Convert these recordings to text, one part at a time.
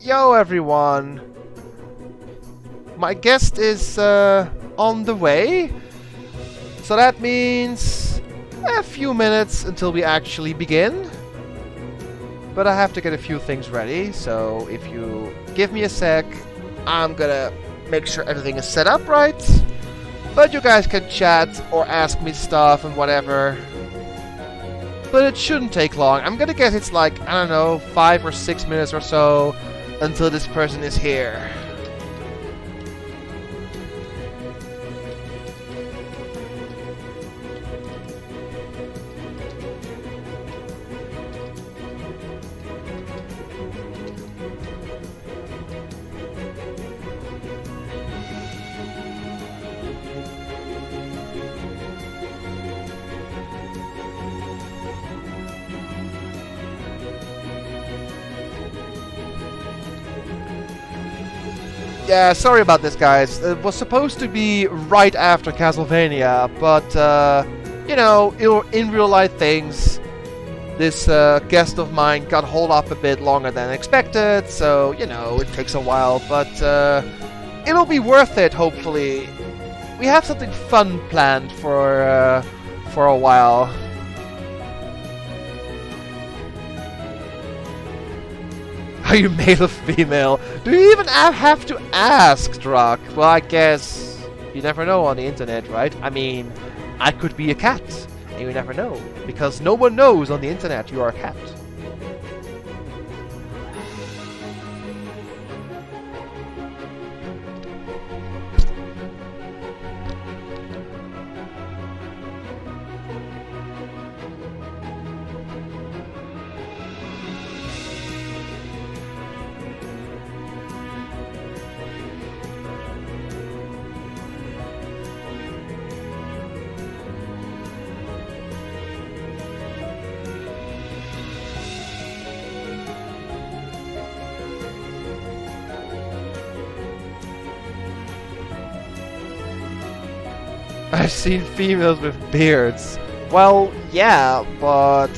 Yo everyone! My guest is on the way, so that means a few minutes until we actually begin. But I have to get a few things ready, so if you give me a sec, I'm gonna make sure everything is set up right. But you guys can chat or ask me stuff and whatever. But it shouldn't take long. I'm gonna guess it's like, I don't know, 5 or 6 minutes or so until this person is here. Yeah, sorry about this, guys. It was supposed to be right after Castlevania, but, you know, in real life things, this guest of mine got hold up a bit longer than expected, so, you know, it takes a while, but it'll be worth it, hopefully. We have something fun planned for a while. Are you male or female? Do you even have to ask, Drak? Well, I guess you never know on the internet, right? I mean, I could be a cat, and you never know, because no one knows on the internet you are a cat. I've seen females with beards. Well, yeah, but...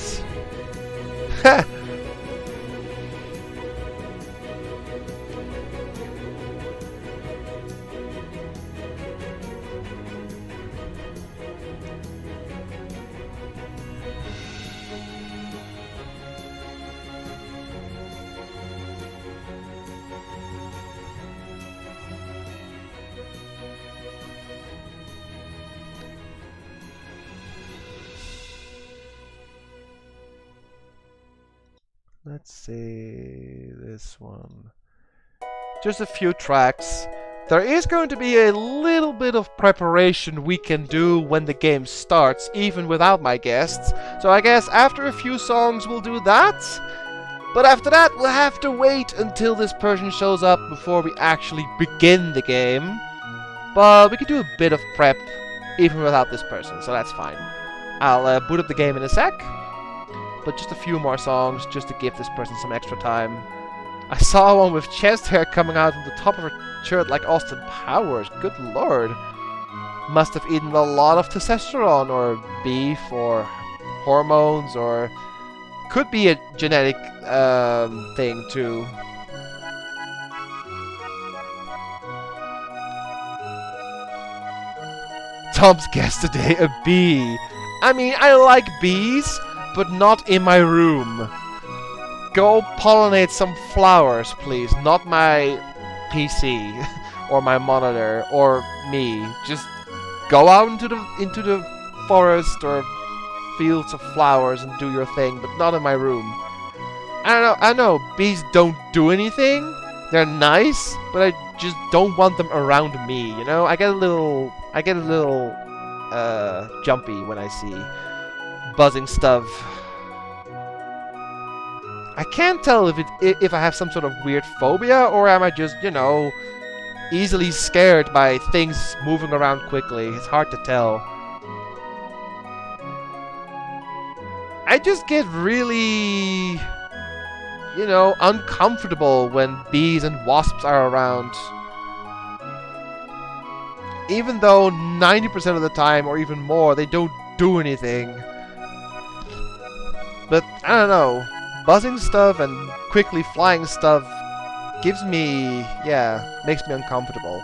Let's see, this one. Just a few tracks. There is going to be a little bit of preparation we can do when the game starts, even without my guests. So I guess after a few songs we'll do that. But after that we'll have to wait until this person shows up before we actually begin the game. But we can do a bit of prep even without this person, so that's fine. I'll boot up the game in a sec. But just a few more songs, just to give this person some extra time. I saw one with chest hair coming out from the top of her shirt like Austin Powers. Good lord. Must have eaten a lot of testosterone, or beef, or hormones, or... could be a genetic thing, too. Tom's guest today, a bee. I mean, I like bees, but not in my room. Go pollinate some flowers, please. Not my PC or my monitor or me. Just go out into the forest or fields of flowers and do your thing, but not in my room. I know bees don't do anything. They're nice, but I just don't want them around me, you know? I get a little jumpy when I see buzzing stuff. I can't tell if I have some sort of weird phobia, or am I just, you know, easily scared by things moving around quickly. It's hard to tell. I just get really, you know, uncomfortable when bees and wasps are around. Even though 90% of the time, or even more, they don't do anything. But, I don't know. Buzzing stuff and quickly flying stuff gives me, yeah, makes me uncomfortable.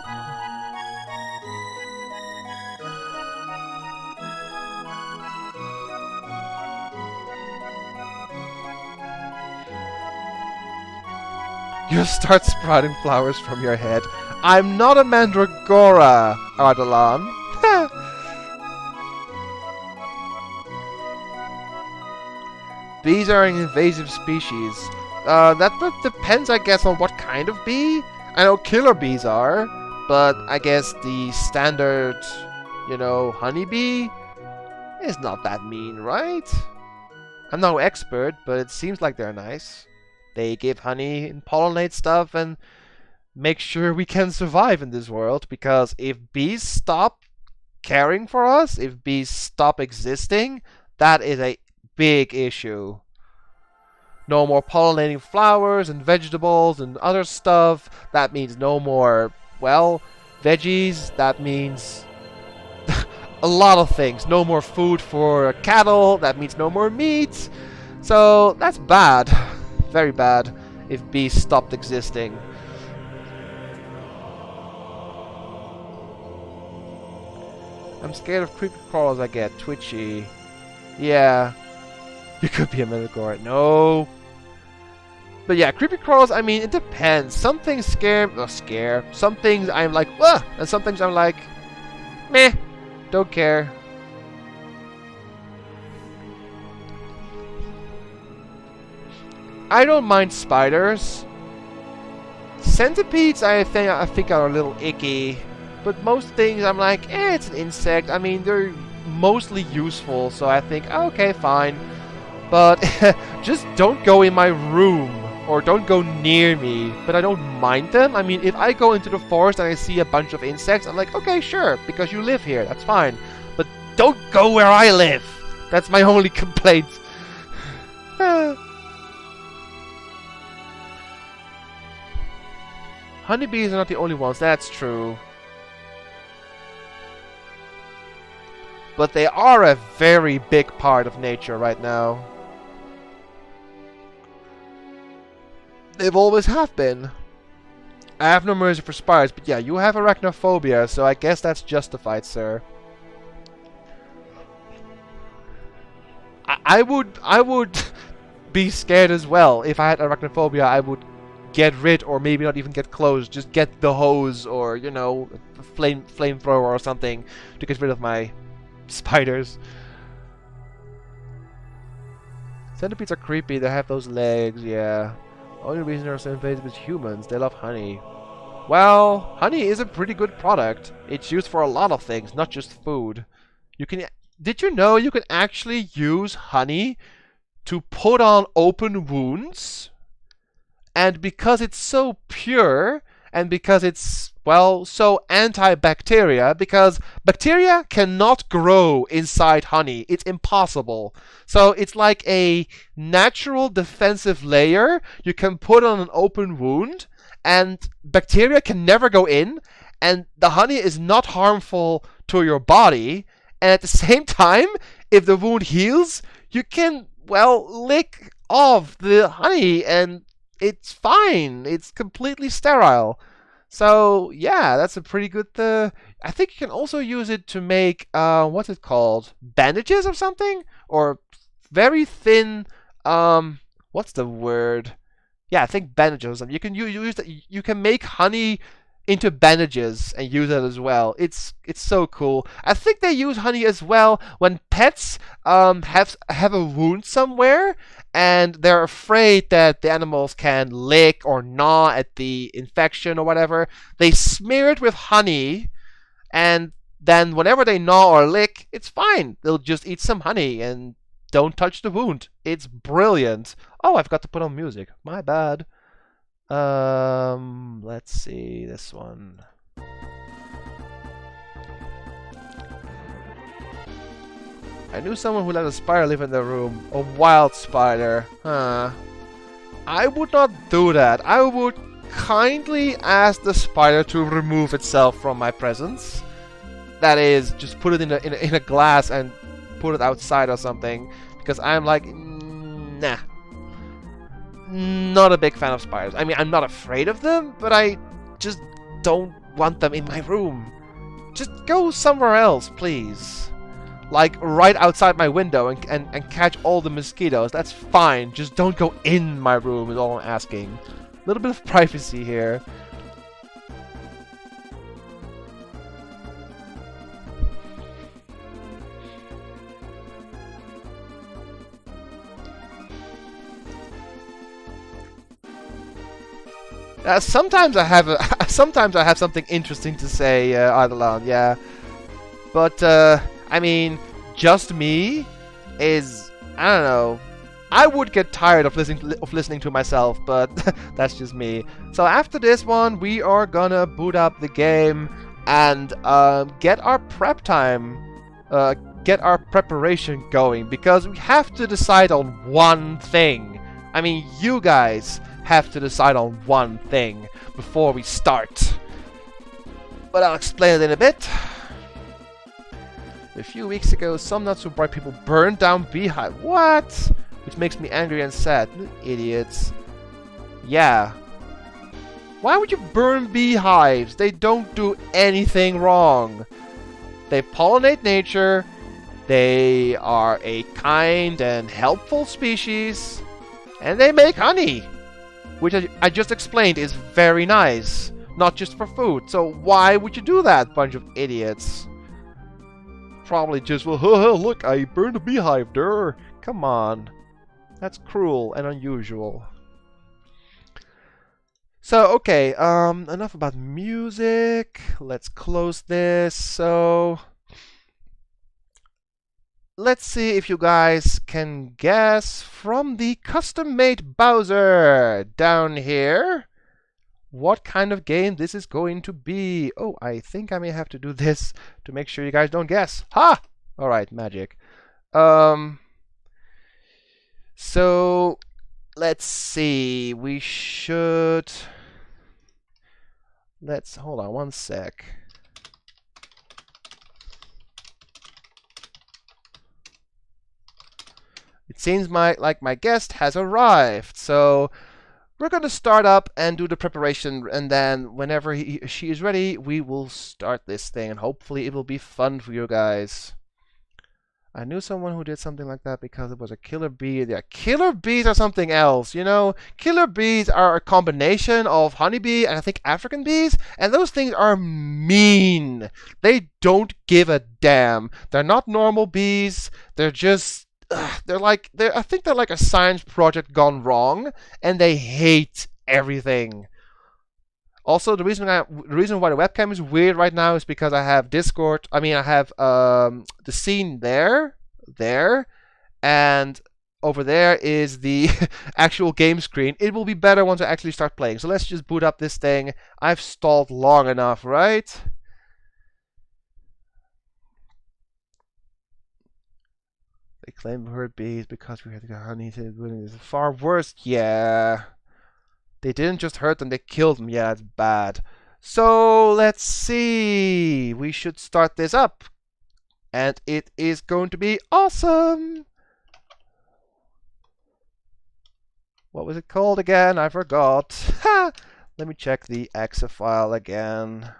You start sprouting flowers from your head. I'm not a mandragora, Ardalan. Bees are an invasive species. That depends, I guess, on what kind of bee. I know killer bees are, but I guess the standard, you know, honeybee is not that mean, right? I'm no expert, but it seems like they're nice. They give honey and pollinate stuff and make sure we can survive in this world, because if bees stop caring for us, if bees stop existing, that is a big issue. No more pollinating flowers and vegetables and other stuff. That means no more, well, veggies. That means a lot of things. No more food for cattle. That means no more meat. So that's bad. Very bad if bees stopped existing. I'm scared of creepy crawlers. I get twitchy. Yeah. You could be a mandragora. No. But yeah, creepy crawlers, I mean, it depends. Some things scare. Some things I'm like, ugh! And some things I'm like, meh. Don't care. I don't mind spiders. Centipedes, I think are a little icky. But most things I'm like, it's an insect. I mean, they're mostly useful, so I think, okay, fine. But just don't go in my room, or don't go near me. But I don't mind them. I mean, if I go into the forest and I see a bunch of insects, I'm like, okay, sure, because you live here, that's fine. But don't go where I live. That's my only complaint. Honeybees are not the only ones, that's true. But they are a very big part of nature right now. They've always have been. I have no mercy for spiders, but yeah, you have arachnophobia, so I guess that's justified, sir. I would be scared as well. If I had arachnophobia, I would get rid, or maybe not even get close, just get the hose, or, you know, a flamethrower or something to get rid of my spiders. Centipedes are creepy, they have those legs, yeah. Only reason they're so invasive is humans, they love honey. Well, honey is a pretty good product. It's used for a lot of things, not just food. Did you know you can actually use honey to put on open wounds? And because it's so pure, and because it's, well, so antibacteria, because bacteria cannot grow inside honey. It's impossible. So it's like a natural defensive layer you can put on an open wound, and bacteria can never go in, and the honey is not harmful to your body. And at the same time, if the wound heals, you can, well, lick off the honey, and it's fine. It's completely sterile. So, yeah, that's a pretty good... I think you can also use it to make, what's it called? Bandages or something? Or very thin, what's the word? Yeah, I think bandages or something. You can use that. You can make honey into bandages and use it as well. It's so cool. I think they use honey as well when pets have a wound somewhere, and they're afraid that the animals can lick or gnaw at the infection or whatever. They smear it with honey, and then whenever they gnaw or lick, it's fine. They'll just eat some honey and don't touch the wound. It's brilliant. Oh, I forgot to put on music. My bad. Let's see this one. I knew someone who let a spider live in their room. A wild spider. Huh. I would not do that. I would kindly ask the spider to remove itself from my presence. That is, just put it in a glass and put it outside or something. Because I'm like, nah. not a big fan of spiders. I mean, I'm not afraid of them, but I just don't want them in my room. Just go somewhere else, please. Like, right outside my window and catch all the mosquitoes. That's fine. Just don't go in my room is all I'm asking. A little bit of privacy here. Sometimes I have sometimes I have something interesting to say, Eidolon, yeah. But I mean, just me is, I don't know. I would get tired of listening to myself, but that's just me. So after this one, we are gonna boot up the game and get our prep time, get our preparation going, because we have to decide on one thing. I mean, you guys have to decide on one thing before we start. But I'll explain it in a bit. A few weeks ago, some not so bright people burned down Beehive. What? Which makes me angry and sad. You idiots. Yeah. Why would you burn beehives? They don't do anything wrong. They pollinate nature. They are a kind and helpful species. And they make honey, which I just explained is very nice, not just for food. So why would you do that, bunch of idiots? Probably just, well, look, I burned a beehive there. Come on. That's cruel and unusual. So, okay, enough about music. Let's close this. So, let's see if you guys can guess from the custom-made Bowser down here what kind of game this is going to be. Oh, I think I may have to do this to make sure you guys don't guess. Ha! Alright, magic. So, let's see. We should... Let's... Hold on one sec. It seems like my guest has arrived, so we're going to start up and do the preparation, and then whenever she is ready, we will start this thing, and hopefully it will be fun for you guys. I knew someone who did something like that because it was a killer bee. Yeah, killer bees are something else, you know? Killer bees are a combination of honeybee and I think African bees, and those things are mean. They don't give a damn. They're not normal bees. They're just... I think they're like a science project gone wrong, and they hate everything. Also, the reason why the webcam is weird right now is because I have Discord. I mean, I have the scene there, and over there is the actual game screen. It will be better once I actually start playing. So let's just boot up this thing. I've stalled long enough, right? They claim we heard bees because we had to go honey to it's far worse. Yeah. They didn't just hurt them, they killed them. Yeah, it's bad. So, let's see. We should start this up. And it is going to be awesome. What was it called again? I forgot. Ha! Let me check the exe file again.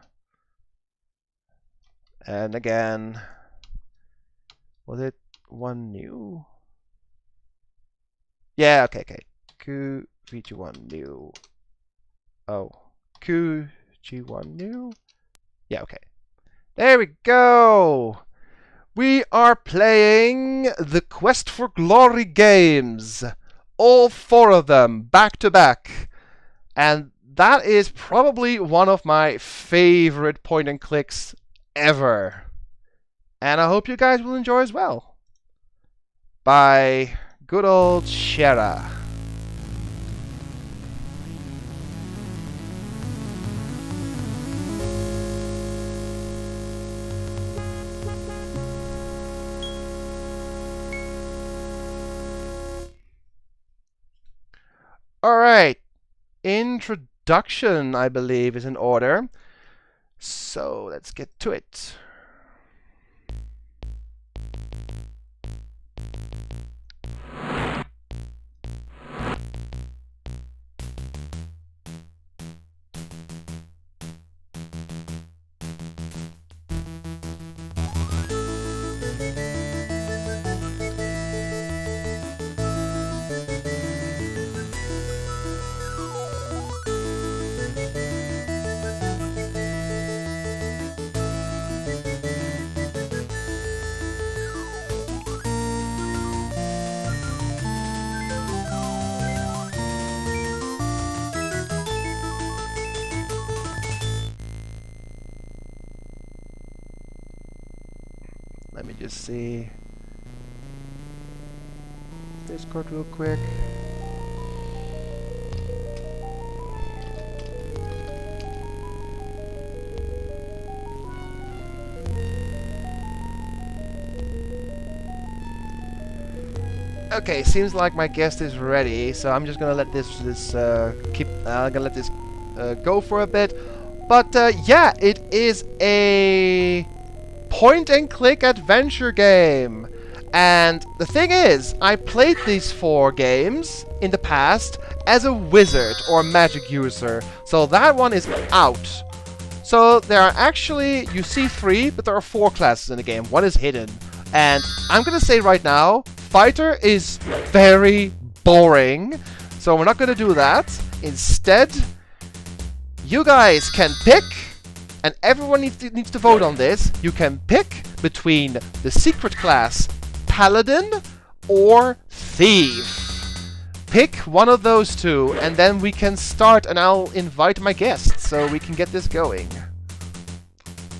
And again. Was it one new? Yeah, okay. QG1 new. Oh, QG1 new? Yeah, okay. There we go! We are playing the Quest for Glory games. All 4 of them, back to back. And that is probably one of my favorite point and clicks ever. And I hope you guys will enjoy as well. By good old Shera. Alright, introduction, I believe, is in order. So let's get to it. just see Discord real quick. Okay, seems like my guest is ready, so I'm just gonna let this go for a bit. But yeah, it is a point-and-click adventure game. And the thing is, I played these 4 games in the past as a wizard or magic user, so that one is out. So there are actually, you see 3, but there are 4 classes in the game. One is hidden. And I'm gonna say right now, Fighter is very boring, so we're not gonna do that. Instead, you guys can pick, and everyone needs to vote on this. You can pick between the secret class Paladin or Thief. Pick one of those 2, and then we can start, and I'll invite my guests so we can get this going.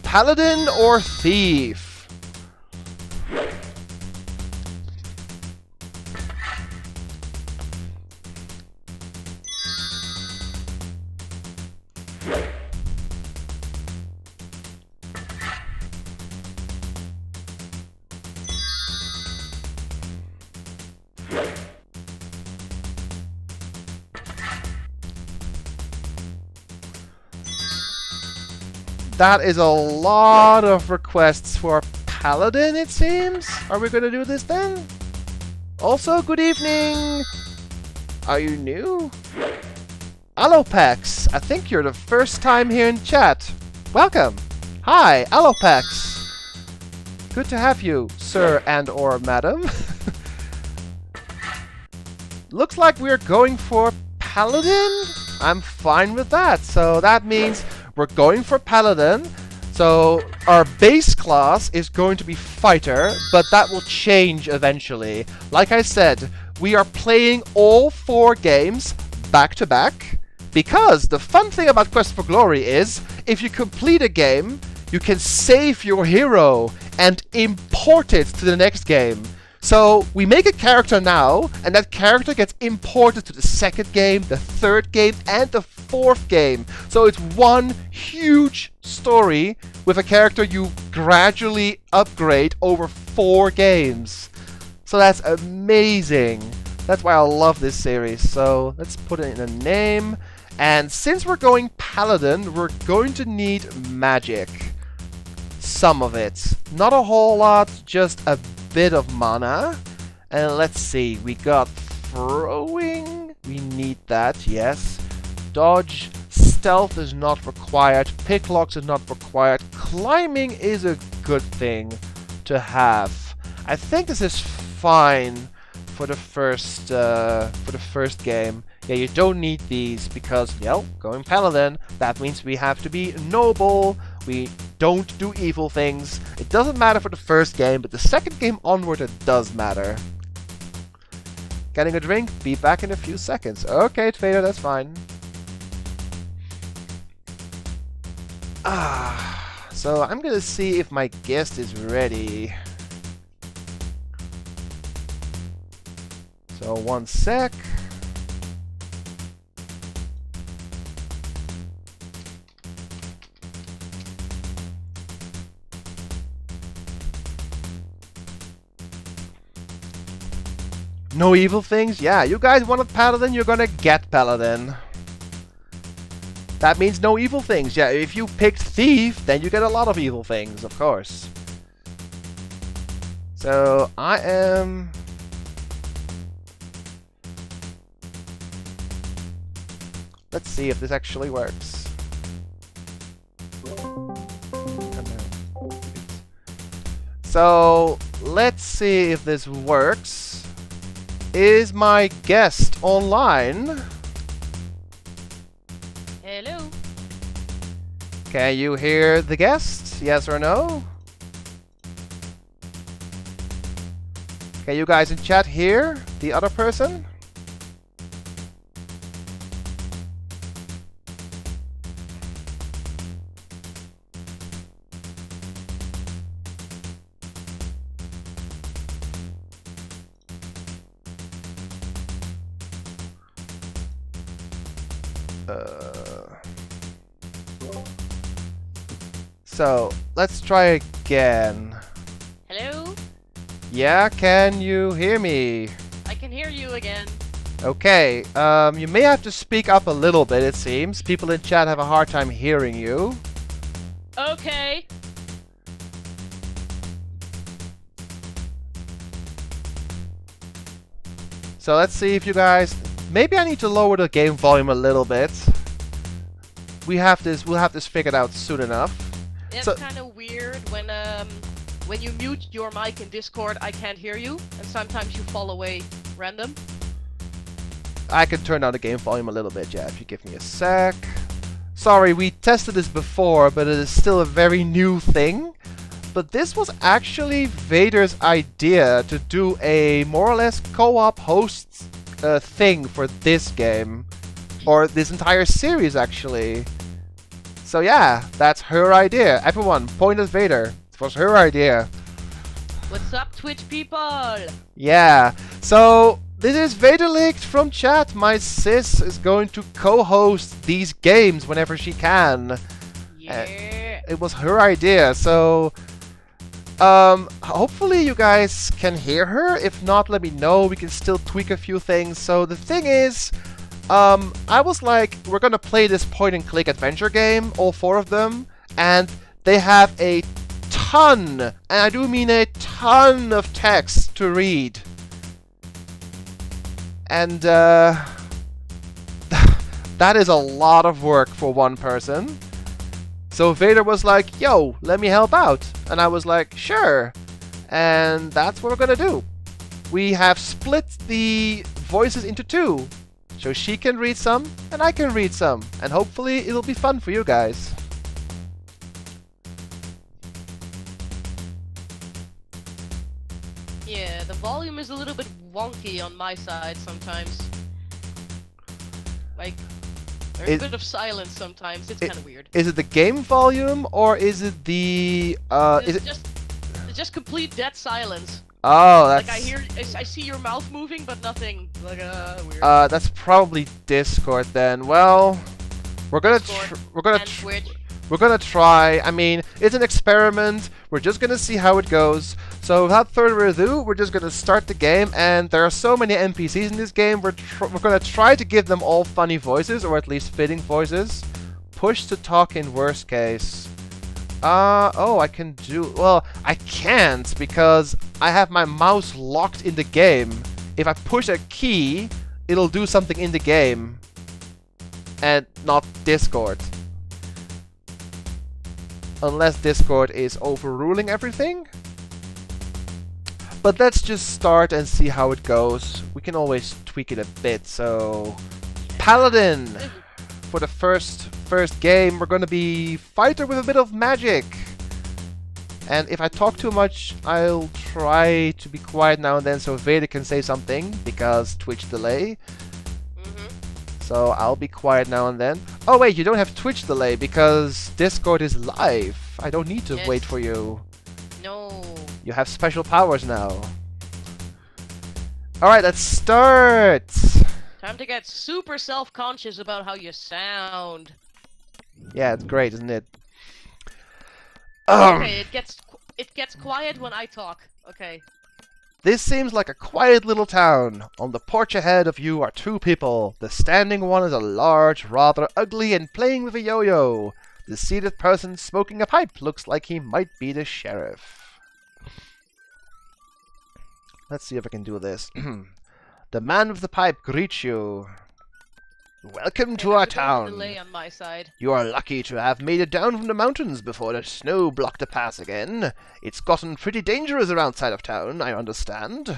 Paladin or Thief? That is a lot of requests for Paladin, it seems. Are we going to do this then? Also, good evening. Are you new? Alopex, I think you're the first time here in chat. Welcome. Hi, Alopex. Good to have you, sir and or madam. Looks like we're going for Paladin. I'm fine with that. So that means we're going for Paladin. So our base class is going to be Fighter, but that will change eventually. Like I said, we are playing all 4 games back to back, because the fun thing about Quest for Glory is, if you complete a game, you can save your hero and import it to the next game. So we make a character now, and that character gets imported to the 2nd game, the 3rd game, and the 4th game. So it's one huge story with a character you gradually upgrade over 4 games. So that's amazing. That's why I love this series. So let's put it in a name. And since we're going Paladin, we're going to need magic. Some of it. Not a whole lot, just a bit of mana. And let's see, we got throwing. We need that, yes. Dodge, stealth is not required. Picklocks is not required. Climbing is a good thing to have. I think this is fine for the first game. Yeah, you don't need these because, well, going Paladin, that means we have to be noble. We don't do evil things. It doesn't matter for the first game, but the 2nd game onward it does matter. Getting a drink? Be back in a few seconds. Okay, Trader, that's fine. So I'm gonna see if my guest is ready. So 1 sec. No evil things? Yeah, you guys wanted Paladin, you're gonna get Paladin. That means no evil things. Yeah, if you picked Thief, then you get a lot of evil things, of course. So, I am... Let's see if this actually works. So, let's see if this works. Is my guest online? Hello. Can you hear the guest? Yes or no? Can you guys in chat hear the other person? So, let's try again. Hello? Yeah, can you hear me? I can hear you again. Okay, you may have to speak up a little bit, it seems. People in chat have a hard time hearing you. Okay. So let's see if you guys... Maybe I need to lower the game volume a little bit. We'll have this figured out soon enough. It's So- kind of weird when you mute your mic in Discord, I can't hear you, and sometimes you fall away random. I can turn down the game volume a little bit, yeah, if you give me a sec. Sorry, we tested this before, but it is still a very new thing. But this was actually Vader's idea to do a more or less co-op host thing for this game. Or this entire series, actually. So yeah, that's her idea. Everyone, point at Vader. It was her idea. What's up, Twitch people? Yeah, so this is Vader Leaked from chat. My sis is going to co-host these games whenever she can. Yeah. It was her idea, so hopefully you guys can hear her. If not, let me know. We can still tweak a few things. So the thing is, I was like, we're gonna play this point-and-click adventure game, all 4 of them, and they have a ton, and I do mean a ton of text to read. And that is a lot of work for one person. So Vader was like, yo, let me help out. And I was like, sure. And that's what we're gonna do. We have split the voices into 2. So she can read some, and I can read some. And hopefully it'll be fun for you guys. Yeah, the volume is a little bit wonky on my side sometimes. Like, there's a bit of silence sometimes. It's kind of weird. Is it the game volume, or is it the... It's just complete dead silence. Oh, that's... Like I see your mouth moving, but nothing. Like, weird. That's probably Discord then. Well, we're gonna Twitch. we're gonna try. I mean, it's an experiment. We're just gonna see how it goes. So without further ado, we're just gonna start the game. And there are so many NPCs in this game. We're gonna try to give them all funny voices, or at least fitting voices. Push to talk in worst case. Oh, I can do... Well, I can't, because I have my mouse locked in the game. If I push a key, it'll do something in the game. And not Discord. Unless Discord is overruling everything. But let's just start and see how it goes. We can always tweak it a bit, so... Paladin! For the first game, we're gonna be fighter with a bit of magic. And if I talk too much, I'll try to be quiet now and then so Vader can say something, because Twitch delay. So I'll be quiet now and then. Oh wait, you don't have Twitch delay because Discord is live. I don't need to wait for you. No. You have special powers now. Alright, let's start! Time to get super self-conscious about how you sound. Yeah, it's great, isn't it? Okay, it gets quiet when I talk. Okay. This seems like a quiet little town. On the porch ahead of you are 2 people. The standing one is a large, rather ugly, and playing with a yo-yo. The seated person smoking a pipe looks like he might be the sheriff. Let's see if I can do this. The man with the pipe greets you. Welcome to our town. Delay on my side. You are lucky to have made it down from the mountains before the snow blocked the pass again. It's gotten pretty dangerous around side of town, I understand.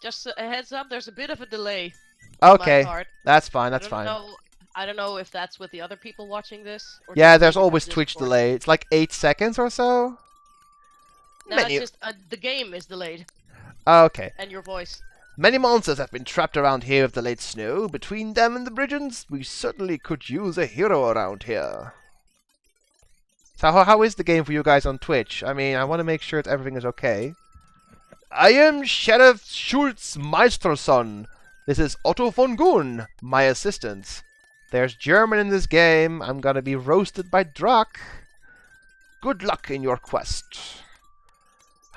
Just a heads up, there's a bit of a delay. Okay, On my part. that's fine, that's fine. I don't know if that's with the other people watching this. Or Yeah, just there's because always Discord. Twitch delay. It's like 8 seconds or so. No, it's just the game is delayed. Okay. And your voice. Many monsters have been trapped around here with the late snow. Between them and the Brigands, we certainly could use a hero around here. So how is the game for you guys on Twitch? I mean, I want to make sure that everything is okay. I am Sheriff Schultz Meisterson. This is Otto von Gun, my assistant. There's German in this game. I'm gonna be roasted by Drac. Good luck in your quest.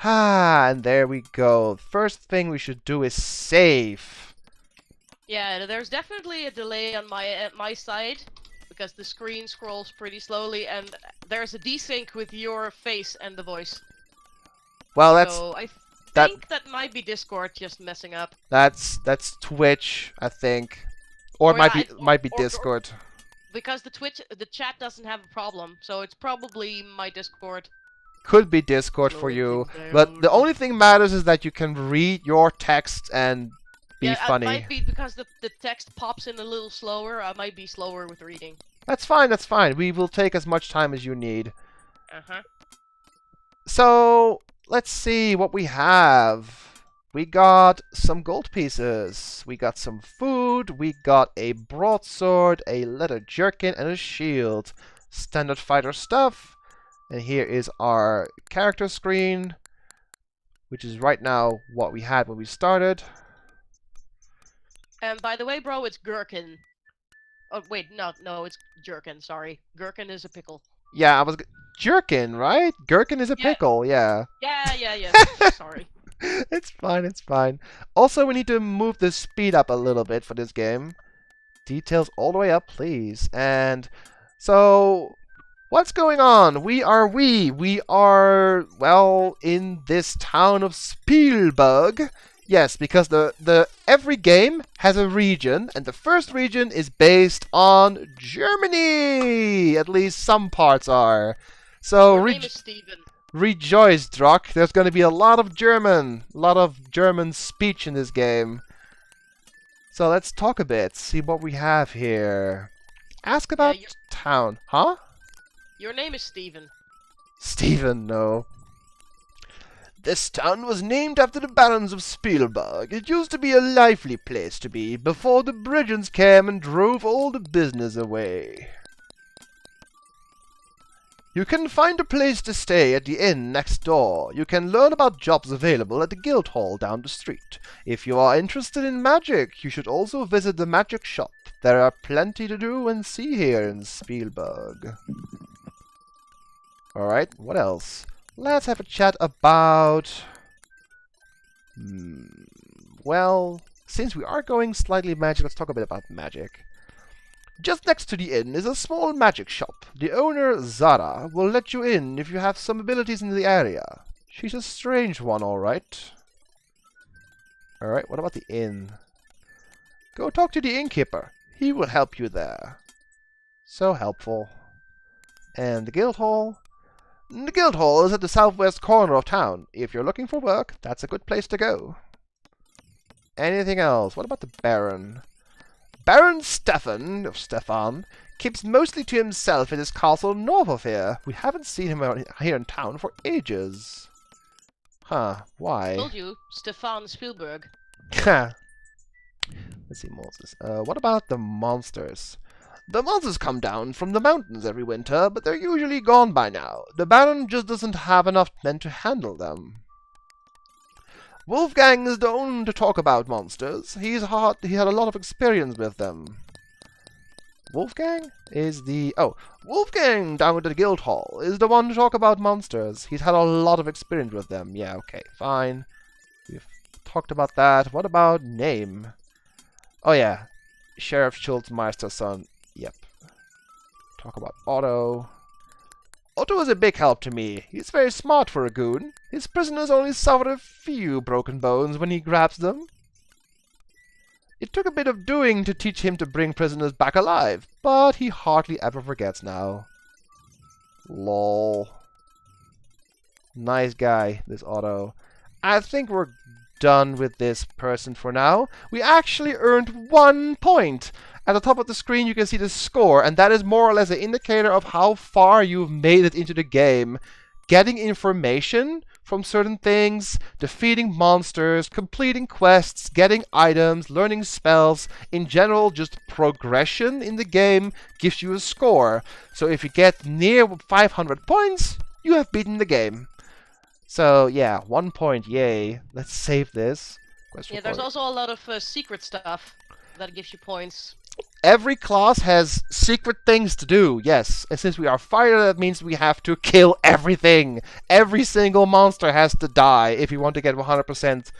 Ah, and there we go. First thing we should do is save. Yeah, there's definitely a delay on my side because the screen scrolls pretty slowly, and there's a desync with your face and the voice. Well, that's so I think that might be Discord just messing up. that's Twitch, I think, or it might be Discord. Because the chat doesn't have a problem, so it's probably my Discord. Could be Discord for you, but the only thing matters is that you can read your text and be funny. It might be because the text pops in a little slower. I might be slower with reading. That's fine, that's fine. We will take as much time as you need. Uh-huh. So, let's see what we have. We got some gold pieces. We got some food. We got a broadsword, a leather jerkin, and a shield. Standard fighter stuff. And here is our character screen, which is right now what we had when we started. And by the way, bro, it's gherkin. Oh, wait, no, it's jerkin, sorry. Gherkin is a pickle. Yeah, jerkin, right? Gherkin is a pickle, yeah. Yeah. Sorry. It's fine, it's fine. Also, we need to move the speed up a little bit for this game. Details all the way up, please. And so, what's going on? We are, well, in this town of Spielberg. Yes, because every game has a region, and the first region is based on Germany! At least some parts are. So, Your name is Steven. Rejoice, Drock. There's going to be a lot of German speech in this game. So let's talk a bit, see what we have here. Ask about town. Huh? Your name is Steven. Steven, no. This town was named after the barons of Spielberg. It used to be a lively place to be before the Britons came and drove all the business away. You can find a place to stay at the inn next door. You can learn about jobs available at the guild hall down the street. If you are interested in magic, you should also visit the magic shop. There are plenty to do and see here in Spielberg. Alright, what else? Let's have a chat about... Well, since we are going slightly magic, let's talk a bit about magic. Just next to the inn is a small magic shop. The owner, Zara, will let you in if you have some abilities in the area. She's a strange one, alright. Alright, what about the inn? Go talk to the innkeeper. He will help you there. So helpful. And the guild hall? The guild hall is at the southwest corner of town. If you're looking for work, that's a good place to go. Anything else? What about the Baron? Baron Stefan, keeps mostly to himself in his castle north of here. We haven't seen him here in town for ages. Huh, why? I told you, Stefan Spielberg. Let's see, Moses. What about the monsters? The monsters come down from the mountains every winter, but they're usually gone by now. The Baron just doesn't have enough men to handle them. Wolfgang is the one to talk about monsters. He had a lot of experience with them. Wolfgang is the... Oh, Wolfgang down at the guild hall is the one to talk about monsters. He's had a lot of experience with them. Yeah, okay, fine. We've talked about that. What about name? Oh yeah, Sheriff Schultzmeister's son. Yep. Talk about Otto. Otto is a big help to me. He's very smart for a goon. His prisoners only suffer a few broken bones when he grabs them. It took a bit of doing to teach him to bring prisoners back alive, but he hardly ever forgets now. Lol. Nice guy, this Otto. I think we're done with this person for now. We actually earned 1 point. At the top of the screen you can see the score, and that is more or less an indicator of how far you've made it into the game. Getting information from certain things, defeating monsters, completing quests, getting items, learning spells, in general just progression in the game gives you a score. So if you get near 500 points, you have beaten the game. So yeah, 1 point, yay. Let's save this. Quest Yeah, there's recorder. also a lot of secret stuff that gives you points. Every class has secret things to do, yes. And since we are fighter, that means we have to kill everything. Every single monster has to die if you want to get 100%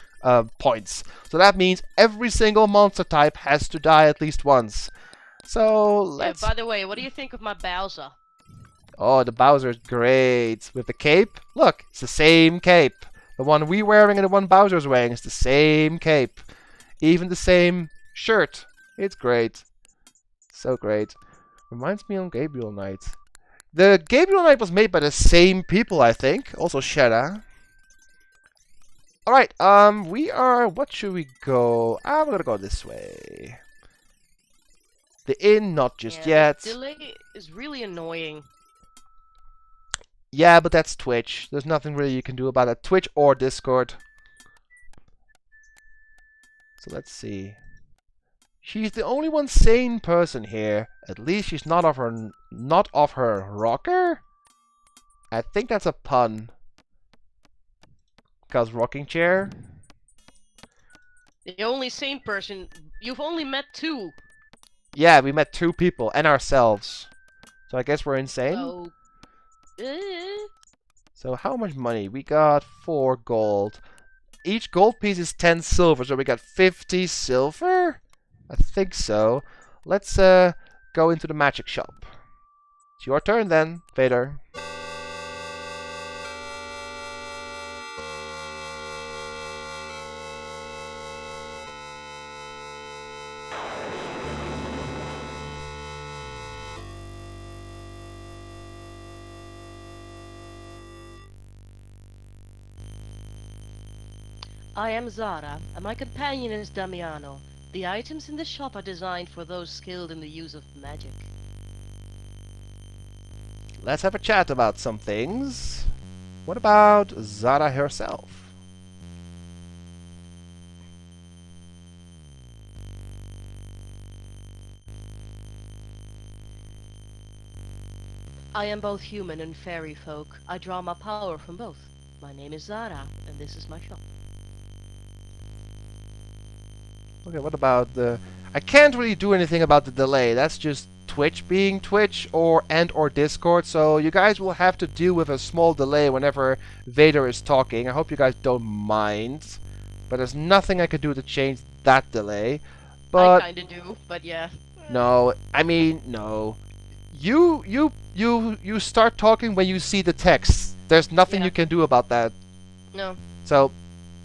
points. So that means every single monster type has to die at least once. So let's... Yeah, by the way, what do you think of my Bowser? Oh, the Bowser's great. With the cape. Look, it's the same cape. The one we're wearing and the one Bowser's wearing is the same cape. Even the same shirt. It's great. So great. Reminds me on Gabriel Knight. The Gabriel Knight was made by the same people, I think. Also Shada. Alright, we are... What should we go? I'm gonna go this way. The inn, not just yet. The delay is really annoying. Yeah, but that's Twitch. There's nothing really you can do about it. Twitch or Discord. So let's see. She's the only one sane person here. At least she's not off her rocker? I think that's a pun. Because rocking chair? The only sane person... You've only met 2. Yeah, we met 2 people and ourselves. So I guess we're insane? So... So how much money? We got 4 gold. Each gold piece is 10 silver, so we got 50 silver? I think so. Let's go into the magic shop. It's your turn then, Vader. I am Zara, and my companion is Damiano. The items in the shop are designed for those skilled in the use of magic. Let's have a chat about some things. What about Zara herself? I am both human and fairy folk. I draw my power from both. My name is Zara, and this is my shop. Okay, what about the... I can't really do anything about the delay. That's just Twitch being Twitch or Discord. So you guys will have to deal with a small delay whenever Vader is talking. I hope you guys don't mind. But there's nothing I can do to change that delay. But I kinda do, but yeah. no, I mean, no. You start talking when you see the text. There's nothing Yeah. you can do about that. No. So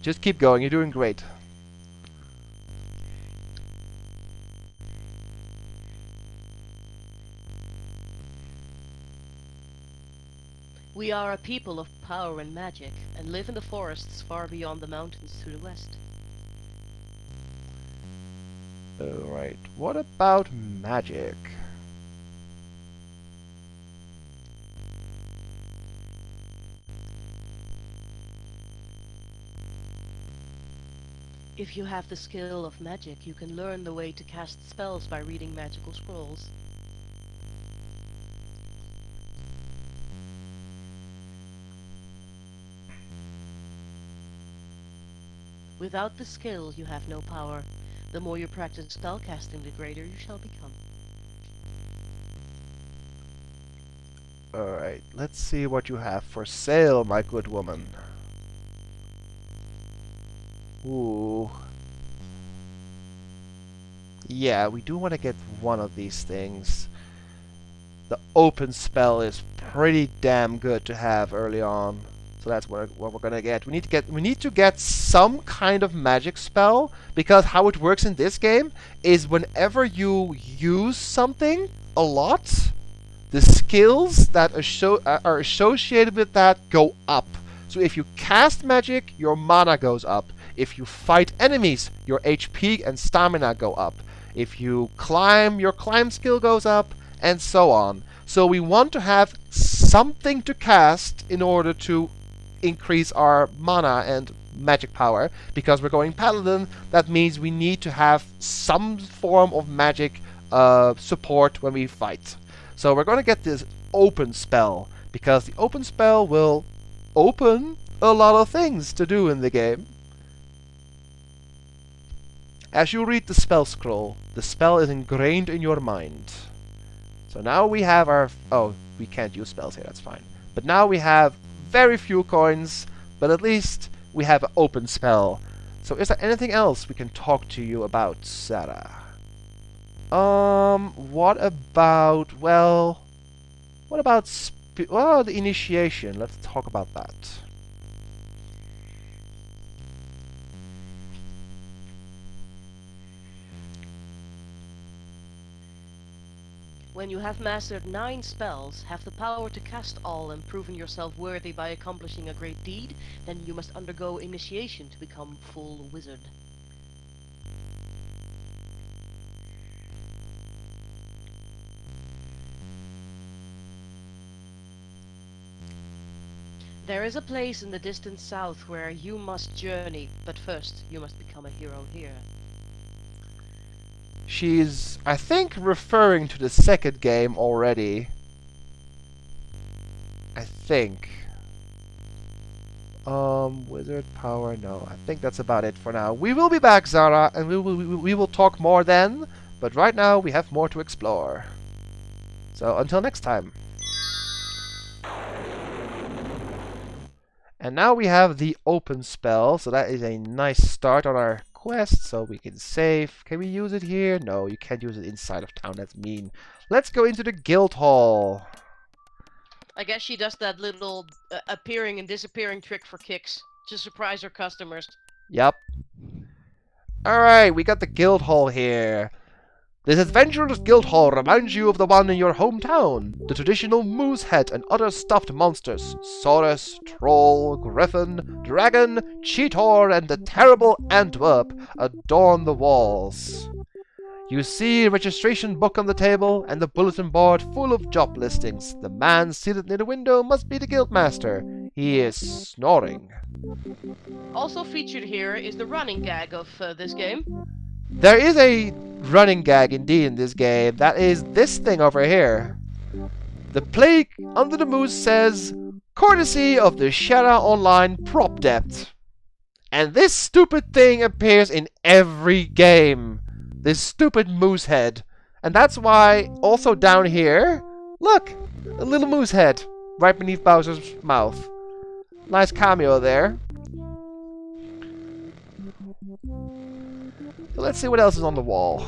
just keep going. You're doing great. We are a people of power and magic, and live in the forests far beyond the mountains to the west. Alright, what about magic? If you have the skill of magic, you can learn the way to cast spells by reading magical scrolls. Without the skill, you have no power. The more you practice spellcasting, the greater you shall become. Alright, let's see what you have for sale, my good woman. Ooh. Yeah, we do want to get one of these things. The open spell is pretty damn good to have early on. So that's what we're gonna get. We need to get some kind of magic spell, because how it works in this game is whenever you use something a lot, the skills that are associated with that go up. So if you cast magic, your mana goes up. If you fight enemies, your HP and stamina go up. If you climb, your climb skill goes up, and so on. So we want to have something to cast in order to increase our mana and magic power. Because we're going Paladin, that means we need to have some form of magic support when we fight. So we're going to get this open spell, because the open spell will open a lot of things to do in the game. As you read the spell scroll, the spell is ingrained in your mind. So now we have our... Oh, we can't use spells here, that's fine. But now we have very few coins, but at least we have an open spell. So is there anything else we can talk to you about, Sarah? What about... Well... What about... the initiation. Let's talk about that. When you have mastered 9 spells, have the power to cast all, and proven yourself worthy by accomplishing a great deed, then you must undergo initiation to become full wizard. There is a place in the distant south where you must journey, but first you must become a hero here. She's, I think, referring to the second game already. I think. Wizard power, no. I think that's about it for now. We will be back, Zara, and we will talk more then. But right now, we have more to explore. So, until next time. And now we have the open spell, so that is a nice start on our quest, so we can save. Can we use it here? No, you can't use it inside of town, that's mean. Let's go into the guild hall. I guess she does that little appearing and disappearing trick for kicks to surprise her customers. Yep. Alright, we got the guild hall here. This adventurous guild hall reminds you of the one in your hometown. The traditional moose head and other stuffed monsters, Saurus, Troll, Griffin, Dragon, Cheetor, and the terrible Antwerp adorn the walls. You see a registration book on the table and the bulletin board full of job listings. The man seated near the window must be the guildmaster. He is snoring. Also featured here is the running gag of this game. There is a running gag indeed in this game. That is this thing over here. The plague under the moose says, courtesy of the Shara Online prop depth. And this stupid thing appears in every game. This stupid moose head. And that's why also down here, look, a little moose head right beneath Bowser's mouth. Nice cameo there. So let's see what else is on the wall.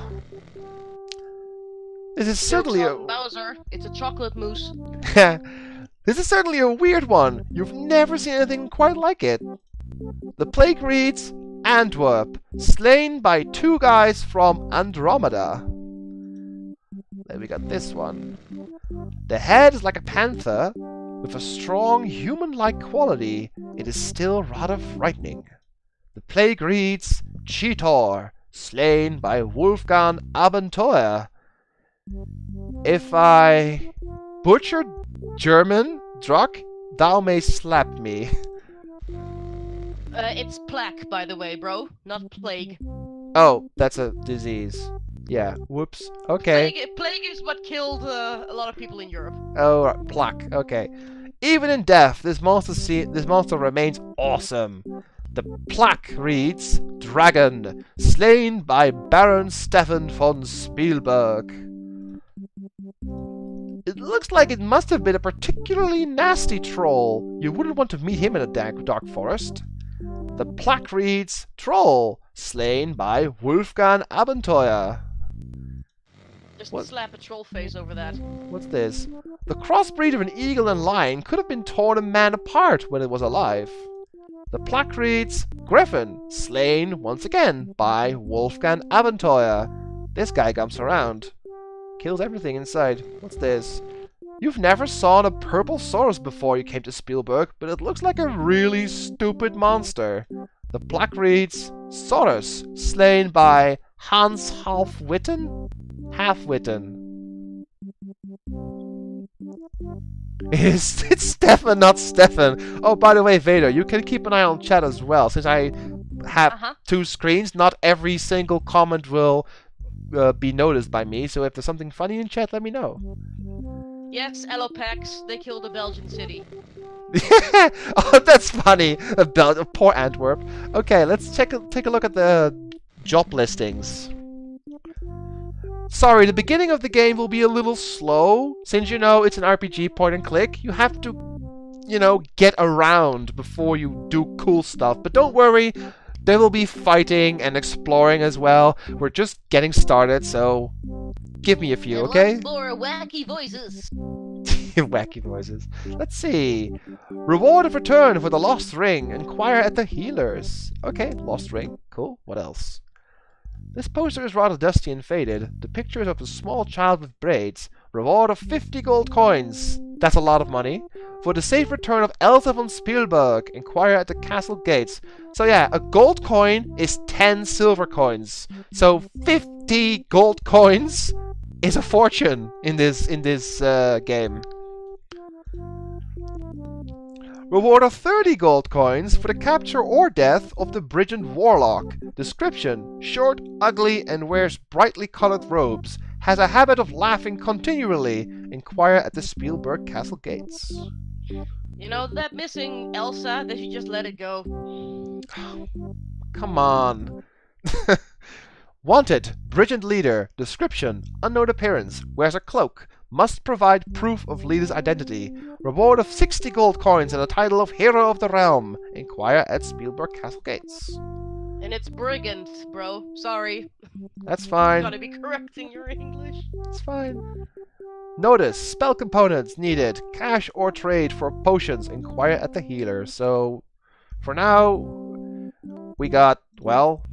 This is certainly a... Bowser, it's a chocolate mousse. This is certainly a weird one. You've never seen anything quite like it. The plague reads, Antwerp, slain by 2 guys from Andromeda. Then we got this one. The head is like a panther, with a strong human-like quality. It is still rather frightening. The plague reads, Cheetor, slain by Wolfgang Abenteuer. If I butchered German, Druck, thou may slap me. It's plaque, by the way, bro, not plague. Oh, that's a disease. Yeah, whoops. Okay. Plague is what killed a lot of people in Europe. Oh, right. Plaque. Okay. Even in death, this monster remains awesome. The plaque reads, Dragon, slain by Baron Stefan von Spielberg. It looks like it must have been a particularly nasty troll. You wouldn't want to meet him in a dark forest. The plaque reads, Troll, slain by Wolfgang Abenteuer. Just slap a troll face over that. What's this? The crossbreed of an eagle and lion could have been torn a man apart when it was alive. The plaque reads, Griffin, slain once again by Wolfgang Abenteuer. This guy comes around. Kills everything inside. What's this? You've never saw a purple Saurus before you came to Spielberg, but it looks like a really stupid monster. The plaque reads, Saurus, slain by Hans Halfwitten? Halfwitten. It's Stefan, not Stefan. Oh, by the way, Vader, you can keep an eye on chat as well. Since I have 2 screens, not every single comment will be noticed by me. So if there's something funny in chat, let me know. Yes, Elopax, they killed a Belgian city. Oh, that's funny. Poor Antwerp. Okay, let's take a look at the Job listings. Sorry, the beginning of the game will be a little slow. Since you know it's an RPG point and click, you have to, get around before you do cool stuff. But don't worry, there will be fighting and exploring as well. We're just getting started, so give me a few, And okay? lots more wacky voices. Wacky voices. Let's see. Reward of return for the lost ring. Inquire at the healers. Okay, lost ring. Cool. What else? This poster is rather dusty and faded. The picture is of a small child with braids. Reward of 50 gold coins. That's a lot of money. For the safe return of Elsa von Spielberg. Inquire at the castle gates. So yeah, a gold coin is 10 silver coins. So 50 gold coins is a fortune in this game. Reward of 30 gold coins for the capture or death of the Brigand Warlock. Description: short, ugly, and wears brightly colored robes. Has a habit of laughing continually. Inquire at the Spielberg Castle gates. You know, that missing Elsa, they should just let it go. Come on. Wanted, Brigand leader. Description: unknown appearance. Wears a cloak. Must provide proof of leader's identity. Reward of 60 gold coins and a title of Hero of the Realm. Inquire at Spielberg Castle gates. And it's brigand, bro. Sorry. That's fine. Gotta be correcting your English. It's fine. Notice, spell components needed. Cash or trade for potions. Inquire at the healer. So, for now, we got, well,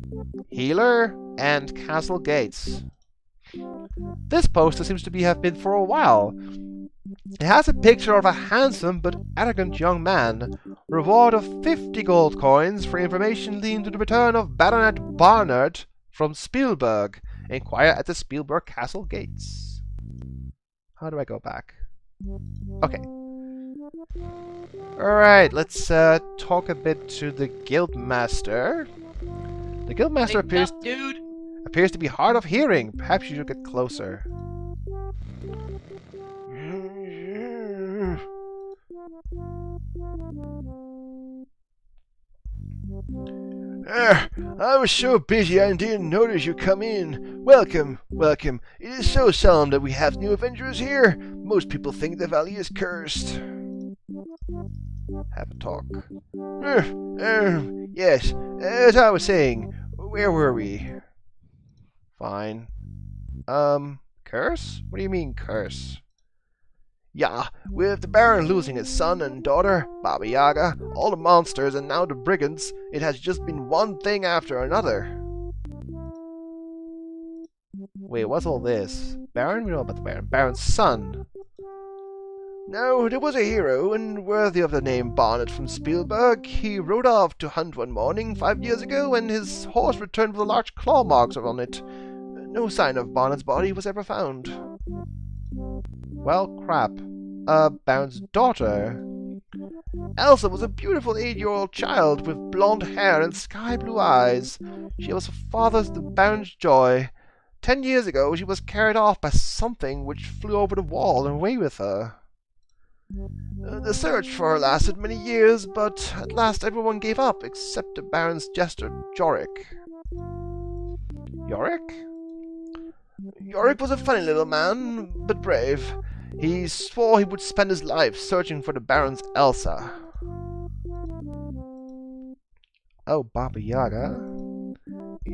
healer and castle gates. This poster seems to have been for a while. It has a picture of a handsome but arrogant young man. Reward of 50 gold coins for information leading to the return of Baronet Barnard from Spielberg. Inquire at the Spielberg Castle gates. How do I go back? Okay. Alright, let's talk a bit to the Guildmaster. The Guildmaster appears to be hard of hearing. Perhaps you should get closer. I was so busy I didn't notice you come in. Welcome, welcome. It is so seldom that we have new adventurers here. Most people think the valley is cursed. Have a talk. Yes, as I was saying, where were we? Fine. Curse? What do you mean, curse? Yeah, with the Baron losing his son and daughter, Baba Yaga, all the monsters, and now the brigands, it has just been one thing after another. Wait, what's all this? Baron? We know about the Baron. Baron's son. No, there was a hero, and worthy of the name Barnett from Spielberg. He rode off to hunt one morning 5 years ago, and his horse returned with large claw marks on it. No sign of Barnett's body was ever found. Well, crap. Baron's daughter. Elsa was a beautiful 8-year-old child with blonde hair and sky-blue eyes. She was her father's, the Baron's joy. 10 years ago, she was carried off by something which flew over the wall and away with her. The search for her lasted many years, but at last everyone gave up except the Baron's jester, Yorick. Yorick? Yorick was a funny little man, but brave. He swore he would spend his life searching for the Baron's Elsa. Oh, Baba Yaga.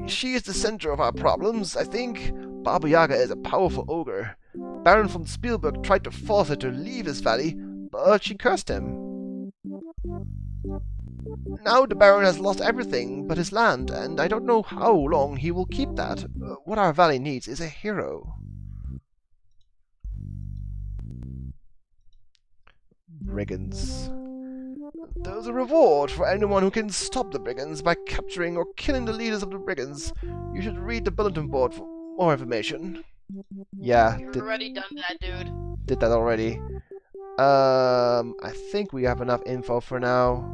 She is the center of our problems, I think. Baba Yaga is a powerful ogre. Baron von Spielberg tried to force her to leave his valley, but she cursed him. Now the Baron has lost everything but his land, and I don't know how long he will keep that. What our valley needs is a hero. Brigands. There's a reward for anyone who can stop the brigands by capturing or killing the leaders of the brigands. You should read the bulletin board for more information. Yeah, You've already done that, dude. did that already. I think we have enough info for now.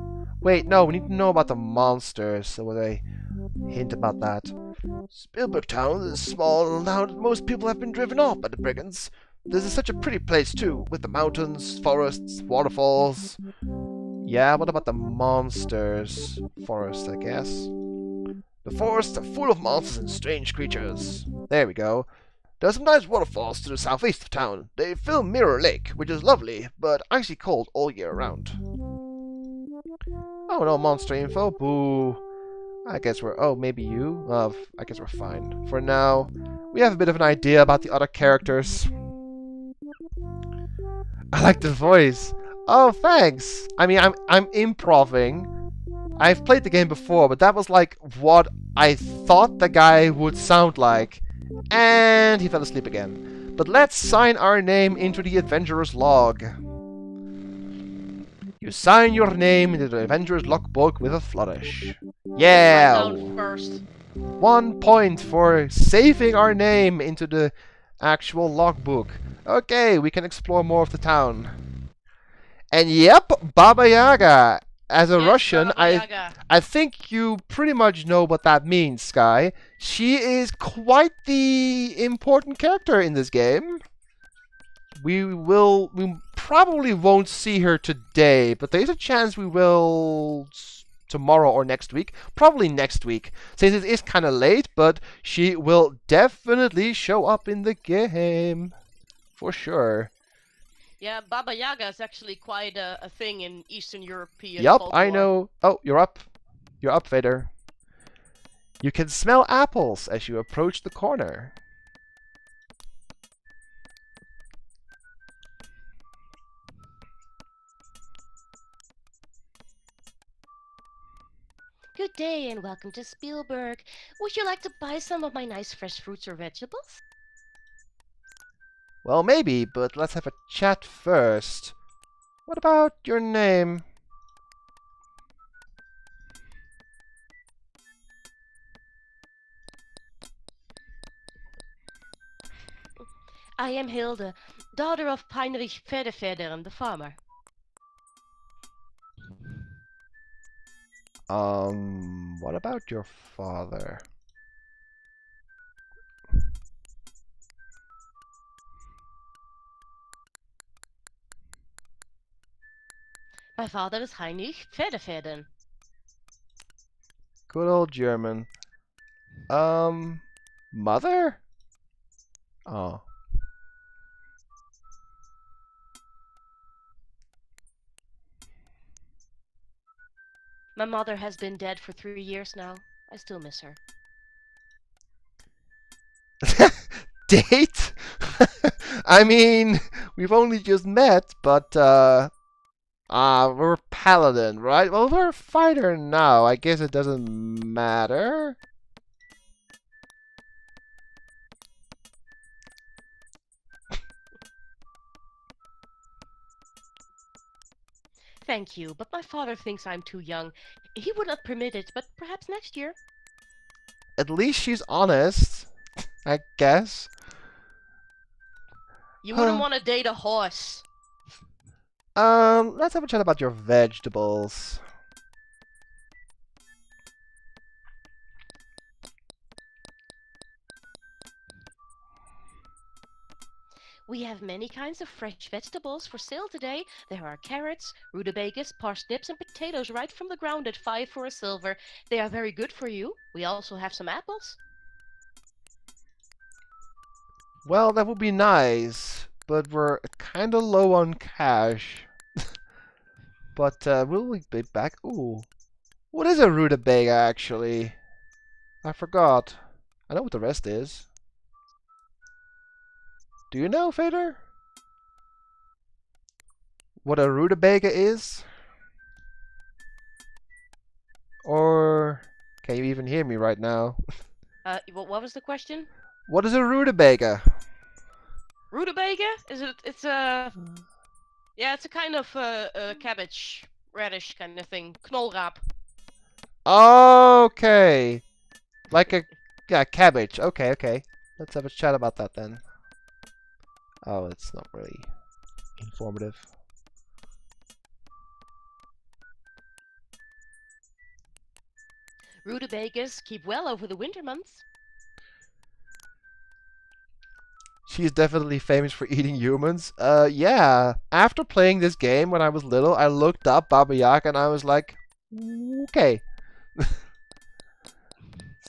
Wait, no, we need to know about the monsters. So will they hint about that? Spielberg Town is small now that most people have been driven off by the brigands. This is such a pretty place too, with the mountains, forests, waterfalls. Yeah, what about the monsters? Forest, I guess. The forests are full of monsters and strange creatures. There we go. There are some nice waterfalls to the southeast of town. They fill Mirror Lake, which is lovely, but icy cold all year round. Oh, no monster info. Boo. I guess we're... Oh, maybe you? I guess we're fine. For now, we have a bit of an idea about the other characters. I like the voice. Oh, thanks. I mean, I'm improving. I've played the game before, but that was like what I thought the guy would sound like. And he fell asleep again. But let's sign our name into the Adventurer's log. You sign your name into the Adventurer's logbook with a flourish. Yeah! Write down first. 1 point for saving our name into the actual logbook. Okay, we can explore more of the town. And yep, Baba Yaga. As a Yes, Russian, Baba Yaga. I think you pretty much know what that means, Sky. She is quite the important character in this game. We probably won't see her today, but there's a chance we will tomorrow or next week. Probably next week, since it is kind of late, but she will definitely show up in the game. For sure. Yeah, Baba Yaga is actually quite a thing in Eastern European Yup, folklore. I know. Oh, you're up. You're up, Vader. You can smell apples as you approach the corner. Good day and welcome to Spielberg. Would you like to buy some of my nice fresh fruits or vegetables? Well, maybe, but let's have a chat first. What about your name? I am Hilde, daughter of Heinrich Pferdefedern, the farmer. What about your father? My father is Heinrich Pferdefedern. Good old German. Mother? Oh. My mother has been dead for 3 years now. I still miss her. Date? I mean, we've only just met, but, we're Paladin, right? Well, we're a fighter now. I guess it doesn't matter. Thank you, but my father thinks I'm too young. He would not permit it, but perhaps next year. At least she's honest, I guess. You wouldn't want to date a horse. Let's have a chat about your vegetables. We have many kinds of fresh vegetables for sale today. There are carrots, rutabagas, parsnips, and potatoes right from the ground at 5 for a silver. They are very good for you. We also have some apples. Well, that would be nice, but we're kind of low on cash. But we'll be back. Ooh, what is a rutabaga actually? I forgot. I know what the rest is. Do you know, Fader? What a rutabaga is? Or can you even hear me right now? What was the question? What is a rutabaga? Rutabaga? It's a it's a kind of cabbage, radish kind of thing. Knolraap. Okay. Like a cabbage. Okay. Let's have a chat about that then. Oh, it's not really informative. Rutabagas keep well over the winter months. She's definitely famous for eating humans. Yeah. After playing this game when I was little, I looked up Baba Yaga and I was like, okay.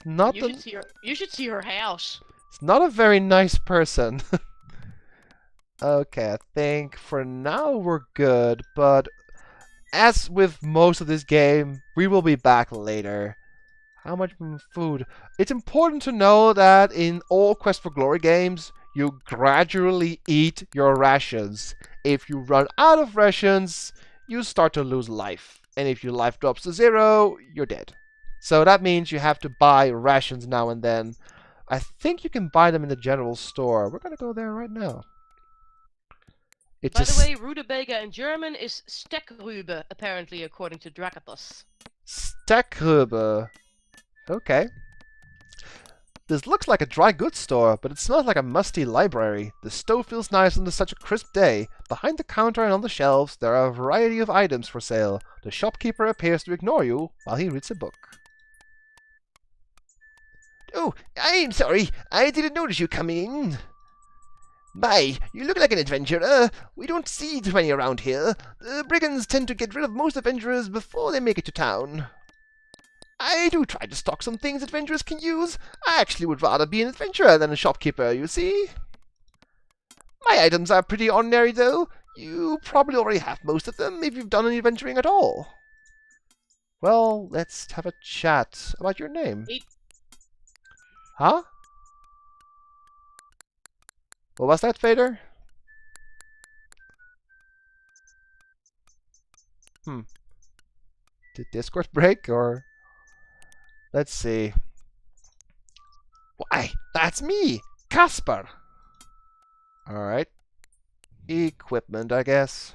not You the, should see her. You should see her house. it's not a very nice person. Okay, I think for now we're good, but as with most of this game, we will be back later. How much food? It's important to know that in all Quest for Glory games, you gradually eat your rations. If you run out of rations, you start to lose life. And if your life drops to 0, you're dead. So that means you have to buy rations now and then. I think you can buy them in the general store. We're gonna go there right now. It's By a the way, rutabaga in German is Steckrübe, apparently, according to Drakatos. Steckrübe. Okay. This looks like a dry goods store, but it smells like a musty library. The stove feels nice on such a crisp day. Behind the counter and on the shelves, there are a variety of items for sale. The shopkeeper appears to ignore you while he reads a book. Oh, I'm sorry. I didn't notice you coming in. My, you look like an adventurer. We don't see too many around here. The brigands tend to get rid of most adventurers before they make it to town. I do try to stock some things adventurers can use. I actually would rather be an adventurer than a shopkeeper, you see. My items are pretty ordinary, though. You probably already have most of them if you've done any adventuring at all. Well, let's have a chat about your name. Eat. Huh? What was that, Vader? Did Discord break, or... Let's see. Why, that's me, Casper. Alright. Equipment, I guess.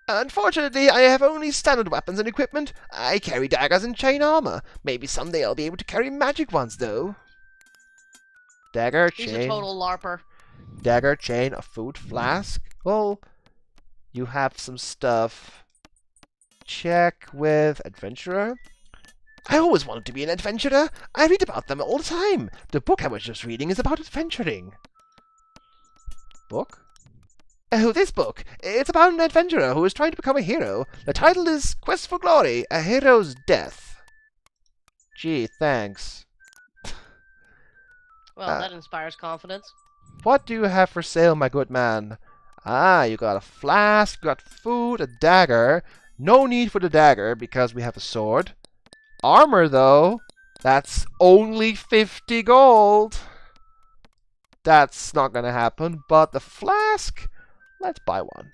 Unfortunately, I have only standard weapons and equipment. I carry daggers and chain armor. Maybe someday I'll be able to carry magic ones, though. Dagger, He's a chain. total larper. Dagger, chain, a food flask. Well, you have some stuff. Check with adventurer. I always wanted to be an adventurer. I read about them all the time. The book I was just reading is about adventuring. Book? Oh, this book. It's about an adventurer who is trying to become a hero. The title is Quest for Glory, A Hero's Death. Gee, thanks. Well, that inspires confidence. What do you have for sale, my good man? Ah, you got a flask, you got food, a dagger. No need for the dagger, because we have a sword. Armor, though, that's only 50 gold. That's not gonna happen, but the flask, let's buy one.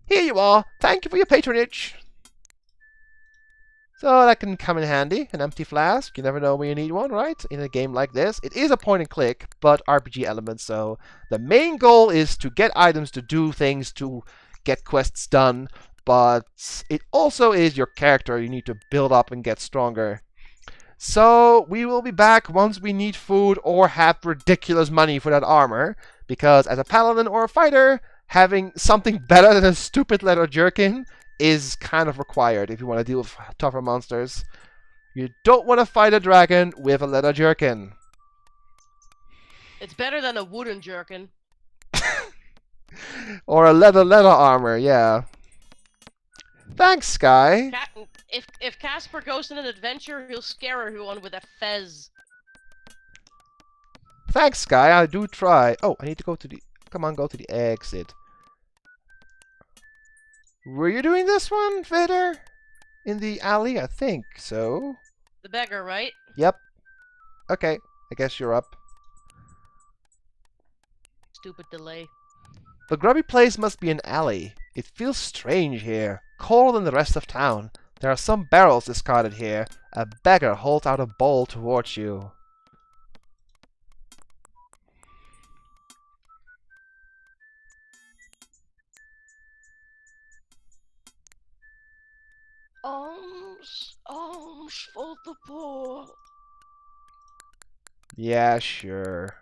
Here you are. Thank you for your patronage. So that can come in handy, an empty flask. You never know when you need one, right? In a game like this. It is a point and click, but RPG element, so the main goal is to get items to do things, to get quests done, but it also is your character you need to build up and get stronger. So we will be back once we need food or have ridiculous money for that armor, because as a paladin or a fighter, having something better than a stupid leather jerkin is kind of required if you want to deal with tougher monsters. You don't want to fight a dragon with a leather jerkin. It's better than a wooden jerkin. Or a leather armor, yeah. Thanks, Sky. If Casper goes on an adventure, he'll scare everyone with a fez. Thanks, Sky. I do try. Oh, I need to go to the... Come on, go to the exit. Were you doing this one, Vader? In the alley? I think so. The beggar, right? Yep. Okay, I guess you're up. Stupid delay. The grubby place must be an alley. It feels strange here, colder than the rest of town. There are some barrels discarded here. A beggar holds out a bowl towards you. Alms for the poor. Yeah, sure.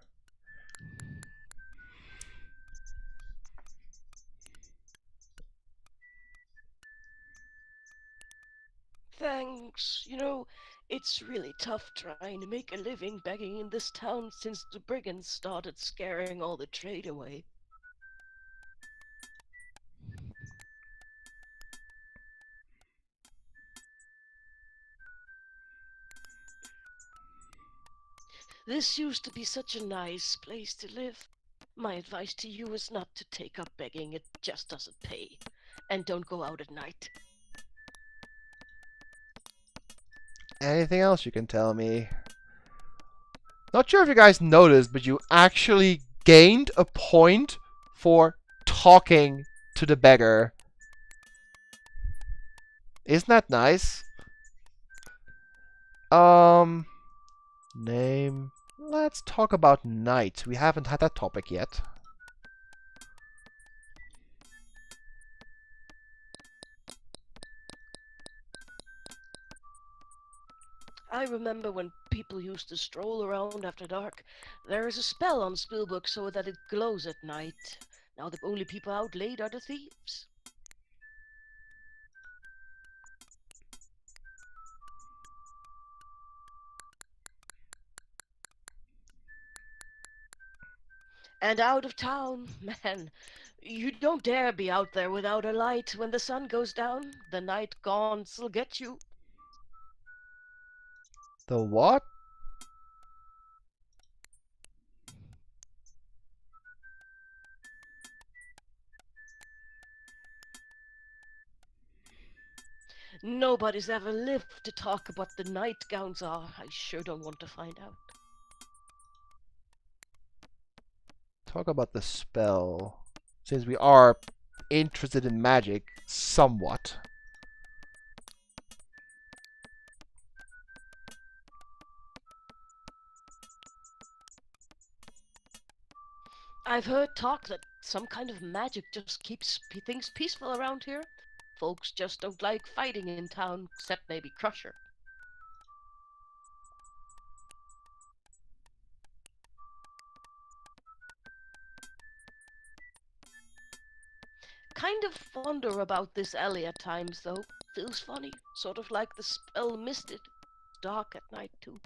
Thanks. You know, it's really tough trying to make a living begging in this town since the brigands started scaring all the trade away. This used to be such a nice place to live. My advice to you is not to take up begging. It just doesn't pay. And don't go out at night. Anything else you can tell me? Not sure if you guys noticed, but you actually gained a point for talking to the beggar. Isn't that nice? Name. Let's talk about night. We haven't had that topic yet. I remember when people used to stroll around after dark. There is a spell on Spellbook so that it glows at night. Now the only people out late are the thieves. And out of town, man. You don't dare be out there without a light. When the sun goes down, the night gaunts will get you. The what? Nobody's ever lived to talk about the nightgowns are. I sure don't want to find out. Talk about the spell. Since we are interested in magic, somewhat. I've heard talk that some kind of magic just keeps things peaceful around here. Folks just don't like fighting in town, except maybe Crusher. Kind of wonder about this alley at times, though. Feels funny, sort of like the spell missed it. Dark at night, too.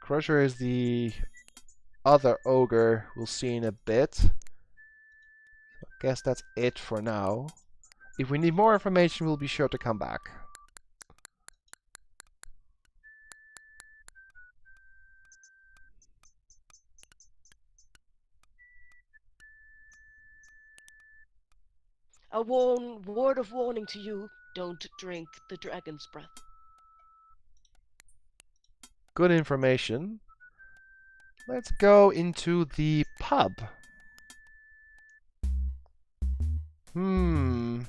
Crusher is the other ogre we'll see in a bit. So I guess that's it for now. If we need more information, we'll be sure to come back. A word of warning to you, don't drink the dragon's breath. Good information. Let's go into the pub. The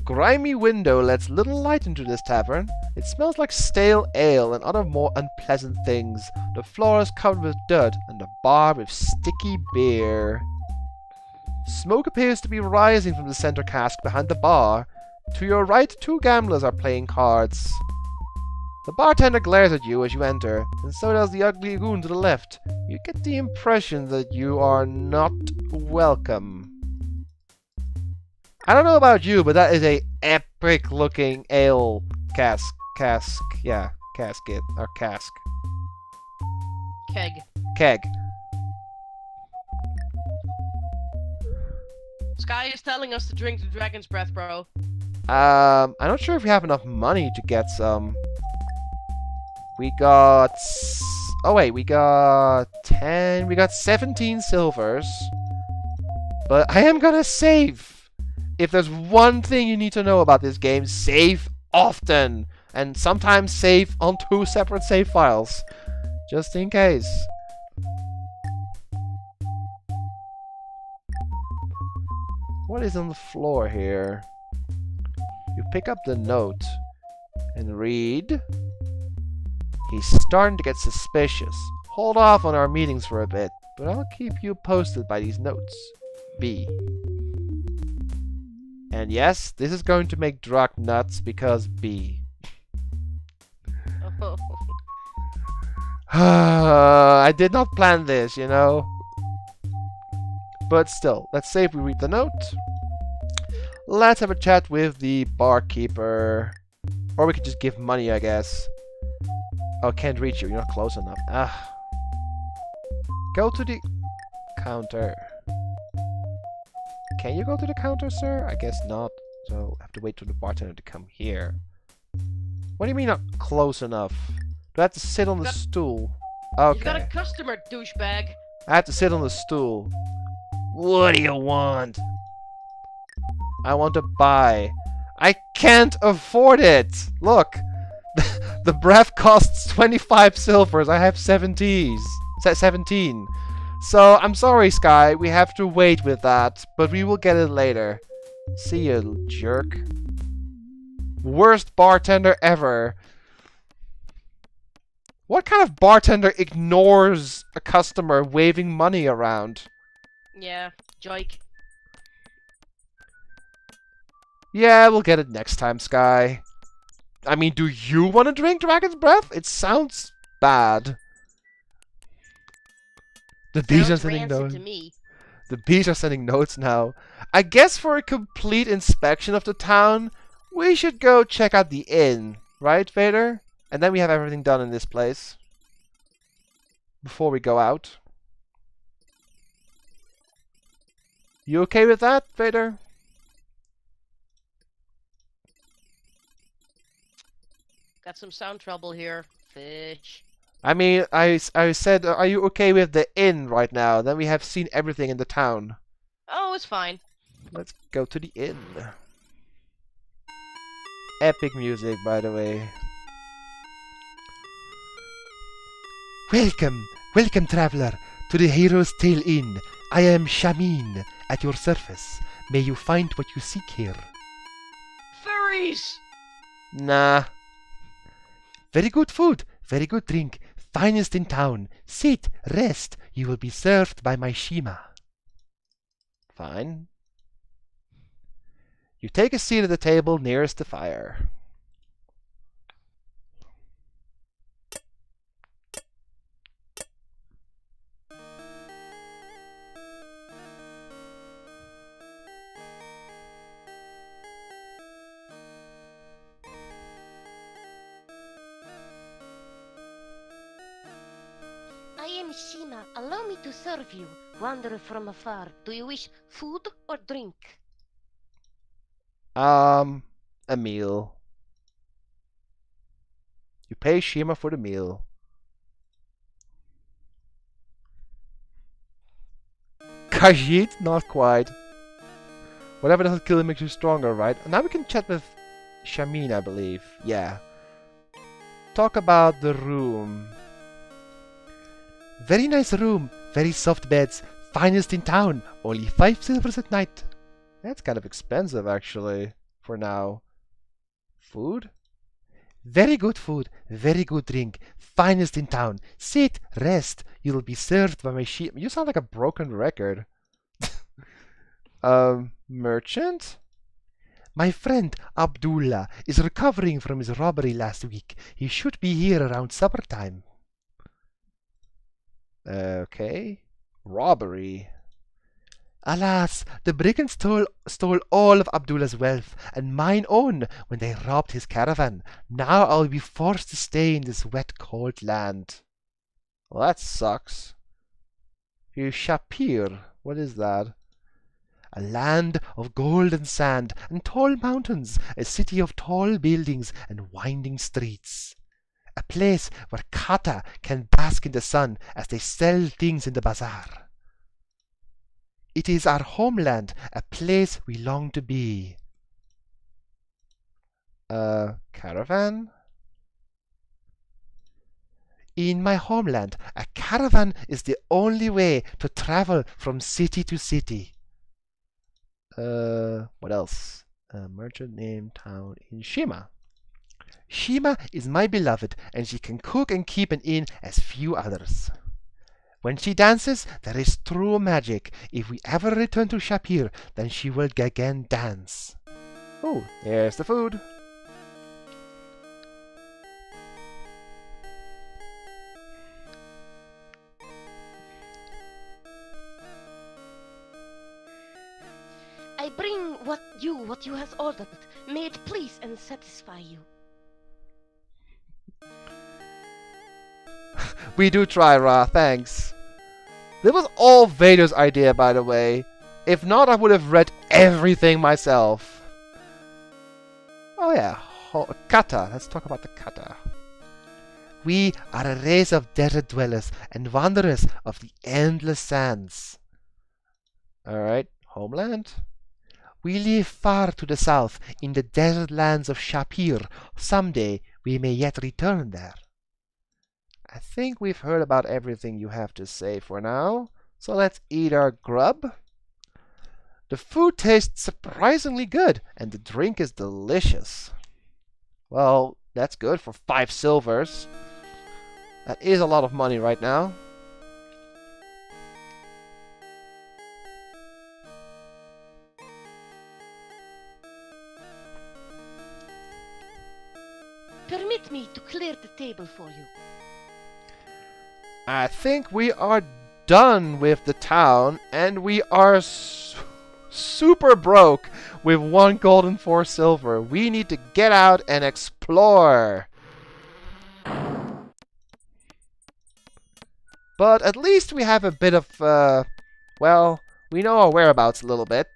grimy window lets little light into this tavern. It smells like stale ale and other more unpleasant things. The floor is covered with dirt and the bar with sticky beer. Smoke appears to be rising from the center cask behind the bar. To your right, two gamblers are playing cards. The bartender glares at you as you enter, and so does the ugly goon to the left. You get the impression that you are not welcome. I don't know about you, but that is a epic looking ale casket, or cask. Keg. Sky is telling us to drink the dragon's breath, bro. I'm not sure if we have enough money to get some. We got... Oh wait, we got 10... We got 17 silvers. But I am gonna save! If there's one thing you need to know about this game, save often! And sometimes save on 2 separate save files. Just in case. What is on the floor here? You pick up the note and read. He's starting to get suspicious. Hold off on our meetings for a bit, but I'll keep you posted by these notes. B. And yes, this is going to make Drak nuts because B. Oh. I did not plan this, you know. But still, let's say if we read the note. Let's have a chat with the barkeeper. Or we could just give money, I guess. Oh, can't reach you. You're not close enough. Ah. Go to the counter. Can you go to the counter, sir? I guess not. So I have to wait for the bartender to come here. What do you mean not close enough? Do I have to sit on the stool? You got a Okay. customer, douchebag. I have to sit on the stool. What do you want? I want to buy. I can't afford it! Look! The breath costs 25 silvers. I have 17. So, I'm sorry, Sky. We have to wait with that. But we will get it later. See you, jerk. Worst bartender ever. What kind of bartender ignores a customer waving money around? Yeah, joik. Yeah, we'll get it next time, Sky. I mean, do you want to drink Dragon's Breath? It sounds bad. The bees are Sounds sending rancid notes. to me. The bees are sending notes now. I guess for a complete inspection of the town, we should go check out the inn, right, Vader? And then we have everything done in this place. Before we go out. You okay with that, Vader? Got some sound trouble here. Fish. I mean, I said, are you okay with the inn right now? Then we have seen everything in the town. Oh, it's fine. Let's go to the inn. Epic music, by the way. Welcome, welcome, traveler, to the Hero's Tale Inn. I am Shamin, at your service. May you find what you seek here. Furries! Nah. Very good food, very good drink, finest in town. Sit, rest, you will be served by my Shima. Fine. You take a seat at the table nearest the fire. I am Shima. Allow me to serve you. Wanderer from afar. Do you wish food or drink? A meal. You pay Shima for the meal. Khajiit? Not quite. Whatever doesn't kill him makes you stronger, right? Now we can chat with Shamin, I believe. Yeah. Talk about the room. Very nice room. Very soft beds. Finest in town. Only 5 silvers at night. That's kind of expensive, actually, for now. Food? Very good food. Very good drink. Finest in town. Sit, rest. You will be served by my sheep. You sound like a broken record. Merchant? My friend Abdullah is recovering from his robbery last week. He should be here around supper time. Okay. Robbery. Alas, the brigands stole all of Abdullah's wealth, and mine own, when they robbed his caravan. Now I'll be forced to stay in this wet, cold land. Well, that sucks. Shapir, what is that? A land of gold and sand, and tall mountains, a city of tall buildings and winding streets. A place where kata can bask in the sun as they sell things in the bazaar. It is our homeland, a place we long to be. Caravan? In my homeland, a caravan is the only way to travel from city to city. What else? A merchant named town in Shima. Shima is my beloved, and she can cook and keep an inn as few others. When she dances, there is true magic. If we ever return to Shapir, then she will again dance. Oh, there's the food. I bring what you has ordered. May it please and satisfy you. We do try, Ra, thanks. This was all Vader's idea, by the way. If not, I would have read everything myself. Oh yeah, kata. Let's talk about the kata. We are a race of desert dwellers and wanderers of the endless sands. Alright, homeland. We live far to the south in the desert lands of Shapir. Someday we may yet return there. I think we've heard about everything you have to say for now, so let's eat our grub. The food tastes surprisingly good, and the drink is delicious. Well, that's good for 5 silvers. That is a lot of money right now. Permit me to clear the table for you. I think we are done with the town, and we are super broke with 1 gold and 4 silver. We need to get out and explore. But at least we have a bit of, well, we know our whereabouts a little bit.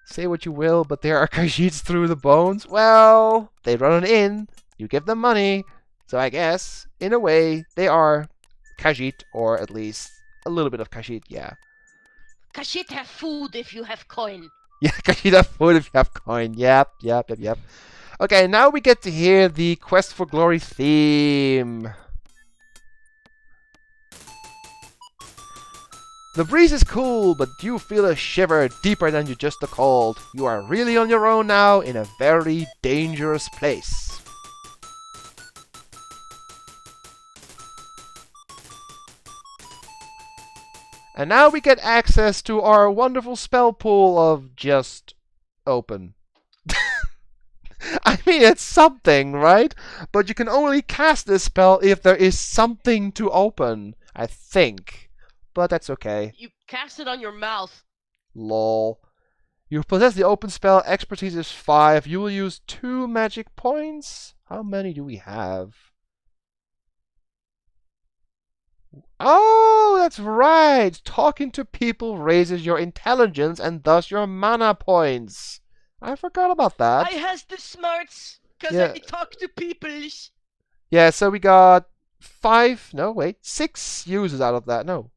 Say what you will, but there are Khajiits through the bones. Well, they run an inn. You give them money. So I guess, in a way, they are Khajiit, or at least a little bit of Khajiit, yeah. Khajiit have food if you have coin. Yeah, Khajiit have food if you have coin. Yep. Okay, now we get to hear the Quest for Glory theme. The breeze is cool, but you feel a shiver deeper than you just the cold. You are really on your own now in a very dangerous place. And now we get access to our wonderful spell pool of just open. I mean, it's something, right? But you can only cast this spell if there is something to open, I think. But that's okay. You cast it on your mouth. Lol. You possess the open spell. Expertise is 5. You will use 2 magic points. How many do we have? Oh, that's right. Talking to people raises your intelligence and thus your mana points. I forgot about that. I has the smarts, cause Yeah. I talk to people. Yeah, so we got 6 uses out of that. No.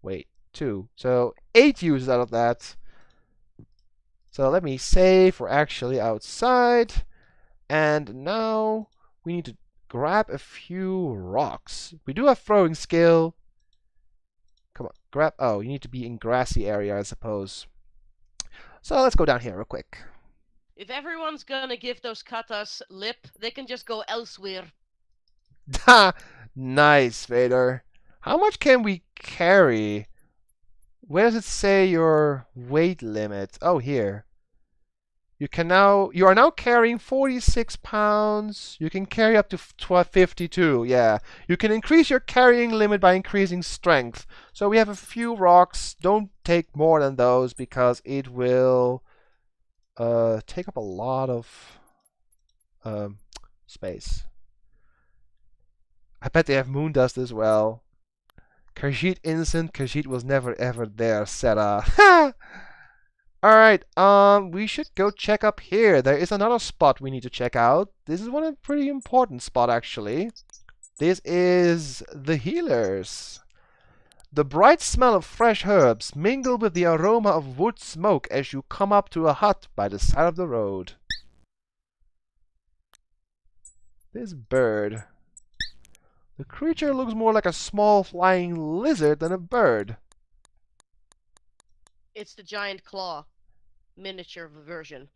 Wait, 2. So 8 uses out of that. So let me save. We're actually outside. And now we need to grab a few rocks. We do have throwing skill. Come on, grab. Oh, you need to be in grassy area, I suppose. So let's go down here real quick. If everyone's gonna give those katas lip, they can just go elsewhere. Ha! Nice, Vader. How much can we carry? Where does it say your weight limit? Oh, here. You are now carrying 46 pounds. You can carry up to 52. Yeah. You can increase your carrying limit by increasing strength. So we have a few rocks. Don't take more than those because it will take up a lot of space. I bet they have moon dust as well. Khajiit innocent. Khajiit was never ever there, Sarah. Ha! Alright, we should go check up here. There is another spot we need to check out. This is a pretty important spot, actually. This is the healers. The bright smell of fresh herbs mingle with the aroma of wood smoke as you come up to a hut by the side of the road. This bird. The creature looks more like a small flying lizard than a bird. It's the giant claw. Miniature version.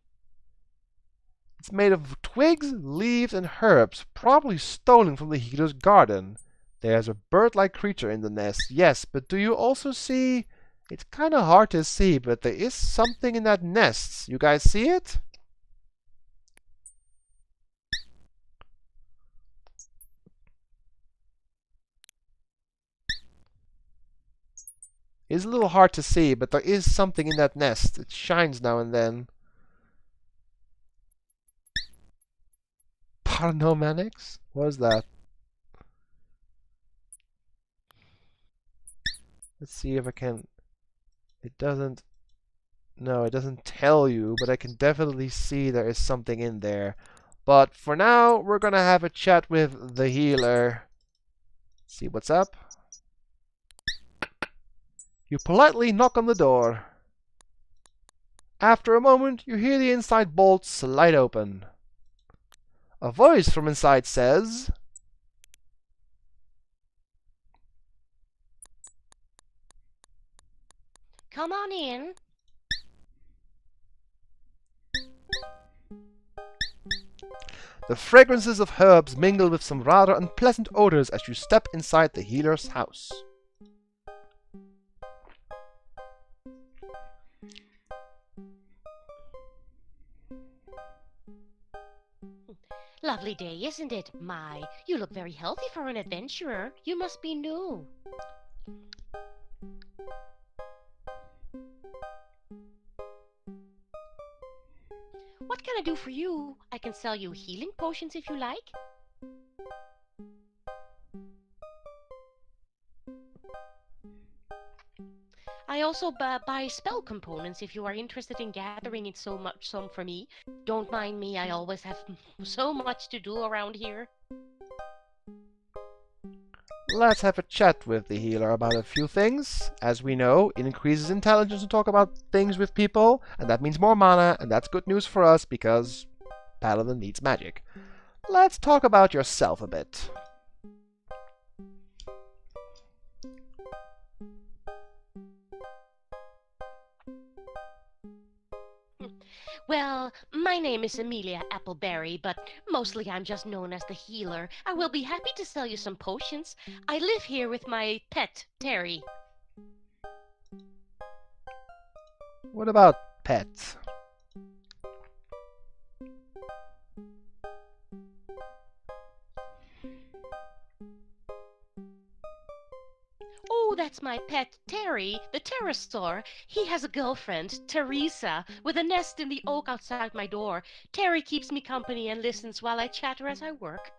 It's made of twigs, leaves, and herbs, probably stolen from the healer's garden. There's a bird-like creature in the nest, yes, but do you also see... It's kind of hard to see, but there is something in that nest. You guys see it? It's a little hard to see, but there is something in that nest. It shines now and then. Paranormanics? What is that? Let's see if I can... It doesn't... No, it doesn't tell you, but I can definitely see there is something in there. But for now, we're gonna have a chat with the healer. See what's up. You politely knock on the door. After a moment, you hear the inside bolt slide open. A voice from inside says, Come on in. the fragrances of herbs mingle with some rather unpleasant odors as you step inside the healer's house. Lovely day, isn't it? My, you look very healthy for an adventurer. You must be new. What can I do for you? I can sell you healing potions if you like. I also buy spell components if you are interested in gathering in so much some for me. Don't mind me, I always have so much to do around here. Let's have a chat with the healer about a few things. As we know, it increases intelligence to talk about things with people, and that means more mana, and that's good news for us because Paladin needs magic. Let's talk about yourself a bit. Well, my name is Amelia Appleberry, but mostly I'm just known as the healer. I will be happy to sell you some potions. I live here with my pet, Terry. What about pets? Oh, that's my pet, Terry, the pterosaur. He has a girlfriend, Teresa, with a nest in the oak outside my door. Terry keeps me company and listens while I chatter as I work.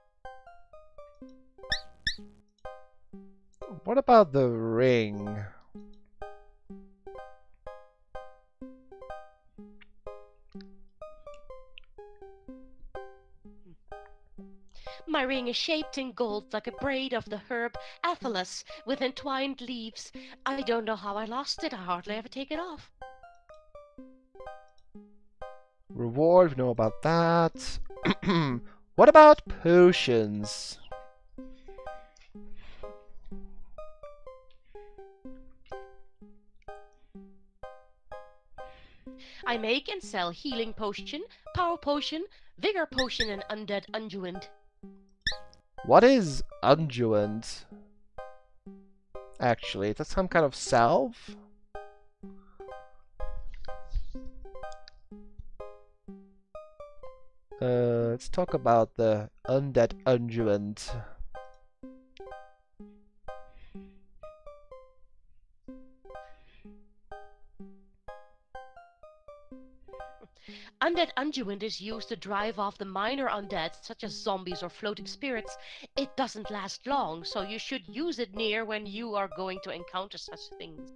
What about the ring? My ring is shaped in gold like a braid of the herb Athelas with entwined leaves. I don't know how I lost it. I hardly ever take it off. Reward, we know about that. What about potions? I make and sell healing potion, power potion, vigor potion, and undead unguent. What is unguent? Actually, that's some kind of salve? Let's talk about the undead unguent. Undead unguent is used to drive off the minor undead, such as zombies or floating spirits. It doesn't last long, so you should use it near when you are going to encounter such things.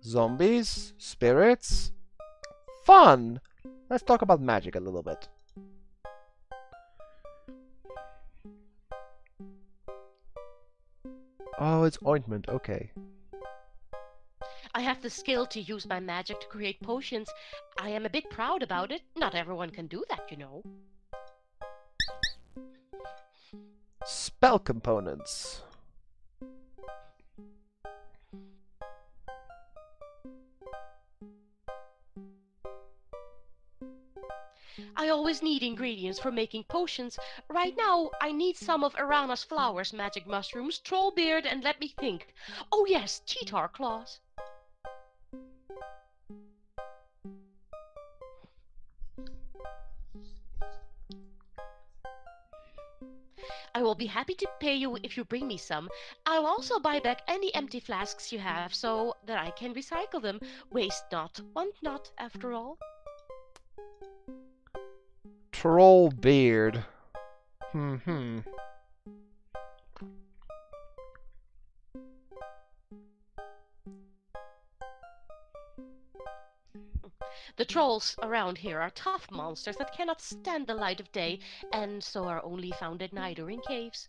Zombies? Spirits? Fun! Let's talk about magic a little bit. Oh, it's ointment, okay. I have the skill to use my magic to create potions. I am a bit proud about it. Not everyone can do that, you know. Spell components. I always need ingredients for making potions. Right now, I need some of Irana's flowers, magic mushrooms, troll beard, and let me think. Oh yes, cheetar claws. I will be happy to pay you if you bring me some. I'll also buy back any empty flasks you have so that I can recycle them. Waste not, want not, after all. Troll beard. The trolls around here are tough monsters that cannot stand the light of day, and so are only found at night or in caves.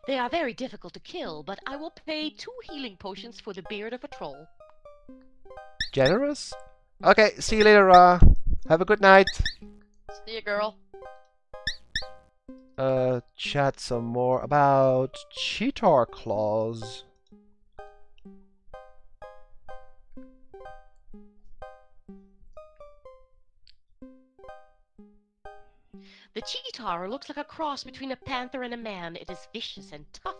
They are very difficult to kill, but I will pay 2 healing potions for the beard of a troll. Generous? Okay, see you later, have a good night. See ya, girl. Chat some more about cheetah claws. The cheetah looks like a cross between a panther and a man. It is vicious and tough.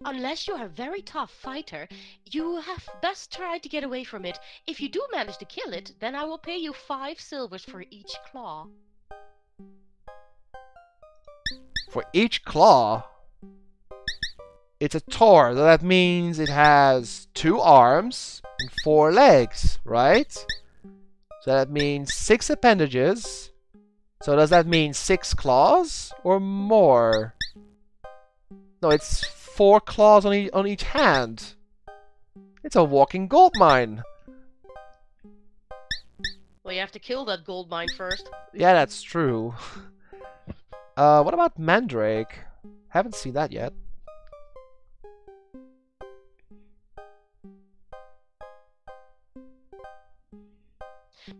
Unless you are a very tough fighter, you have best try to get away from it. If you do manage to kill it, then I will pay you 5 silvers for each claw. For each claw, it's a tor, so that means it has 2 arms and 4 legs, right? So that means 6 appendages. So does that mean 6 claws or more? No, it's 4 claws on each hand. It's a walking gold mine. Well, you have to kill that gold mine first. Yeah, that's true. What about Mandrake? Haven't seen that yet.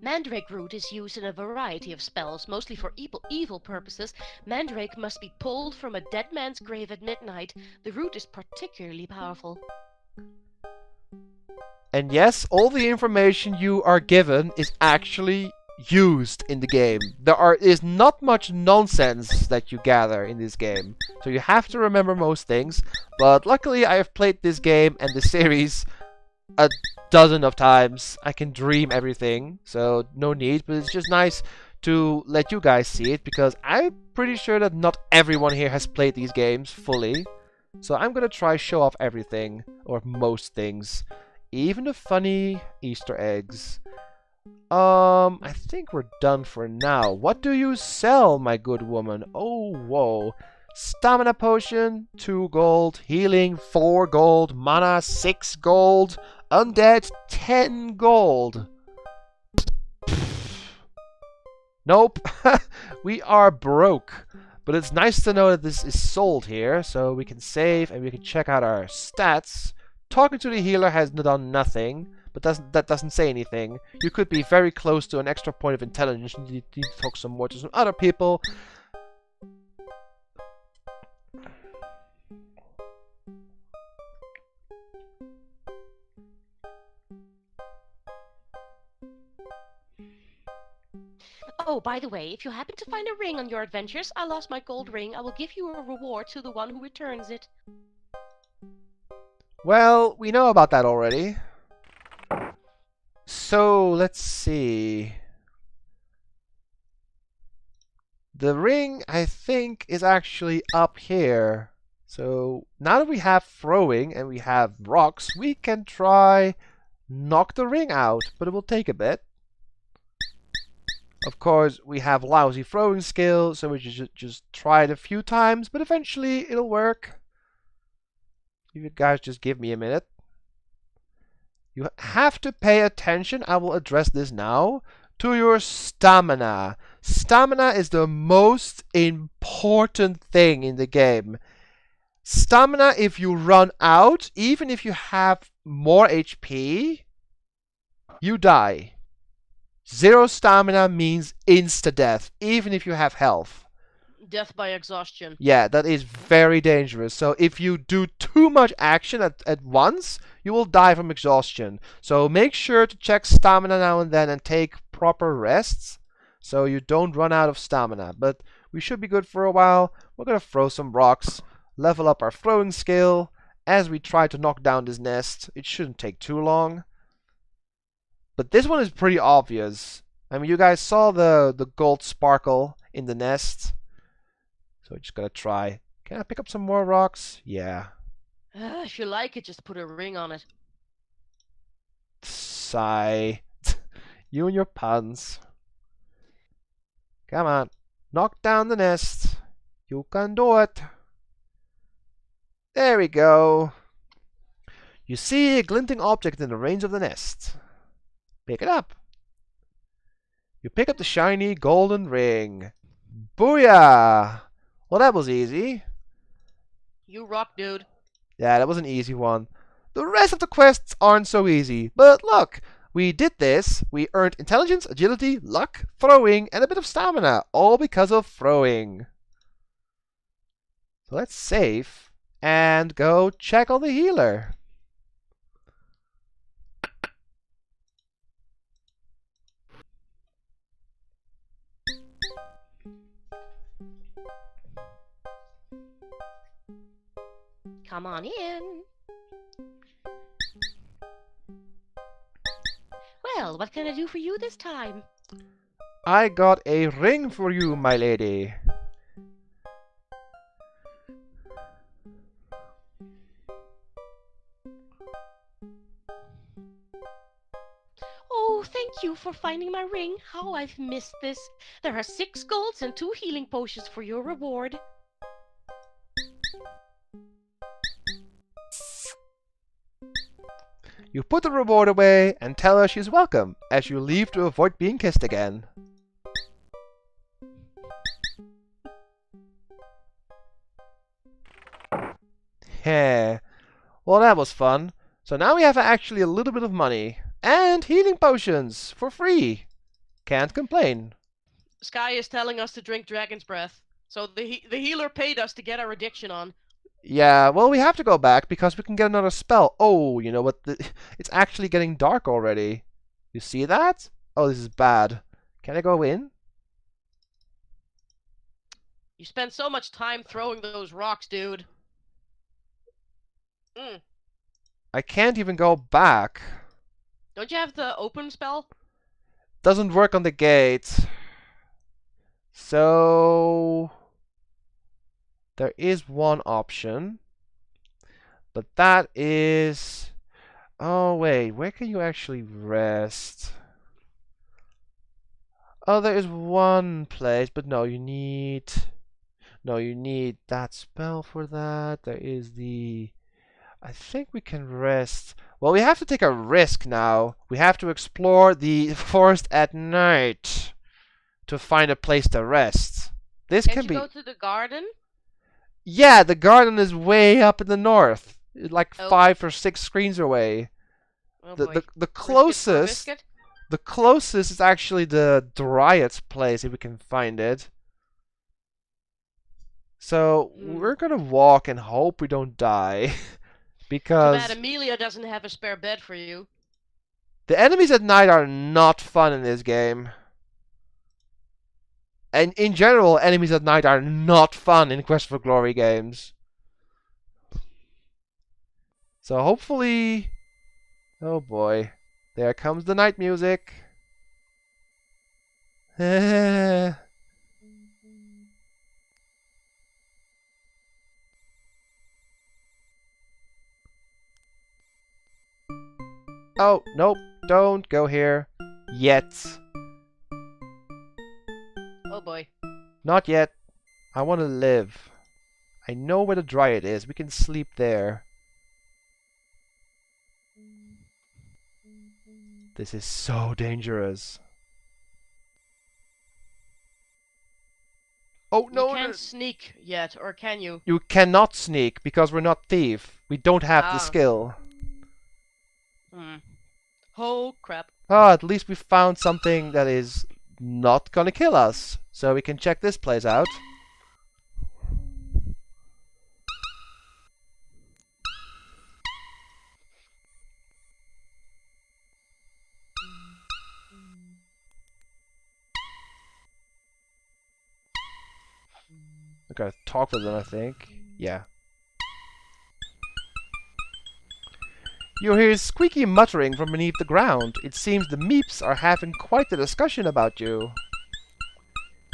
Mandrake root is used in a variety of spells, mostly for evil purposes. Mandrake must be pulled from a dead man's grave at midnight. The root is particularly powerful. And yes, all the information you are given is actually used in the game. There is not much nonsense that you gather in this game. So you have to remember most things. But luckily I have played this game and the series a dozen of times. I can dream everything, so no need. But it's just nice to let you guys see it, because I'm pretty sure that not everyone here has played these games fully. So I'm gonna try show off everything, or most things. Even the funny Easter eggs. I think we're done for now. What do you sell, my good woman? Oh, whoa. Stamina potion, 2 gold. Healing, 4 gold. Mana, 6 gold. Undead, 10 gold. Nope. We are broke. But it's nice to know that this is sold here, so we can save and we can check out our stats. Talking to the healer has done nothing, but that doesn't say anything. You could be very close to an extra point of intelligence. You need to talk some more to some other people. Oh, by the way, if you happen to find a ring on your adventures, I lost my gold ring. I will give you a reward to the one who returns it. Well, we know about that already. So, let's see. The ring, I think, is actually up here. So, now that we have throwing and we have rocks, we can try knock the ring out, but it will take a bit. Of course, we have lousy throwing skill, so we should just try it a few times, but eventually it'll work. You guys just give me a minute. You have to pay attention, I will address this now, to your stamina. Stamina is the most important thing in the game. Stamina, if you run out, even if you have more HP, you die. 0 stamina means insta-death, even if you have health. Death by exhaustion. Yeah, that is very dangerous. So if you do too much action at once, you will die from exhaustion. So make sure to check stamina now and then and take proper rests so you don't run out of stamina. But we should be good for a while. We're going to throw some rocks, level up our throwing skill as we try to knock down this nest. It shouldn't take too long. But this one is pretty obvious. I mean, you guys saw the gold sparkle in the nest. So we're just gonna try. Can I pick up some more rocks? Yeah. If you like it, just put a ring on it. Sigh. You and your puns. Come on. Knock down the nest. You can do it. There we go. You see a glinting object in the range of the nest. Pick it up. You pick up the shiny golden ring. Booyah! Well, that was easy. You rock, dude. Yeah, that was an easy one. The rest of the quests aren't so easy. But look, we did this. We earned intelligence, agility, luck, throwing, and a bit of stamina. All because of throwing. So let's save and go check on the healer. Come on in. Well, what can I do for you this time? I got a ring for you, my lady. Oh, thank you for finding my ring. How I've missed this. There are 6 golds and 2 healing potions for your reward. You put the reward away and tell her she's welcome, as you leave to avoid being kissed again. Heh. Well, that was fun. So now we have actually a little bit of money. And healing potions for free. Can't complain. Sky is telling us to drink dragon's breath. So the healer paid us to get our addiction on. Yeah, well, we have to go back because we can get another spell. Oh, you know what? It's actually getting dark already. You see that? Oh, this is bad. Can I go in? You spend so much time throwing those rocks, dude. I can't even go back. Don't you have the open spell? Doesn't work on the gate. So there is one option. But that is... Oh, wait. Where can you actually rest? Oh, there is one place. But no, you need... No, you need that spell for that. There is the... I think we can rest... Well, we have to take a risk now. We have to explore the forest at night to find a place to rest. This Can't can you be... go to the garden? Yeah, the garden is way up in the north. Like Oh. 5 or 6 screens away. Oh The, boy. the, the Brisket for closest... biscuit? The closest is actually the Dryad's place, if we can find it. So, we're gonna walk and hope we don't die. Too Because bad Amelia doesn't have a spare bed for you. the enemies at night are not fun in this game. And in general, enemies at night are not fun in Quest for Glory games. So hopefully... Oh boy. There comes the night music. Oh, nope. Don't go here. Yet. Oh boy. Not yet. I want to live. I know where the Dryad is. We can sleep there. This is so dangerous. Oh, You no! can't sneak yet, or can you? You cannot sneak because we're not thief. We don't have the Ah. skill. Oh crap. Oh, at least we found something that is not gonna kill us. So we can check this place out. I gotta talk with them, I think. Yeah. You hear squeaky muttering from beneath the ground. It seems the meeps are having quite the discussion about you.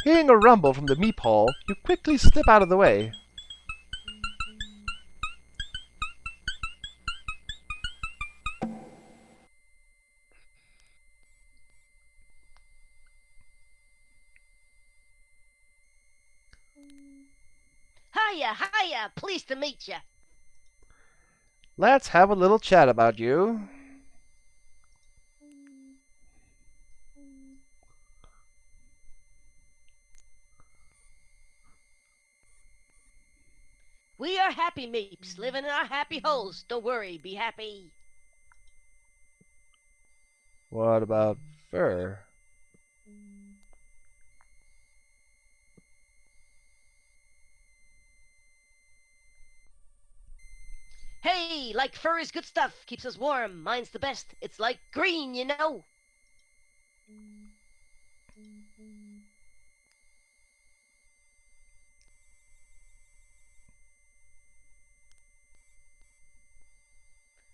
Hearing a rumble from the meep hole, you quickly slip out of the way. Hiya, hiya! Pleased to meet ya. Let's have a little chat about you. We are happy meeps, living in our happy holes. Don't worry, be happy. What about fur? Hey, like fur is good stuff. Keeps us warm. Mine's the best. It's like green, you know.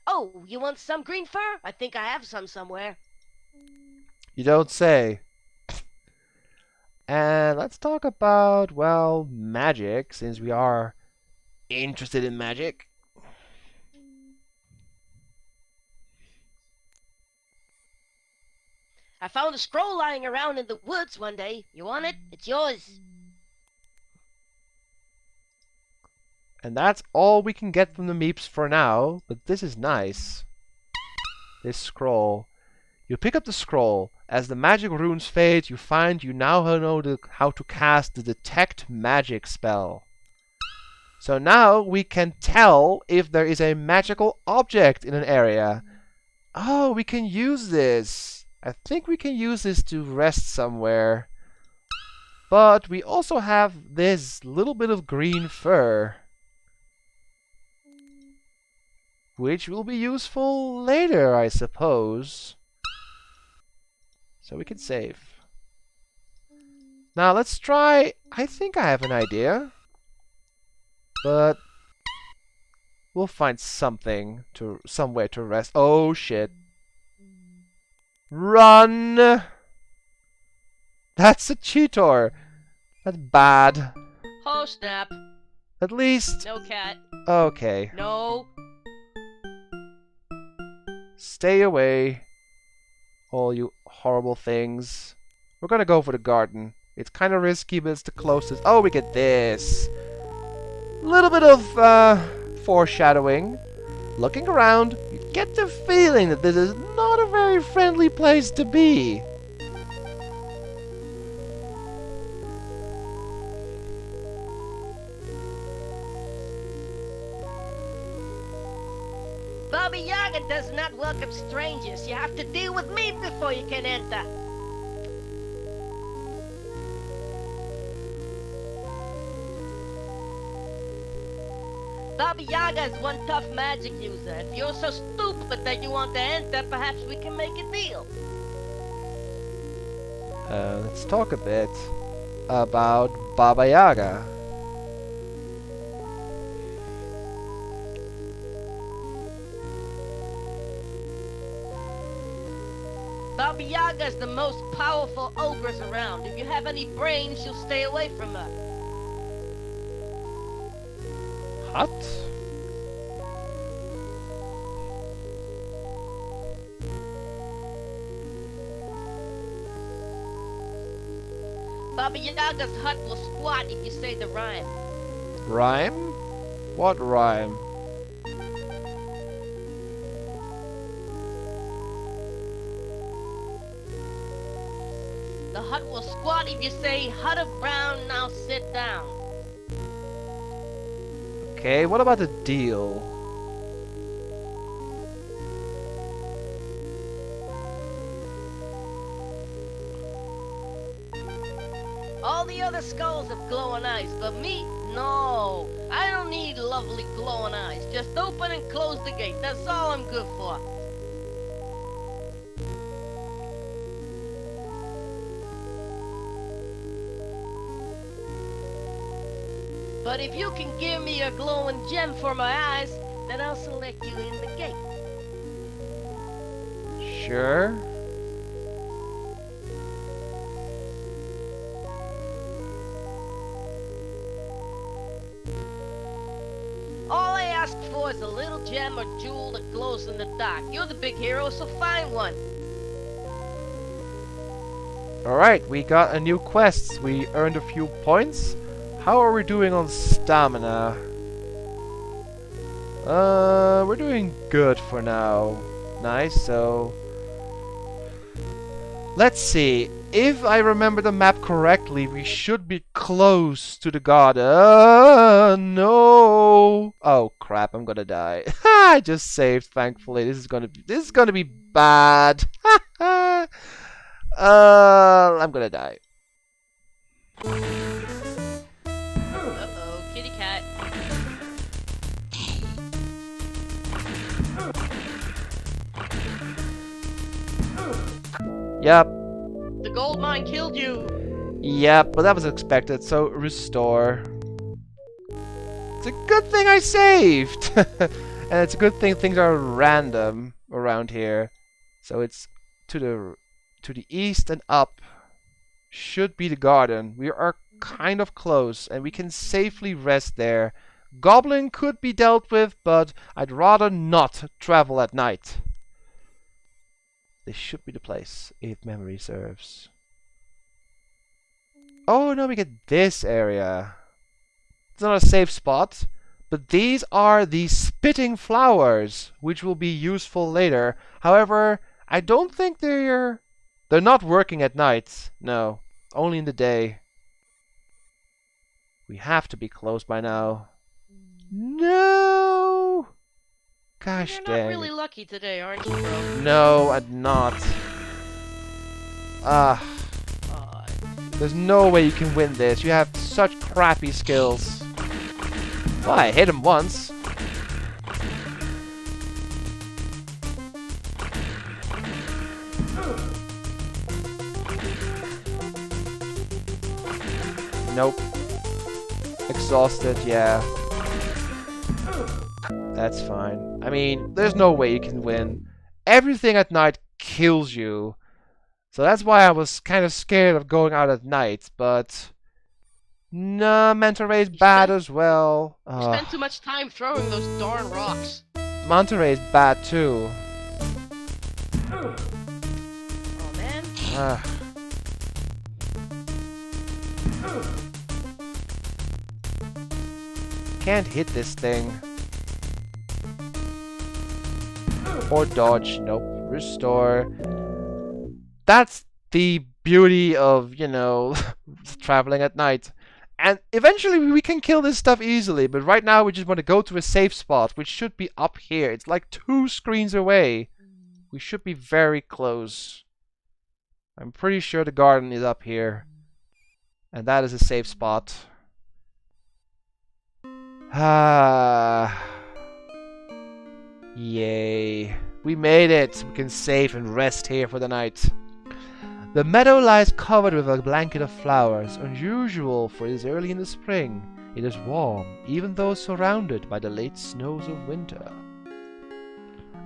Oh, you want some green fur? I think I have some somewhere. You don't say. And let's talk about, well, magic, since we are interested in magic. I found a scroll lying around in the woods one day. You want it? It's yours. And that's all we can get from the meeps for now, but this is nice. This scroll. You pick up the scroll. As the magic runes fade, you find you now know how to cast the Detect Magic spell. So now we can tell if there is a magical object in an area. Oh, we can use this. I think we can use this to rest somewhere. But we also have this little bit of green fur, which will be useful later, I suppose. So we can save. Now let's try... I think I have an idea. But we'll find something somewhere to rest. Oh shit. Run! That's a cheetor. That's bad. Oh, snap. At least... No cat. Okay. No. Stay away. All you horrible things. We're gonna go for the garden. It's kind of risky, but it's the closest. Oh, we get this. Little bit of foreshadowing. Looking around, you get the feeling that this is not a very friendly place to be. Baba Yaga does not welcome strangers. You have to deal with me before you can enter. Baba Yaga is one tough magic user. If you're so stupid that you want to enter, perhaps we can make a deal. Let's talk a bit about Baba Yaga. Baba Yaga is the most powerful ogress around. If you have any brains, you'll stay away from her. Hut? Baba Yaga's hut will squat if you say the rhyme. Rhyme? What rhyme? The hut will squat if you say, Hut of Brown, now sit down. Okay, what about the deal? All the other skulls have glowing eyes, but me, no. I don't need lovely glowing eyes. Just open and close the gate. That's all I'm good for. But if you can give me a glowing gem for my eyes, then I'll select you in the gate. Sure. All I ask for is a little gem or jewel that glows in the dark. You're the big hero, so find one. Alright, we got a new quest. We earned a few points. How are we doing on stamina? We're doing good for now. Nice, so... Let's see. If I remember the map correctly, we should be close to the garden. No! Oh crap, I'm gonna die. I just saved, thankfully. This is gonna be bad. I'm gonna die. Uh-oh, kitty cat. Yep. The gold mine killed you! Yep, but that was expected, so restore. It's a good thing I saved! And it's a good thing things are random around here. So it's to the east and up. Should be the garden. We are kind of close, and we can safely rest there. Goblin could be dealt with, but I'd rather not travel at night. This should be the place, if memory serves. Oh no, we get this area. It's not a safe spot, but these are the spitting flowers, which will be useful later. However, I don't think they're not working at night. No, only in the day. We have to be close by now. No! Gosh You're dang. not really lucky today, aren't you, bro? No, I'm not. Ah, Aw, there's no way you can win this. You have such crappy skills. Well, I hit him once. Nope. Exhausted, yeah. That's fine. I mean, there's no way you can win. Everything at night kills you. So that's why I was kind of scared of going out at night, but... Nah, Manta Ray's bad as well. you spent too much time throwing those darn rocks. Manta Ray's bad too. Oh, man. Ah. Can't hit this thing. Or dodge. Nope. Restore. That's the beauty of, you know, traveling at night. And eventually we can kill this stuff easily, but right now we just want to go to a safe spot, which should be up here. It's like 2 screens away. We should be very close. I'm pretty sure the garden is up here. And that is a safe spot. Ah. Yay. We made it. We can save and rest here for the night. The meadow lies covered with a blanket of flowers, unusual for it is early in the spring. It is warm, even though surrounded by the late snows of winter.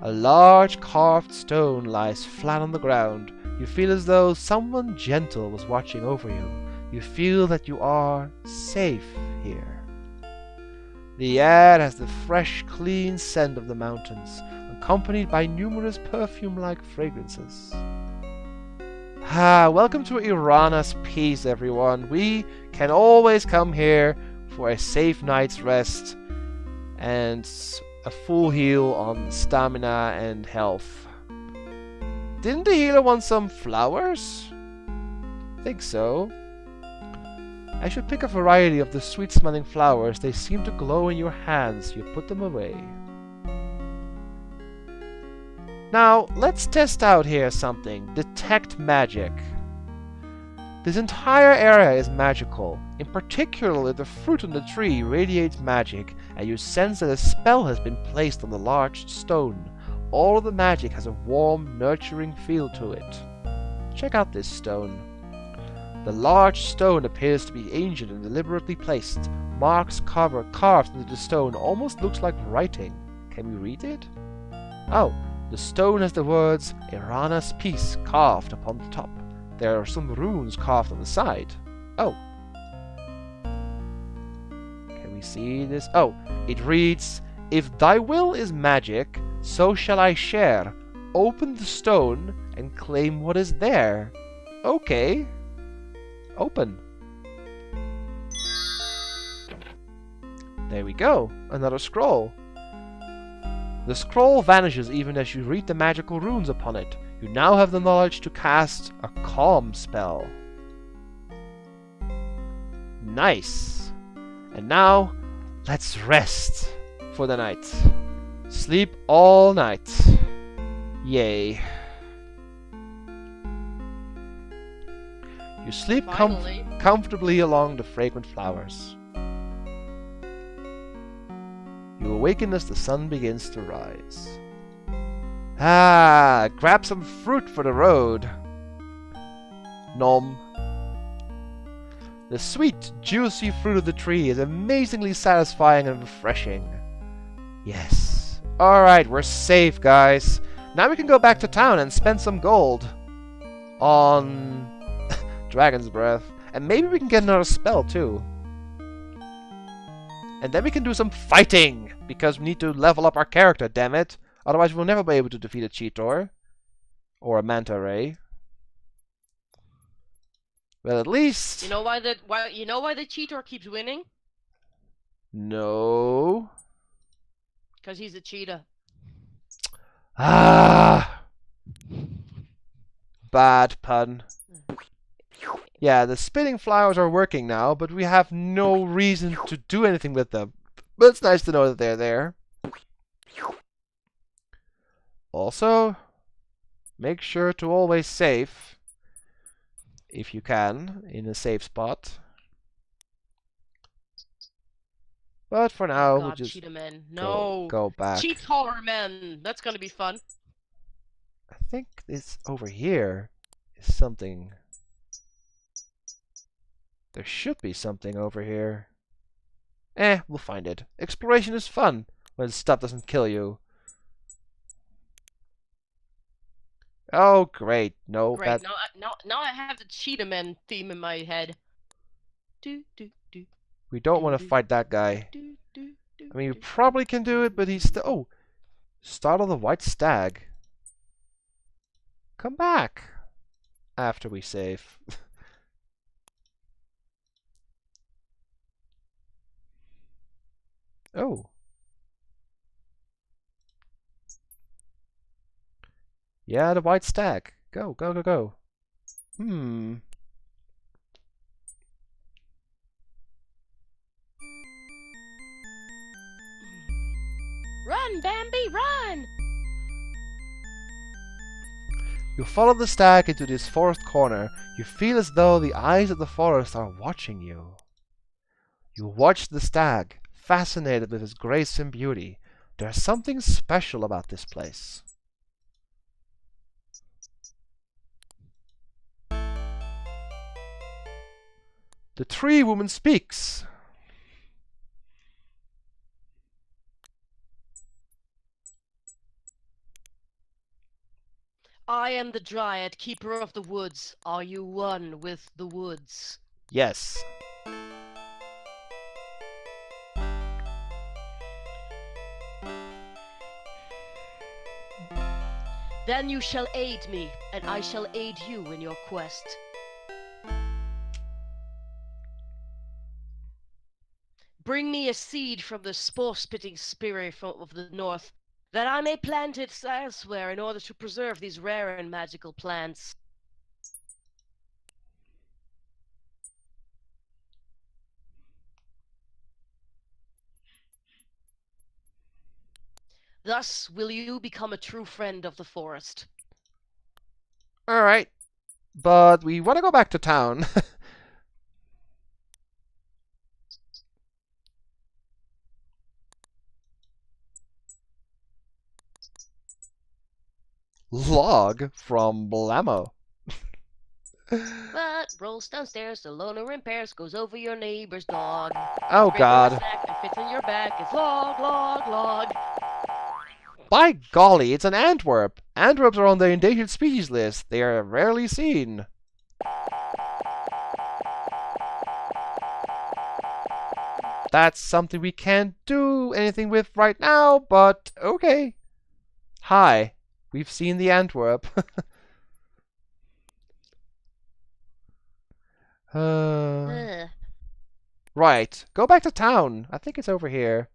A large carved stone lies flat on the ground. You feel as though someone gentle was watching over you. You feel that you are safe here. The air has the fresh, clean scent of the mountains, accompanied by numerous perfume-like fragrances. Welcome to Irana's Peace, everyone. We can always come here for a safe night's rest and a full heal on stamina and health. Didn't the healer want some flowers? I think so. I should pick a variety of the sweet-smelling flowers. They seem to glow in your hands. You put them away. Now, let's test out here something. Detect magic. This entire area is magical. In particular, the fruit on the tree radiates magic, and you sense that a spell has been placed on the large stone. All of the magic has a warm, nurturing feel to it. Check out this stone. The large stone appears to be ancient and deliberately placed. Marks carved into the stone almost looks like writing. Can we read it? Oh, the stone has the words Irana's Peace carved upon the top. There are some runes carved on the side. Oh. Can we see this? Oh, it reads, If thy will is magic, so shall I share. Open the stone and claim what is there. Okay. Open. There we go. Another scroll. The scroll vanishes even as you read the magical runes upon it. You now have the knowledge to cast a calm spell. Nice. And now, let's rest for the night. Sleep all night. Yay. You sleep Finally. comfortably along the fragrant flowers. You awaken as the sun begins to rise. Ah, grab some fruit for the road. Nom. The sweet, juicy fruit of the tree is amazingly satisfying and refreshing. Yes. Alright, we're safe, guys. Now we can go back to town and spend some gold on Dragon's Breath. And maybe we can get another spell, too. And then we can do some fighting, because we need to level up our character, damn it. Otherwise we'll never be able to defeat a Cheetor. Or a Manta Ray. Well, at least... You know why the Cheetor keeps winning? No. Because he's a cheetah. Ah! Bad pun. Yeah, the spinning flowers are working now, but we have no reason to do anything with them. But it's nice to know that they're there. Also, make sure to always save, if you can, in a safe spot. But for now, Oh we'll God, just cheetah men. No. go back. Cheetor men. That's gonna be fun. I think this over here is something. There should be something over here. We'll find it. Exploration is fun when stuff doesn't kill you. Oh, great. No, Great. that... Now I have the cheetah men theme in my head. Do do do. we don't want to fight that guy. Do do do. I mean, we probably can do it, but he's still... Oh! Startle the white stag. Come back. After we save. Oh. Yeah, the white stag. Go, go, go, go. Run, Bambi, run! You follow the stag into this forest corner. You feel as though the eyes of the forest are watching you. You watch the stag, fascinated with his grace and beauty. There's something special about this place. The tree woman speaks. I am the Dryad, keeper of the woods. Are you one with the woods? Yes. Then you shall aid me, and I shall aid you in your quest. Bring me a seed from the spore-spitting spirit of the north, that I may plant it elsewhere in order to preserve these rare and magical plants. Thus will you become a true friend of the forest. Alright. But we want to go back to town. Log from Blammo. But rolls downstairs, the loner in pairs goes over your neighbor's dog. Oh Scrape in the god. sack and fits in your back. It's log, log, log. By golly, it's an Antwerp. Antwerps are on the endangered species list. They are rarely seen. That's something we can't do anything with right now, but okay. Hi, we've seen the Antwerp. Ugh. Right. Go back to town. I think it's over here.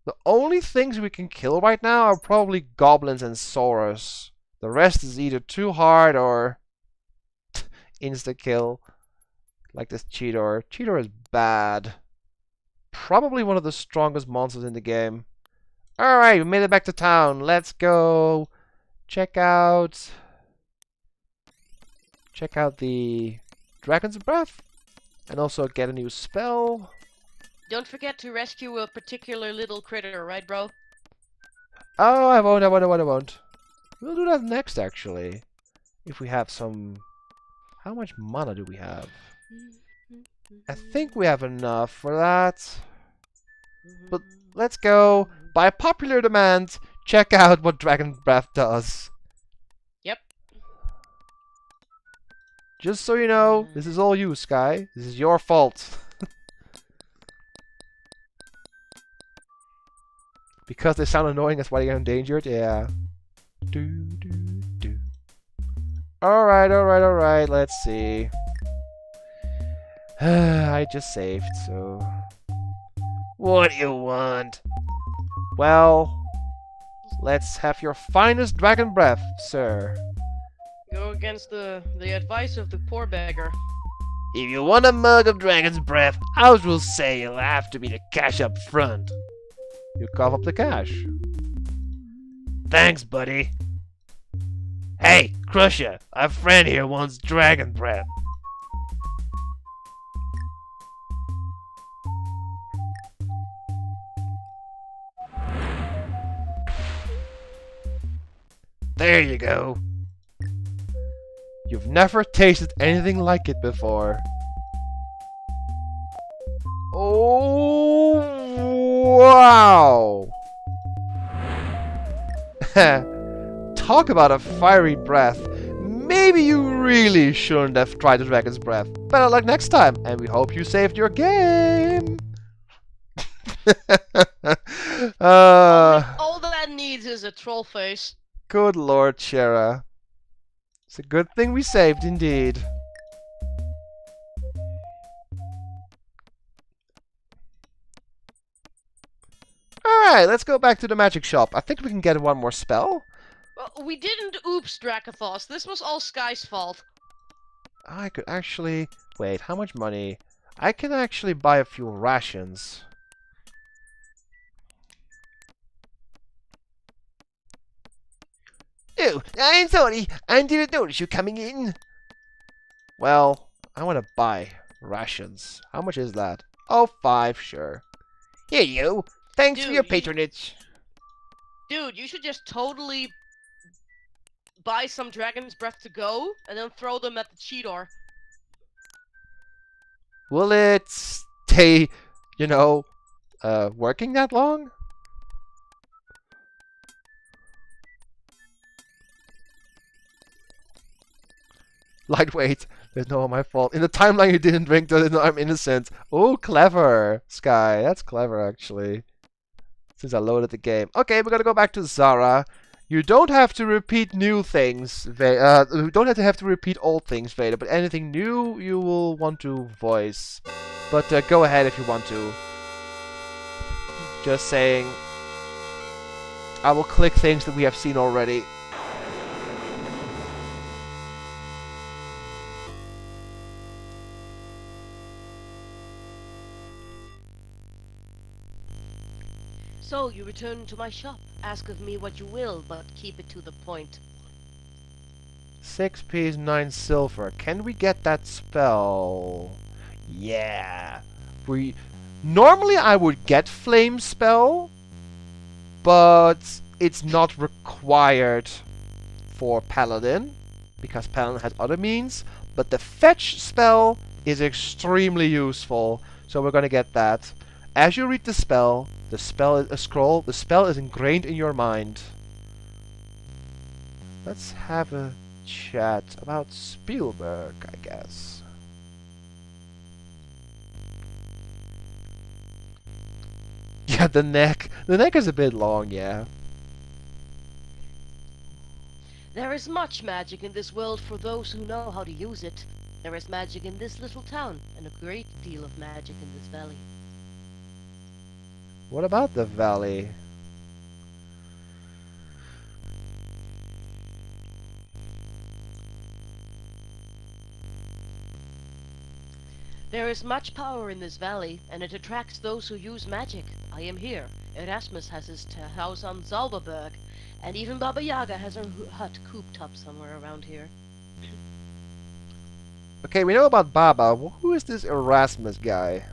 The only things we can kill right now are probably goblins and Saurus. The rest is either too hard or insta-kill. Like this Cheetor. Cheetor is bad. Probably one of the strongest monsters in the game. Alright, we made it back to town. Let's go check out the Dragon's Breath. And also get a new spell. Don't forget to rescue a particular little critter, right, bro? Oh, I won't. We'll do that next, actually. If we have some... How much mana do we have? I think we have enough for that. But let's go, by popular demand, check out what Dragon Breath does. Yep. Just so you know, this is all you, Sky. This is your fault. Because they sound annoying, that's why they get endangered? Yeah. Alright, let's see. I just saved, so... What do you want? Well, let's have your finest dragon breath, sir. Go against the advice of the poor beggar. If you want a mug of dragon's breath, I will say you'll have to be the cash up front. You cough up the cash. Thanks, buddy. Hey, Crusher, our friend here wants dragon breath. There you go. You've never tasted anything like it before. Oh, wow! Talk about a fiery breath. Maybe you really shouldn't have tried the dragon's breath. Better luck next time, and we hope you saved your game. All that needs is a troll face. Good Lord, Shera. It's a good thing we saved, indeed. Alright, let's go back to the magic shop. I think we can get one more spell. Well, we didn't oops, Dracothos. This was all Sky's fault. I could actually... Wait, how much money? I can actually buy a few rations. Oh, I'm sorry. I didn't notice you coming in. Well, I want to buy rations. How much is that? Oh, 5, sure. Here you. Thanks for your patronage. Dude, you should just totally buy some Dragon's Breath to go, and then throw them at the Cheetor. Will it stay, you know, working that long? Lightweight. There's no my fault. In the timeline you didn't drink, then I'm innocent. Oh, clever, Sky. That's clever, actually. Since I loaded the game. Okay, we're gonna go back to Zara. You don't have to repeat new things. You don't have to repeat old things, Vader. But anything new, you will want to voice. But go ahead if you want to. Just saying. I will click things that we have seen already. So, you return to my shop. Ask of me what you will, but keep it to the point. 6 Ps, 9 silver. Can we get that spell? Yeah. Normally I would get flame spell, but it's not required for Paladin, because Paladin has other means. But the fetch spell is extremely useful, so we're gonna get that. As you read the spell is a scroll. The spell is ingrained in your mind. Let's have a chat about Spielberg, I guess. Yeah, the neck. The neck is a bit long, yeah. There is much magic in this world for those who know how to use it. There is magic in this little town, and a great deal of magic in this valley. What about the valley? There is much power in this valley, and it attracts those who use magic. I am here. Erasmus has his house on Zalbaberg, and even Baba Yaga has her hut cooped up somewhere around here. Okay, we know about Baba. Who is this Erasmus guy?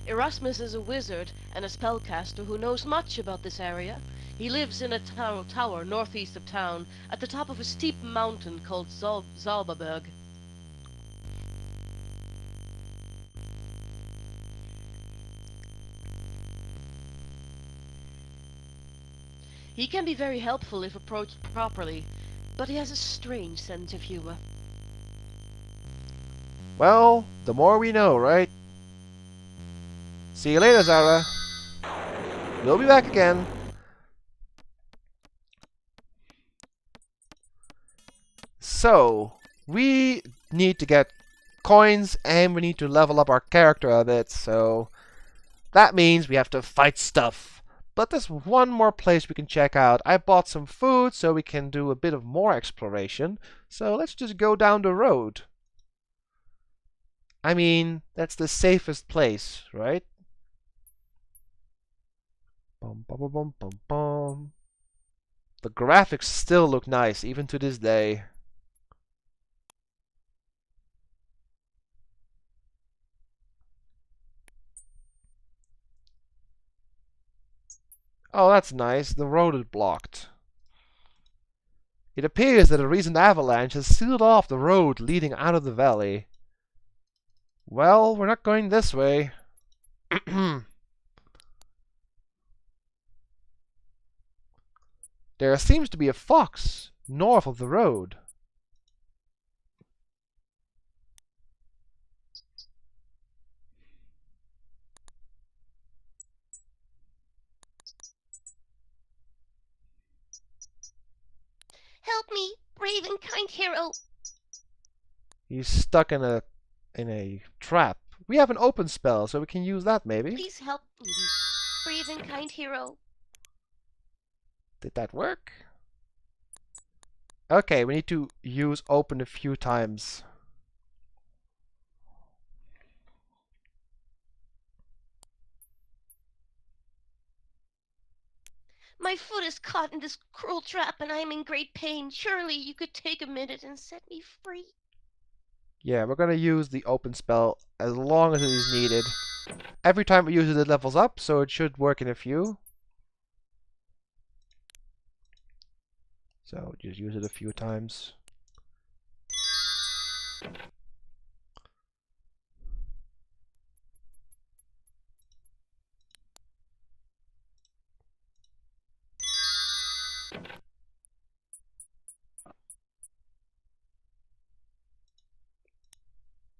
Erasmus is a wizard and a spellcaster who knows much about this area. He lives in a tower northeast of town, at the top of a steep mountain called Zalbaberg. He can be very helpful if approached properly, but he has a strange sense of humor. Well, the more we know, right? See you later, Zara. We'll be back again. So, we need to get coins and we need to level up our character a bit, so that means we have to fight stuff. But there's one more place we can check out. I bought some food so we can do a bit of more exploration. So let's just go down the road. I mean, that's the safest place, right? Bum, bum, bum, bum, bum. The graphics still look nice, even to this day. Oh, that's nice. The road is blocked. It appears that a recent avalanche has sealed off the road leading out of the valley. Well, we're not going this way. There seems to be a fox north of the road. Help me, brave and kind hero. He's stuck in a trap. We have an open spell, so we can use that maybe. Please help me, brave and kind hero. Did that work? Okay, we need to use open a few times. My foot is caught in this cruel trap and I am in great pain. Surely you could take a minute and set me free. Yeah, we're gonna use the open spell as long as it is needed. Every time we use it, it levels up, so it should work in a few. So just use it a few times.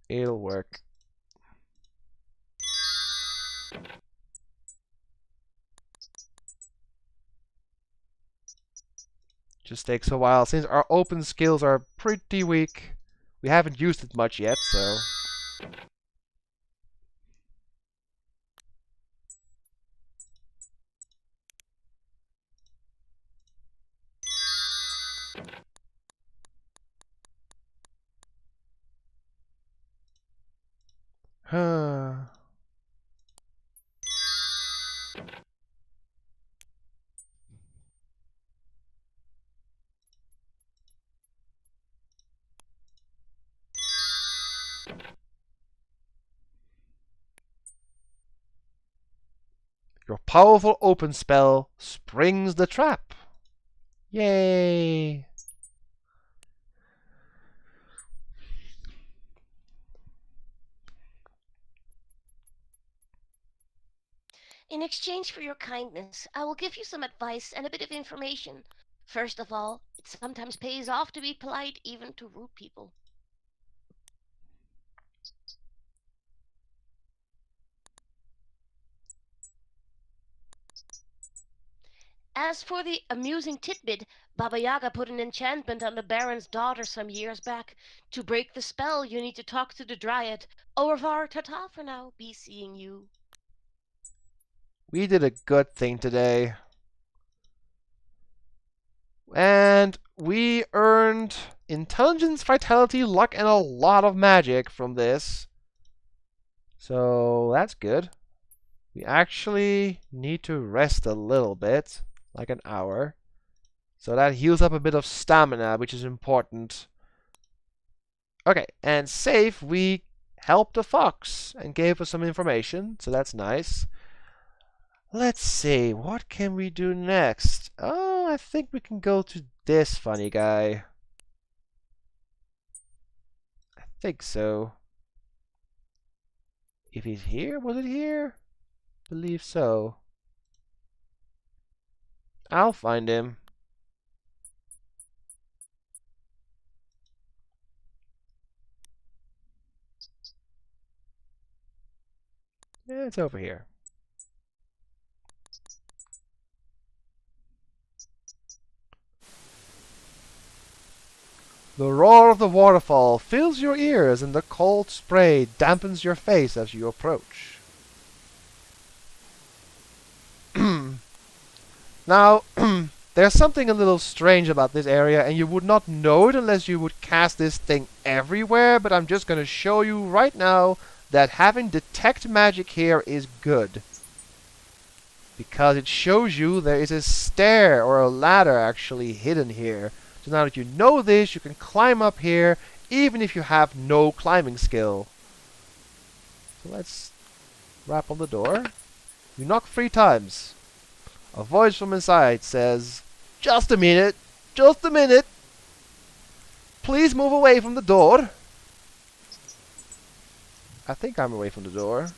It'll work. Just takes a while. Since our open skills are pretty weak, we haven't used it much yet, so... Huh. Your powerful open spell springs the trap. Yay! In exchange for your kindness, I will give you some advice and a bit of information. First of all, it sometimes pays off to be polite even to rude people. As for the amusing tidbit, Baba Yaga put an enchantment on the Baron's daughter some years back. To break the spell, you need to talk to the Dryad. Au revoir, ta-ta for now. Be seeing you. We did a good thing today. And we earned intelligence, vitality, luck, and a lot of magic from this. So that's good. We actually need to rest a little bit, like an hour. So that heals up a bit of stamina, which is important. Okay, and safe, we helped the fox and gave us some information, so that's nice. Let's see, what can we do next? Oh, I think we can go to this funny guy. I think so. If he's here, was it here? Believe so. I'll find him. Yeah, it's over here. The roar of the waterfall fills your ears and the cold spray dampens your face as you approach. Now, there's something a little strange about this area, and you would not know it unless you would cast this thing everywhere, but I'm just going to show you right now that having detect magic here is good. Because it shows you there is a stair or a ladder actually hidden here. So now that you know this, you can climb up here even if you have no climbing skill. So let's rap on the door. You knock 3 times. A voice from inside says, "Just a minute, just a minute. Please move away from the door." I think I'm away from the door.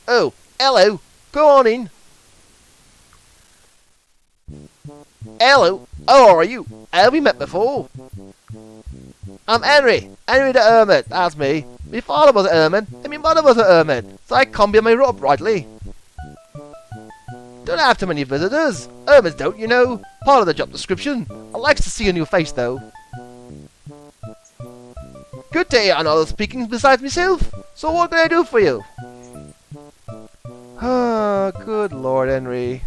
Oh, hello. Go on in. Hello. How are you? Have we met before? I'm Henry. Henry the Hermit. That's me. My father was a hermit, and my mother was a hermit, so I can't be my robe rightly. Don't have too many visitors. Hermits don't, you know. Part of the job description. I likes to see a new face, though. Good day, and others speaking besides myself. So what can I do for you? Ah, good Lord, Henry.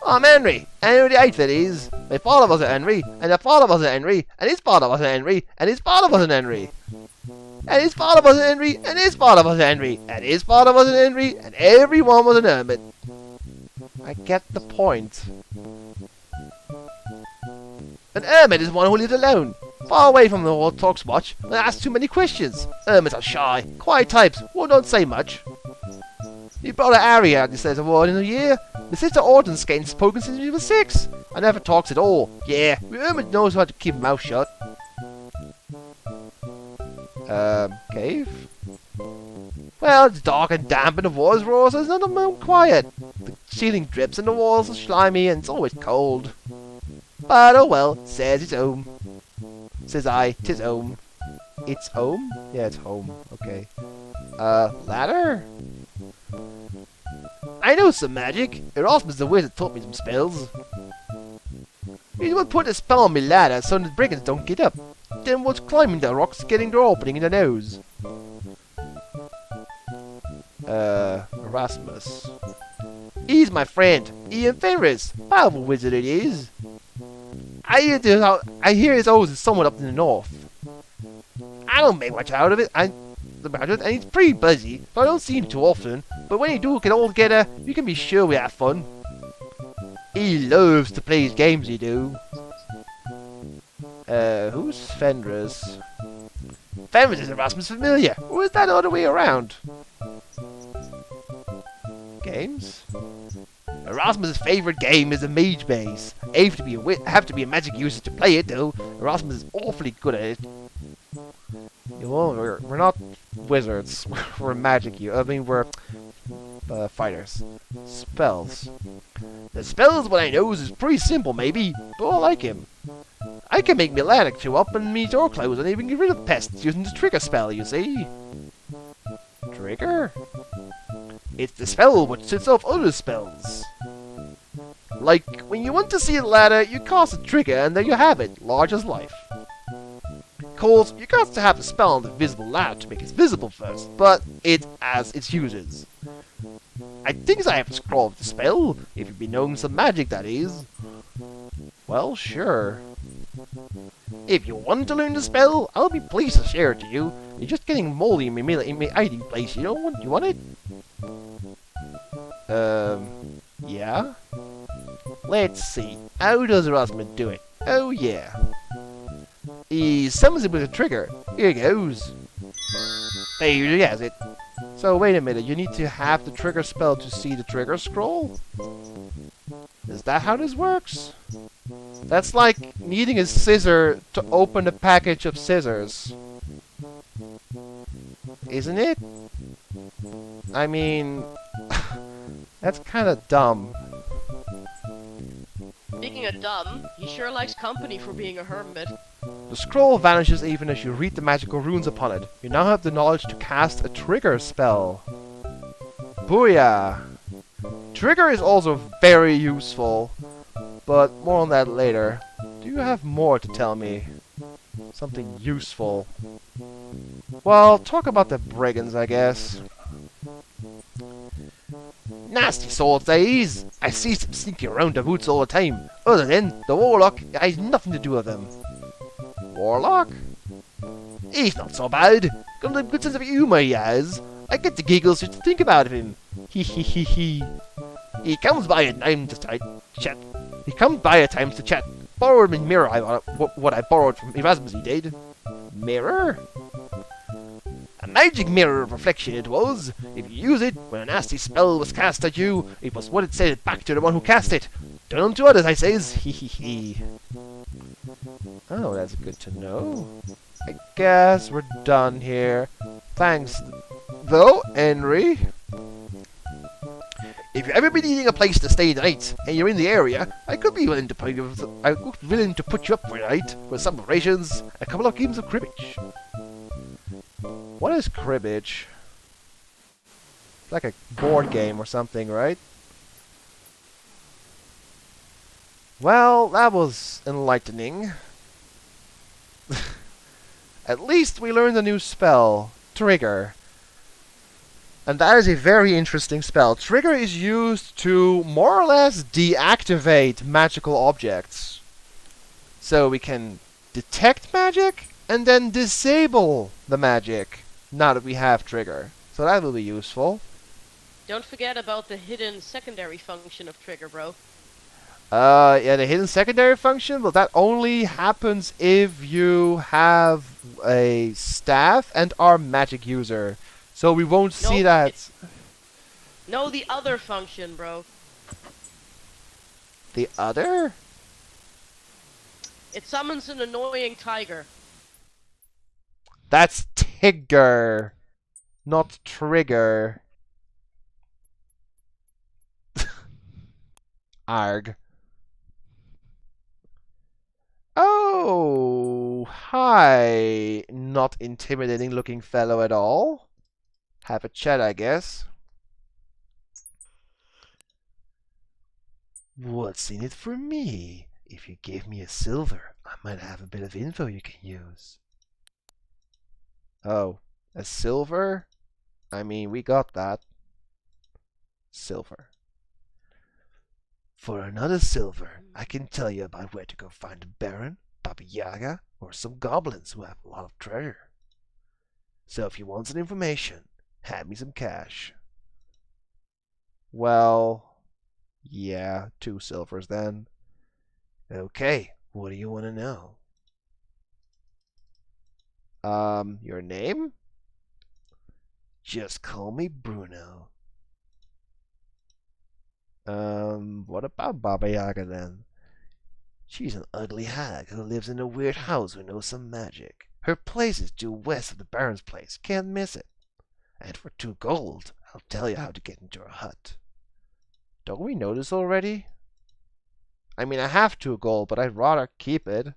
I'm Henry. Henry the Eighth, it is. My father was a Henry, and their father was a Henry, and his father was a Henry, and his father was an Henry. And his father was an Henry, and his father was an Henry, and his father was an Henry, and everyone was an hermit. I get the point. An hermit is one who lives alone, far away from the whole talks much, and asks too many questions. Hermits are shy, quiet types, who don't say much. My brother Harry hardly says a word in a year. My sister Auden's getting spoken since he was 6. I never talks at all. Yeah, my hermit knows how to keep his mouth shut. Cave? Well, it's dark and damp and the walls roar, so there's none of them quiet. The ceiling drips and the walls are slimy and it's always cold. But oh well, says it's home. Says I, 'tis home. It's home? Yeah, it's home. Okay. Ladder? I know some magic. Erasmus the wizard taught me some spells. He would put a spell on me ladder so the brigands don't get up. Then was climbing the rocks, getting their opening in the nose. Erasmus. He's my friend, Ian Fenris. Powerful wizard it is. I hear his O's is somewhat up in the north. I don't make much out of it. And he's pretty busy, so I don't see him too often. But when you do get all together, you can be sure we have fun. He loves to play his games, he do. Who's Fenris? Fenris is Erasmus familiar, or is that the other way around? Games? Erasmus' favourite game is a mage maze. I have to be a magic user to play it, though. Erasmus is awfully good at it. Well, we're not wizards. We're magic users. I mean, we're fighters. Spells. The spells, what I knows, is pretty simple, maybe, but I like him. I can make me ladder chew up and me door close and even get rid of pests using the trigger spell, you see. Trigger? It's the spell which sets off other spells. Like, when you want to see a ladder, you cast a trigger and there you have it, large as life. Of course, you got to have the spell on the visible ladder to make it visible first, but it has its uses. I think I have to scroll of the spell, if you've been knowing some magic, that is. Well, sure. If you want to learn the spell, I'll be pleased to share it to you. You're just getting moldy in my hiding place, you don't want, you want it? Yeah? Let's see. How does Erasmus do it? Oh, yeah. He summons it with a trigger. Here goes. There he has it. So, wait a minute. You need to have the trigger spell to see the trigger scroll? Is that how this works? That's like needing a scissor to open a package of scissors. Isn't it? I mean... that's kinda dumb. Speaking of dumb, he sure likes company for being a hermit. The scroll vanishes even as you read the magical runes upon it. You now have the knowledge to cast a trigger spell. Booyah! Trigger is also very useful, but more on that later. Do you have more to tell me? Something useful. Well, talk about the brigands, I guess. Nasty swords, these! I see them sneaking around the woods all the time. Other than, the warlock has nothing to do with them. Warlock? He's not so bad. Got a good sense of humour, he has. I get the giggles just to think about him. He. He comes by at times to chat. He comes by at times to chat. Borrowed my mirror, what I borrowed from Erasmus, he did. Mirror? A magic mirror of reflection it was. If you use it, when a nasty spell was cast at you, it was what it said back to the one who cast it. Done unto others, I says. He. Oh, that's good to know. I guess we're done here. Thanks, though, Henry. If you've ever been needing a place to stay the night, and you're in the area, I could be willing to put you up for a night, with some rations, and a couple of games of cribbage. What is cribbage? Like a board game or something, right? Well, that was enlightening. At least we learned a new spell, Trigger. And that is a very interesting spell. Trigger is used to more or less deactivate magical objects. So we can detect magic and then disable the magic now that we have Trigger. So that will be useful. Don't forget about the hidden secondary function of Trigger, bro. Yeah, the hidden secondary function, well, that only happens if you have a staff and are magic user. So we won't see that. No, the other function, bro. The other? It summons an annoying tiger. That's Tigger, not Trigger. Arg. Oh, hi. Not intimidating looking fellow at all. Have a chat, I guess. What's in it for me? If you give me a silver, I might have a bit of info you can use. Oh, a silver? I mean, we got that. Silver. For another silver, I can tell you about where to go find a baron, Baba Yaga, or some goblins who have a lot of treasure. So if you want some information, hand me some cash. Well, yeah, 2 silvers then. Okay, what do you want to know? Your name? Just call me Bruno. What about Baba Yaga then? She's an ugly hag who lives in a weird house who knows some magic. Her place is due west of the Baron's place. Can't miss it. And for 2 gold, I'll tell you how to get into her hut. Don't we know this already? I mean, I have 2 gold, but I'd rather keep it.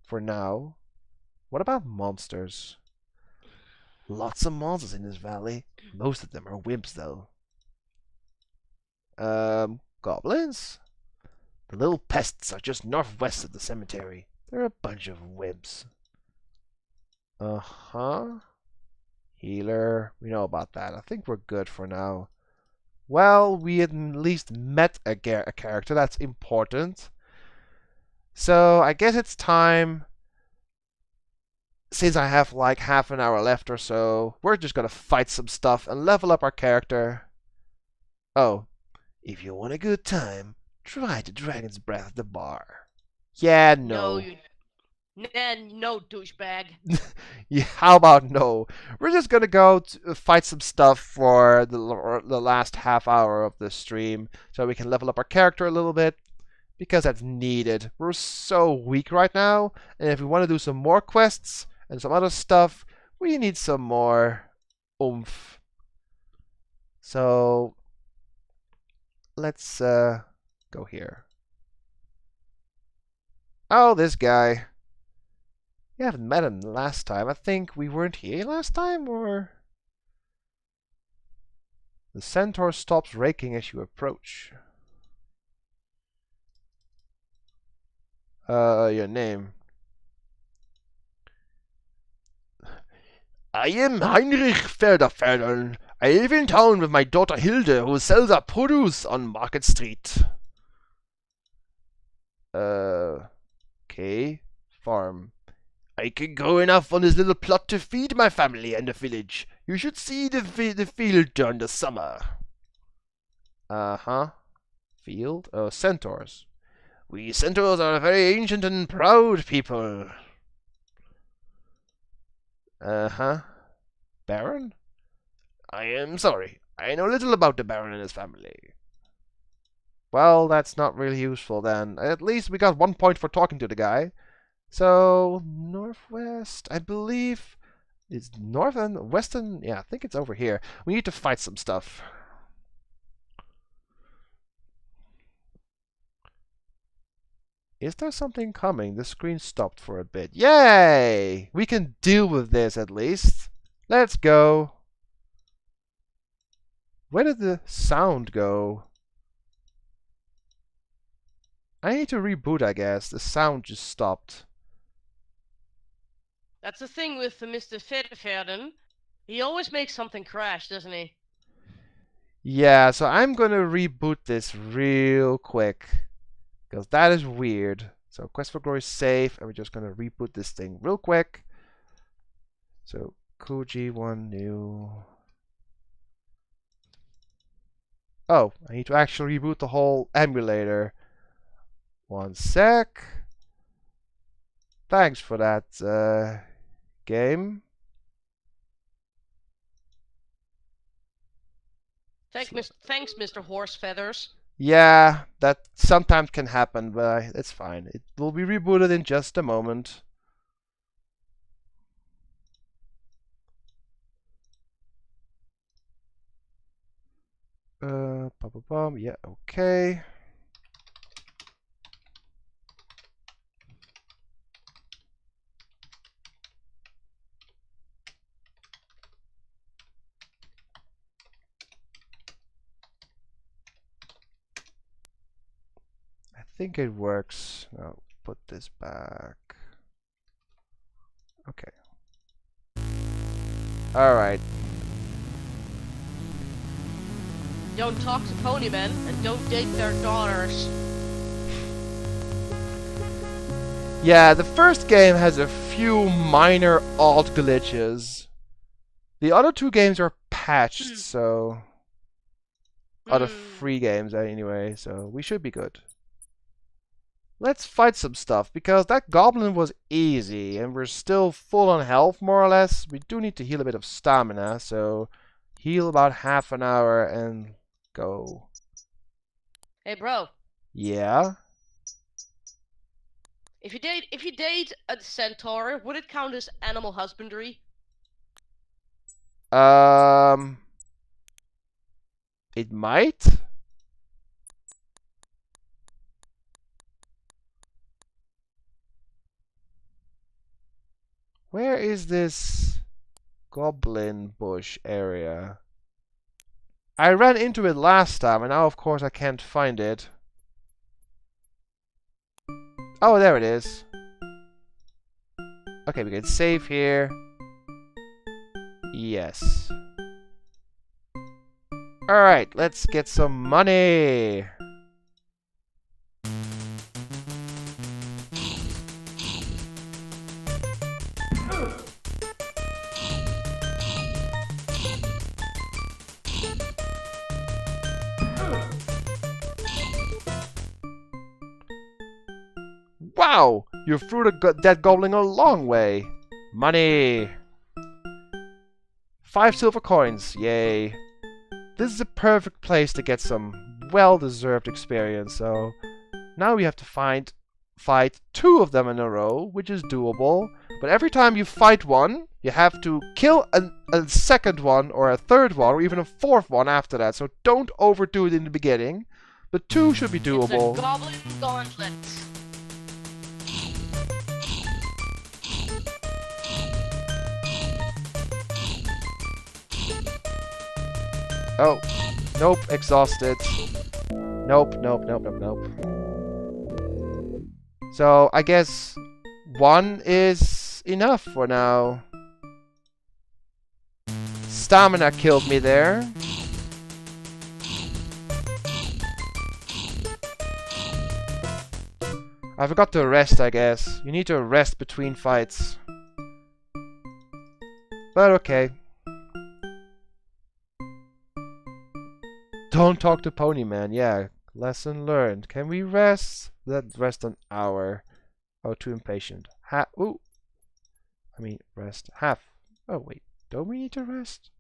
For now. What about monsters? Lots of monsters in this valley. Most of them are wimps, though. Goblins? The little pests are just northwest of the cemetery. They're a bunch of wimps. Uh-huh. Healer. We know about that. I think we're good for now. Well, we at least met a character. That's important. So, I guess it's time. Since I have like half an hour left or so, we're just gonna fight some stuff and level up our character. Oh, if you want a good time, try the Dragon's Breath at the bar. Yeah, no. No, douchebag. Yeah, how about no? We're just gonna go fight some stuff for the last half hour of the stream so we can level up our character a little bit because that's needed. We're so weak right now, and if we want to do some more quests and some other stuff, we need some more oomph. So let's go here. Oh, this guy. You haven't met him last time. I think we weren't here last time, or... The centaur stops raking as you approach. Your name. I am Heinrich Felderferdel. I live in town with my daughter Hilde, who sells our produce on Market Street. Okay. Farm. I can grow enough on this little plot to feed my family and the village. You should see the field during the summer. Uh-huh. Field? Oh, centaurs. We centaurs are a very ancient and proud people. Uh-huh. Baron? I am sorry. I know little about the Baron and his family. Well, that's not really useful then. At least we got 1 point for talking to the guy. So, northwest, I believe it's north and western. Yeah, I think it's over here. We need to fight some stuff. Is there something coming? The screen stopped for a bit. Yay! We can deal with this at least. Let's go. Where did the sound go? I need to reboot, I guess. The sound just stopped. That's the thing with Mr. Federferden. He always makes something crash, doesn't he? Yeah, so I'm gonna reboot this real quick. Because that is weird. So Quest for Glory is safe, and we're just gonna reboot this thing real quick. So Kuji 1 new. Oh, I need to actually reboot the whole emulator. 1 sec. Thanks for that, game. Thanks, Mr. Horse Feathers. Yeah, that sometimes can happen, but it's fine. It will be rebooted in just a moment. Yeah, okay. I think it works. Now put this back. Okay. Alright. Don't talk to ponymen, and don't date their daughters. Yeah, the first game has a few minor odd glitches. The other 2 games are patched, so... Other free games, anyway, so we should be good. Let's fight some stuff, because that goblin was easy, and we're still full on health, more or less. We do need to heal a bit of stamina, so heal about half an hour and go. Hey, bro. Yeah? If you date a centaur, would it count as animal husbandry? It might? Where is this goblin bush area. I ran into it last time, and now of course I can't find it. Oh, there it is. Okay, we can save here. Yes. Alright, let's get some money. Wow! You threw that goblin a long way. Money! 5 silver coins. Yay. This is a perfect place to get some well-deserved experience. So now we have to fight 2 of them in a row, which is doable. But every time you fight one, you have to kill a second one, or a third one, or even a fourth one after that. So don't overdo it in the beginning. But 2 should be doable. It's a goblin gauntlet. Oh, nope, exhausted. Nope, nope, nope, nope, nope. So, I guess 1 is enough for now. Stamina killed me there. I forgot to rest, I guess. You need to rest between fights. But okay. Don't talk to Ponyman. Yeah, lesson learned. Can we rest? Let's rest an hour. Oh, too impatient. Ooh. I mean, rest. Half. Oh, wait. Don't we need to rest?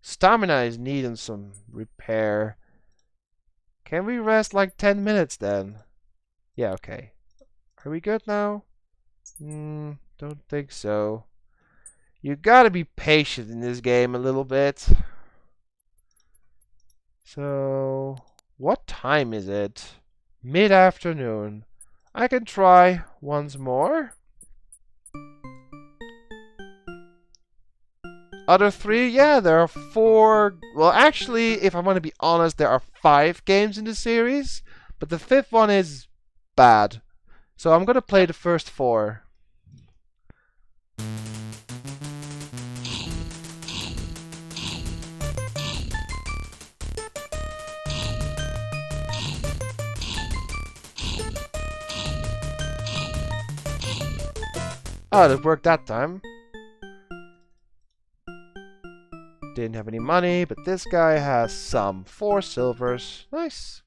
Stamina is needing some repair. Can we rest like 10 minutes then? Yeah, okay. Are we good now? Don't think so. You gotta be patient in this game a little bit. So, what time is it? Mid-afternoon. I can try once more. Other 3? Yeah, there are 4. Well, actually, if I want to be honest, there are 5 games in the series. But the 5th one is bad. So I'm going to play the first 4. Oh, it worked that time. Didn't have any money, but this guy has some. 4 silvers. Nice.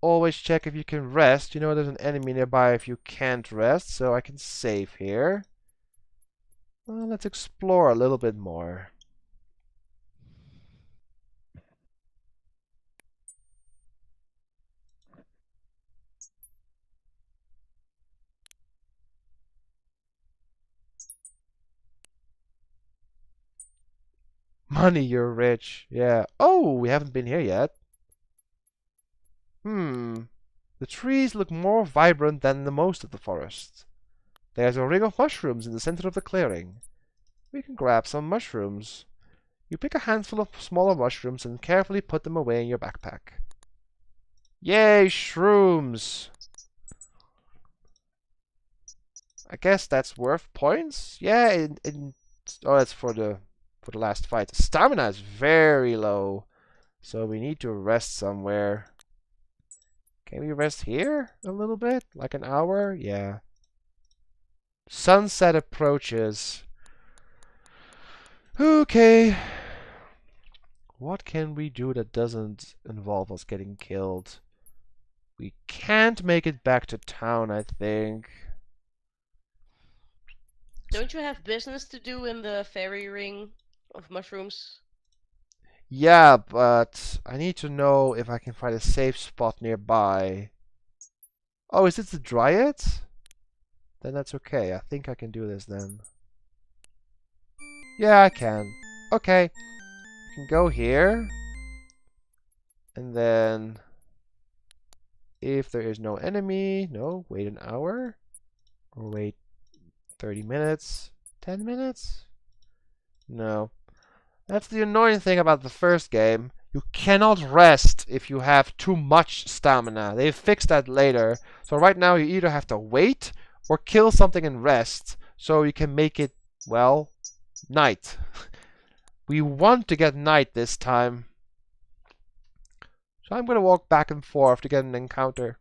Always check if you can rest. You know there's an enemy nearby if you can't rest, so I can save here. Well, let's explore a little bit more. Money, you're rich. Yeah. Oh, we haven't been here yet. The trees look more vibrant than the most of the forest. There's a ring of mushrooms in the center of the clearing. We can grab some mushrooms. You pick a handful of smaller mushrooms and carefully put them away in your backpack. Yay, shrooms! I guess that's worth points? Yeah, oh, that's for the last fight. Stamina is very low, so we need to rest somewhere. Can we rest here a little bit? Like an hour? Yeah. Sunset approaches. Okay. What can we do that doesn't involve us getting killed? We can't make it back to town, I think. Don't you have business to do in the fairy ring of mushrooms? Yeah, but I need to know if I can find a safe spot nearby. Oh, is it the Dryad? Then that's okay. I think I can do this then. Yeah, I can. Okay. You can go here. And then... if there is no enemy... No, wait an hour. Or wait 30 minutes? 10 minutes? No. That's the annoying thing about the first game. You cannot rest if you have too much stamina. They fixed that later. So right now you either have to wait or kill something and rest. So you can make it, well, night. We want to get night this time. So I'm going to walk back and forth to get an encounter.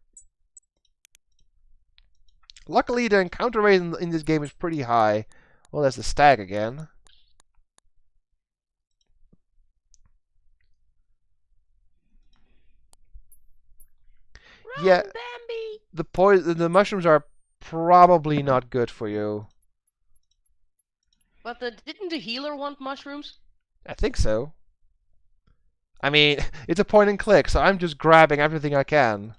Luckily the encounter rate in this game is pretty high. Well, there's the stag again. Run, Yeah, Bambi! the mushrooms are probably not good for you. But didn't the healer want mushrooms? I think so. I mean, it's a point and click, so I'm just grabbing everything I can.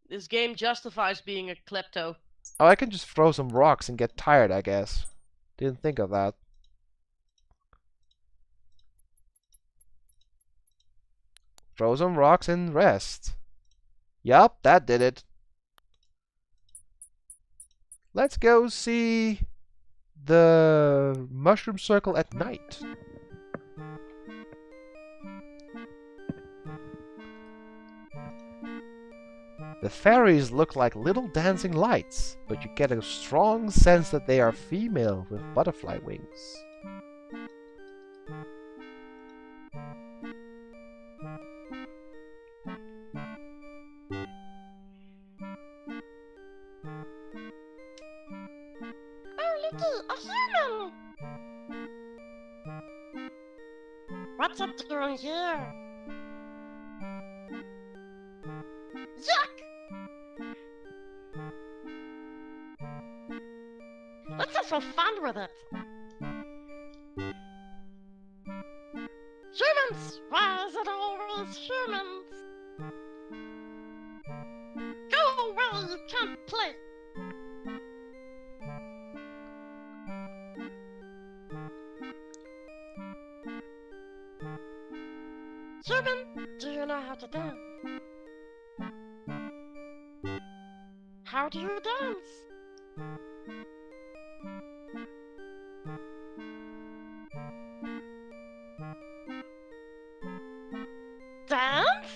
This game justifies being a klepto. Oh, I can just throw some rocks and get tired, I guess. Didn't think of that. Throw some rocks and rest. Yup, that did it. Let's go see the mushroom circle at night. The fairies look like little dancing lights, but you get a strong sense that they are female with butterfly wings. Oh, looky, a human! What's it doing here? Yuck! Let's have some fun with it. Humans! Why is it always humans? Go away, you can't play! Human, do you know how to dance? How do you dance? Dance?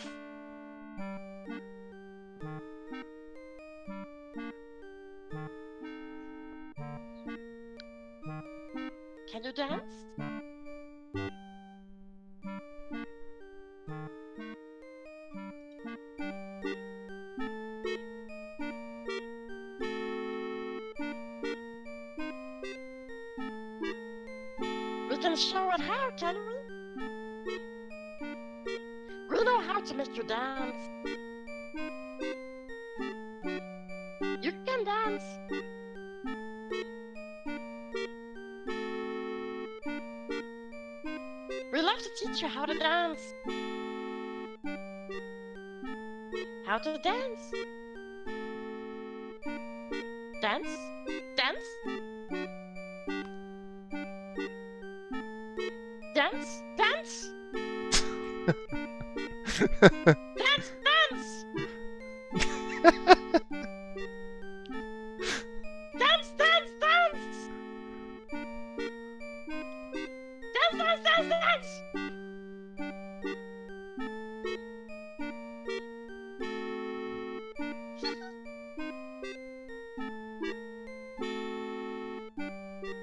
Can you dance? We can show it how, can we? We know how to make you dance. You can dance. We love to teach you how to dance. How to dance. Dance? Dance? Dance? Dance? Dance! Dance! Dance! Dance! Dance! Dance! Dance! Dance! Dance!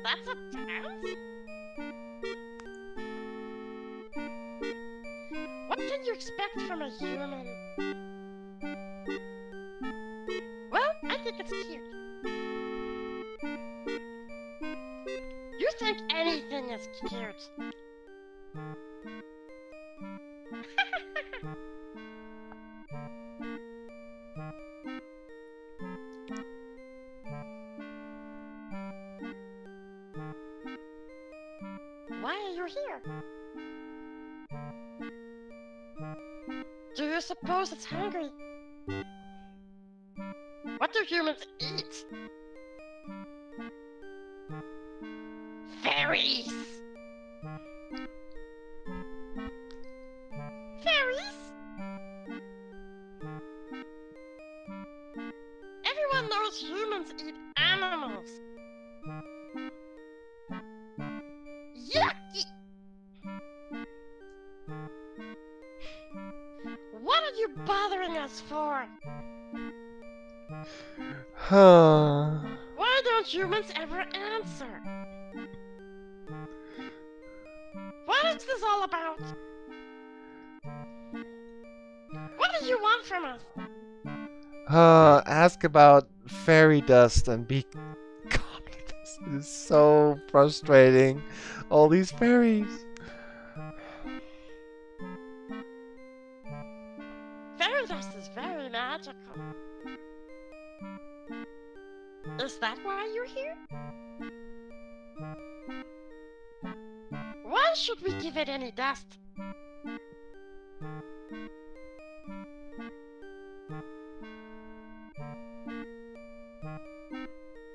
That's a dance? What can you expect from a human? Well, I think it's cute. You think anything is cute? Why are you here? Do you suppose it's hungry? What do humans eat? Fairies! Fairies? Everyone knows humans bothering us for? Why don't humans ever answer? What is this all about? What do you want from us? Ask about fairy dust and be... God, this is so frustrating. All these fairies. Fairy dust is very magical. Is that why you're here? Why should we give it any dust?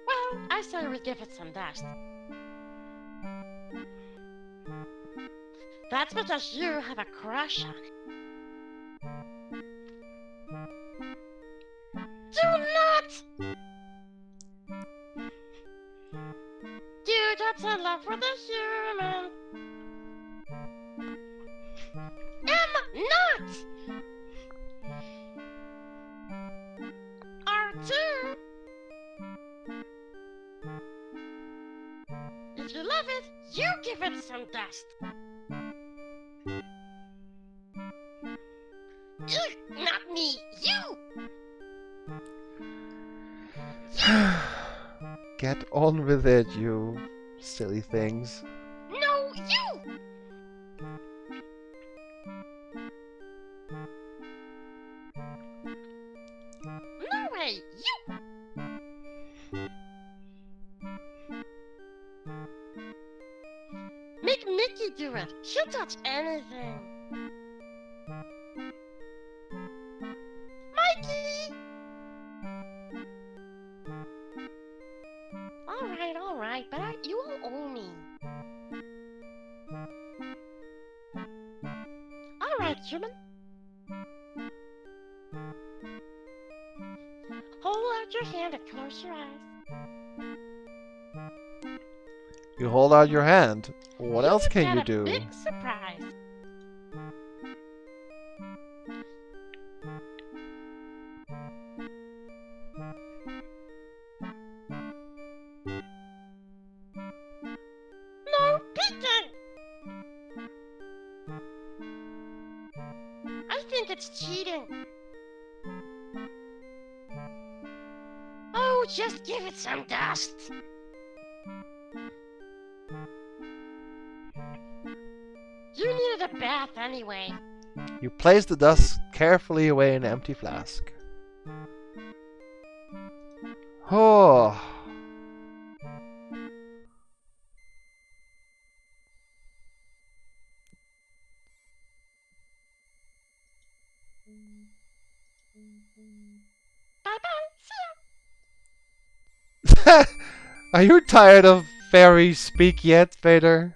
Well, I say we give it some dust. That's because you have a crush on it. Do not! You that's in love with a human. Am not! R2! If you love it, you give it some dust. Ew, not me, you! Get on with it, you silly things. No, you! No way, you! Make Mickey do it. She'll touch anything. Mikey! Alright, but you will owe me. Alright, human. Hold out your hand and close your eyes. You hold out your hand. What else can you Get a do? big surprise. No peeking! I think it's cheating. Oh, just give it some dust. You needed a bath anyway. You place the dust carefully away in an empty flask. Oh. Bye-bye, see ya. Are you tired of fairy speak yet, Vader?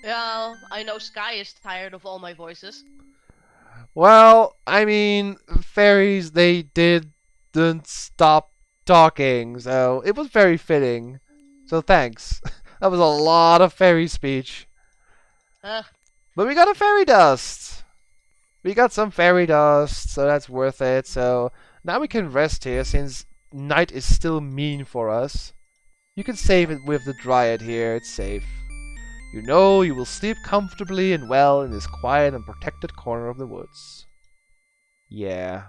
Yeah, I know Sky is tired of all my voices. Well, I mean, fairies, they didn't stop talking, so it was very fitting. So thanks. That was a lot of fairy speech. Ugh. But we got a fairy dust. We got some fairy dust, so that's worth it. So now we can rest here since night is still mean for us. You can save it with the dryad here, it's safe. You know you will sleep comfortably and well in this quiet and protected corner of the woods. Yeah.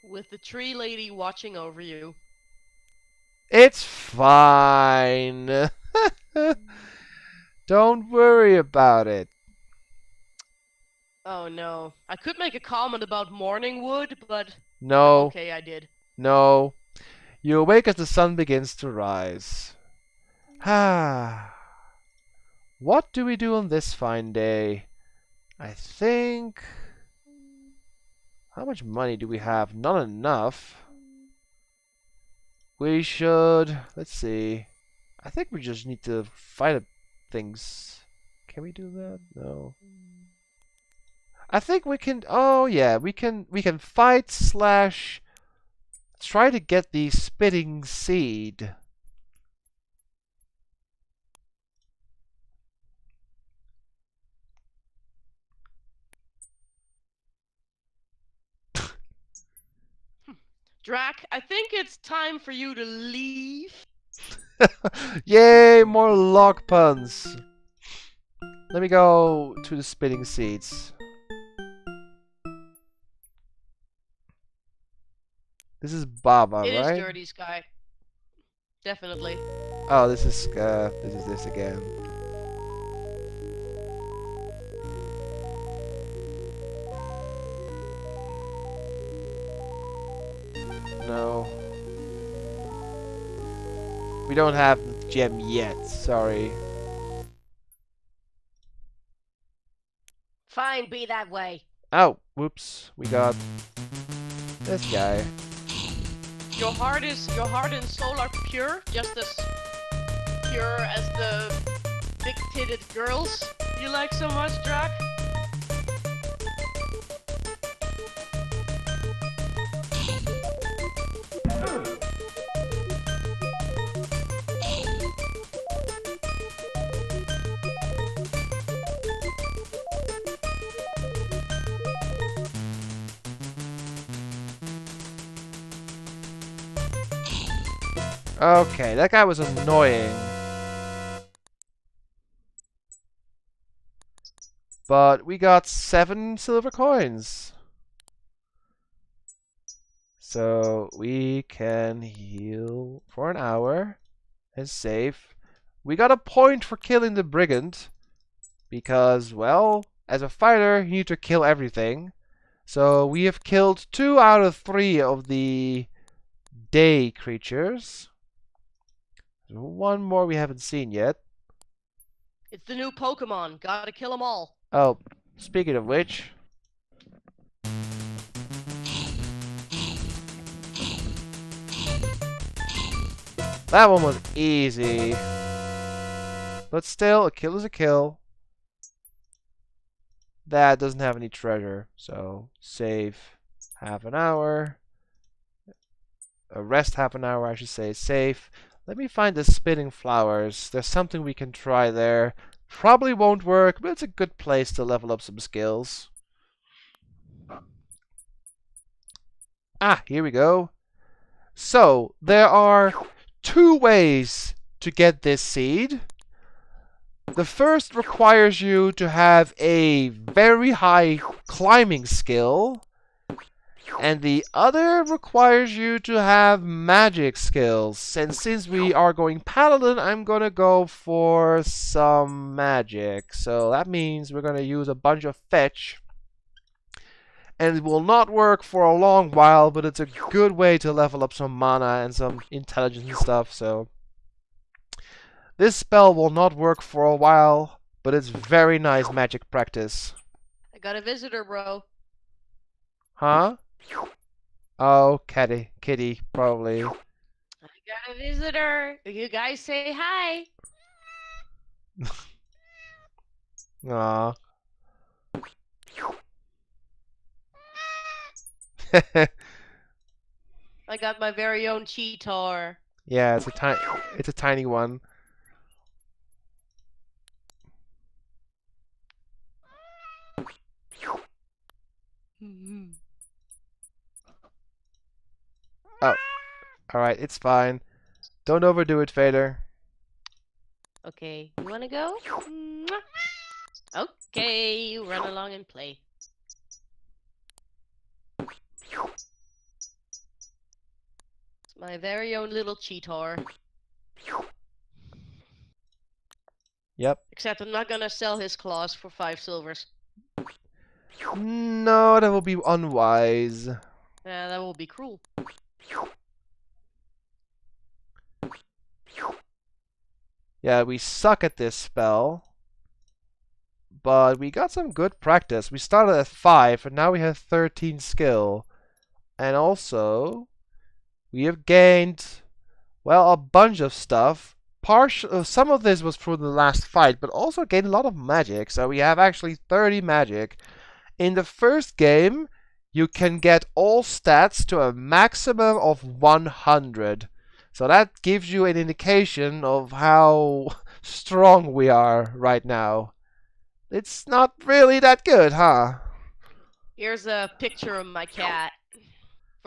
With the tree lady watching over you. It's fine. Don't worry about it. Oh no. I could make a comment about morning wood, but No, okay, I did. no. You awake as the sun begins to rise. Ah. What do we do on this fine day? I think... How much money do we have? Not enough. We should... Let's see. I think we just need to fight things. Can we do that? No. I think we can... Oh yeah, we can fight slash... Try to get the spitting seed. Drac, I think it's time for you to leave. Yay, more log puns. Let me go to the spinning seats. This is Baba, It is right? dirty, Sky. Definitely. Oh, this is this again. No. We don't have the gem yet, sorry. Fine, be that way. Oh, whoops. We got this guy. Your heart and soul are pure, just as pure as the big-titted girls you like so much, Drac. Okay, that guy was annoying. But we got 7 silver coins. So we can heal for an hour and save. We got a point for killing the brigand. Because, well, as a fighter, you need to kill everything. So we have killed 2 out of 3 of the day creatures. There's one more we haven't seen yet. It's the new Pokemon. Gotta kill them all. Oh, speaking of which. That one was easy. But still, a kill is a kill. That doesn't have any treasure, so save half an hour. Rest half an hour, I should say. Save. Let me find the spinning flowers. There's something we can try there. Probably won't work, but it's a good place to level up some skills. Ah, here we go. So, there are 2 ways to get this seed. The first requires you to have a very high climbing skill. And the other requires you to have magic skills. And since we are going Paladin, I'm going to go for some magic. So that means we're going to use a bunch of fetch. And it will not work for a long while, but it's a good way to level up some mana and some intelligence and stuff. So this spell will not work for a while, but it's very nice magic practice. I got a visitor, bro. Huh? Oh, kitty, probably. I got a visitor. You guys say hi. Aw. I got my very own Cheetor. Yeah, it's a tiny one. Oh, alright, it's fine. Don't overdo it, Fader. Okay, you wanna go? Mwah. Okay, you run along and play. It's my very own little Cheetor. Yep. Except I'm not gonna sell his claws for 5 silvers. No, that will be unwise. Yeah, that will be cruel. Yeah, we suck at this spell. But we got some good practice. We started at 5, and now we have 13 skill. And also, we have gained, well, a bunch of stuff. Some of this was from the last fight, but also gained a lot of magic. So we have actually 30 magic. In the first game, you can get all stats to a maximum of 100. So that gives you an indication of how strong we are right now. It's not really that good, huh? Here's a picture of my cat.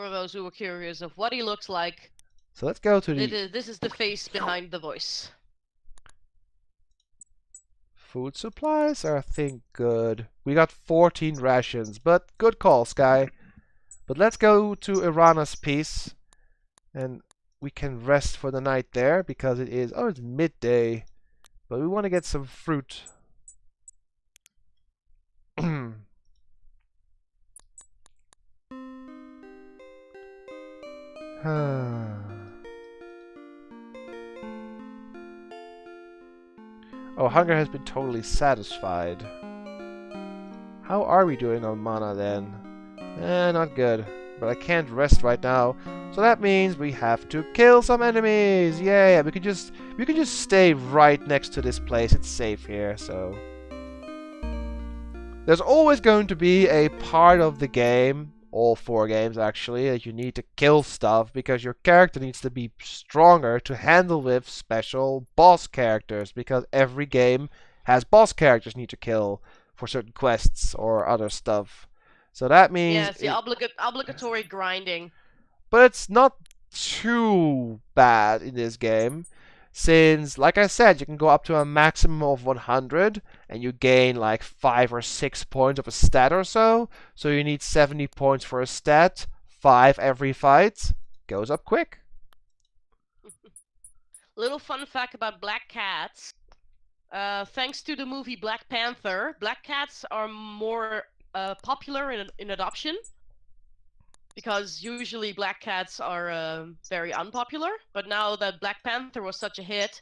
For those who were curious of what he looks like, So let's go to the this is the face behind the voice. food supplies. Are, I think, good. We got 14 rations, but good call, Sky. But let's go to Irana's piece, and we can rest for the night there because it is, oh, it's midday. But we want to get some fruit. Oh, hunger has been totally satisfied. How are we doing on mana then? Not good. But I can't rest right now. So that means we have to kill some enemies. Yeah, we can just stay right next to this place. It's safe here, so there's always going to be a part of the game, all 4 games actually, that you need to kill stuff because your character needs to be stronger to handle with special boss characters, because every game has boss characters you need to kill for certain quests or other stuff. So that means... Yeah, it's the obligatory grinding. But it's not too bad in this game, since, like I said, you can go up to a maximum of 100, and you gain like 5 or 6 points of a stat or so. So you need 70 points for a stat, 5 every fight. Goes up quick. Little fun fact about black cats. Thanks to the movie Black Panther, black cats are more popular in adoption. Because usually black cats are very unpopular, but now that Black Panther was such a hit,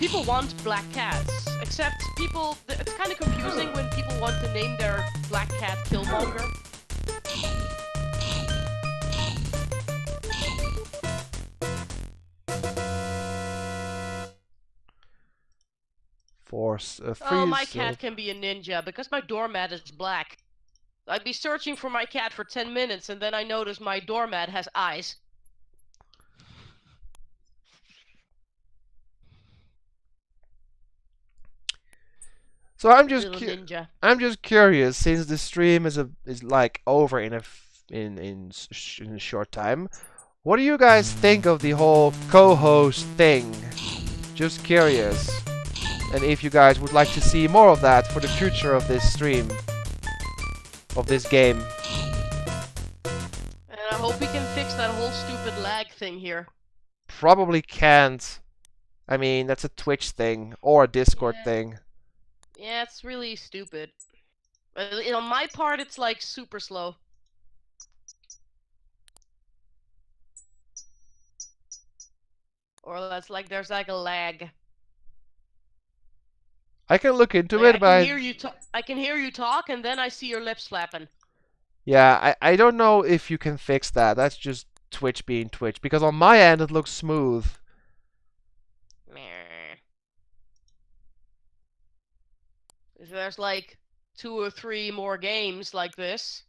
people want black cats. Except people, it's kind of confusing when people want to name their black cat Killmonger. Oh, my cat can be a ninja because my doormat is black. I'd be searching for my cat for 10 minutes and then I notice my doormat has eyes. So I'm just ninja. curious, since the stream is like over in a short time. What do you guys think of the whole co-host thing? Just curious. And if you guys would like to see more of that for the future of this stream, of this game. And I hope we can fix that whole stupid lag thing here. Probably can't. I mean, that's a Twitch thing, or a Discord thing. Yeah, it's really stupid. On my part, it's like super slow. Or that's like, there's like a lag. I can look into it, but I can hear you talk, and then I see your lips flapping. Yeah, I don't know if you can fix that. That's just Twitch being Twitch. Because on my end, it looks smooth. If there's like 2 or 3 more games like this.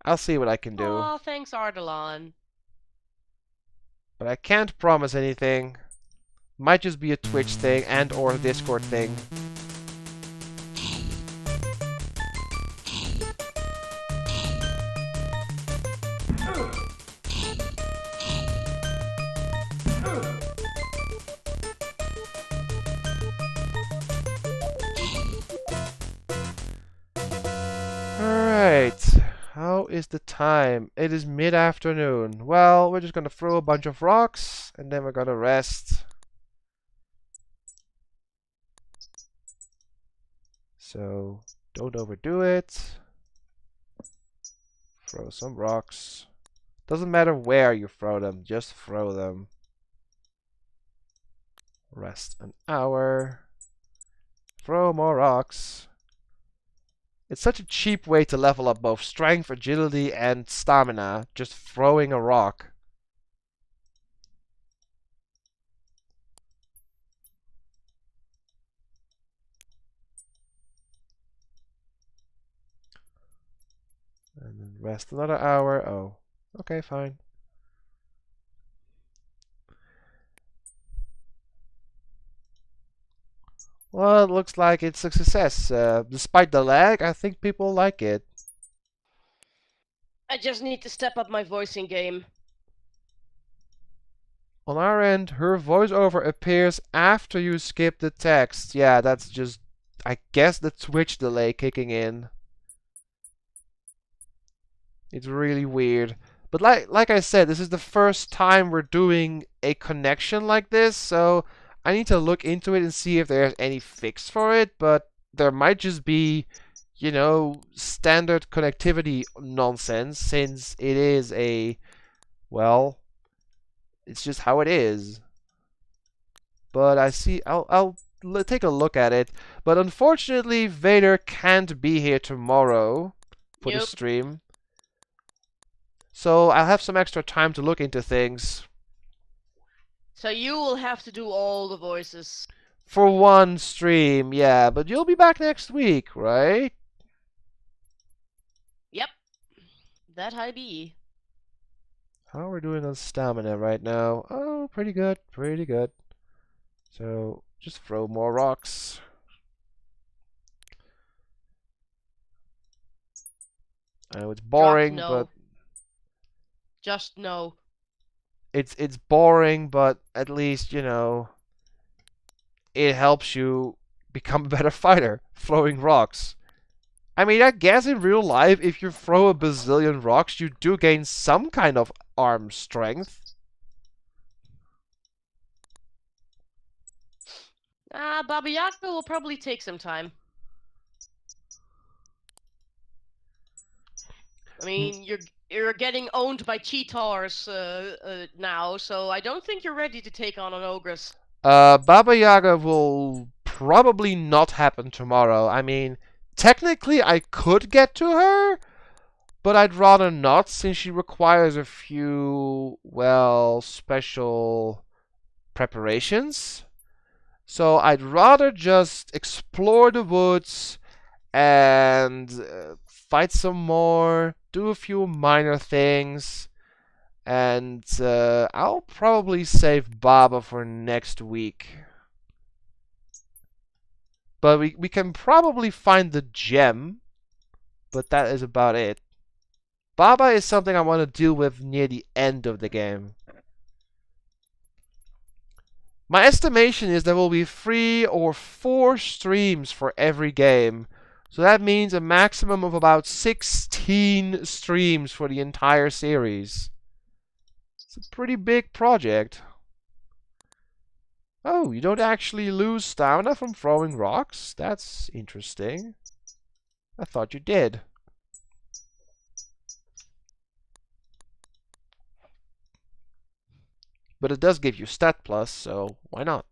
I'll see what I can do. Oh, thanks, Ardalon. But I can't promise anything. Might just be a Twitch thing and or a Discord thing. Alright. How is the time? It is mid-afternoon. Well, we're just gonna throw a bunch of rocks, and then we're gonna rest. So, don't overdo it. Throw some rocks. Doesn't matter where you throw them, just throw them. Rest an hour. Throw more rocks. It's such a cheap way to level up both strength, agility, and stamina, just throwing a rock. And then rest another hour. Oh, okay, fine. Well, it looks like it's a success. Despite the lag, I think people like it. I just need to step up my voicing game. On our end, her voiceover appears after you skip the text. Yeah, that's just, I guess, the Twitch delay kicking in. It's really weird. But like I said, this is the first time we're doing a connection like this, so I need to look into it and see if there's any fix for it, but there might just be, you know, standard connectivity nonsense, since it is a, well, it's just how it is. But I'll take a look at it. But unfortunately, Vader can't be here tomorrow for the Yep. stream. So I'll have some extra time to look into things. So you will have to do all the voices. For one stream, yeah. But you'll be back next week, right? Yep. That I be. How are we doing on stamina right now? Oh, pretty good, pretty good. So just throw more rocks. I know it's boring, no. but Just no. it's boring, but at least, you know, it helps you become a better fighter, throwing rocks. I mean, I guess in real life, if you throw a bazillion rocks, you do gain some kind of arm strength. Baba Yaga will probably take some time. I mean, you're getting owned by cheetahs now, so I don't think you're ready to take on an ogress. Baba Yaga will probably not happen tomorrow. I mean, technically I could get to her, but I'd rather not, since she requires a few, well, special preparations. So I'd rather just explore the woods and fight some more, do a few minor things, and I'll probably save Baba for next week. But we can probably find the gem, but that is about it. Baba is something I want to deal with near the end of the game. My estimation is there will be 3 or 4 streams for every game. So that means a maximum of about 16 streams for the entire series. It's a pretty big project. Oh, you don't actually lose stamina from throwing rocks? That's interesting. I thought you did. But it does give you stat plus, so why not?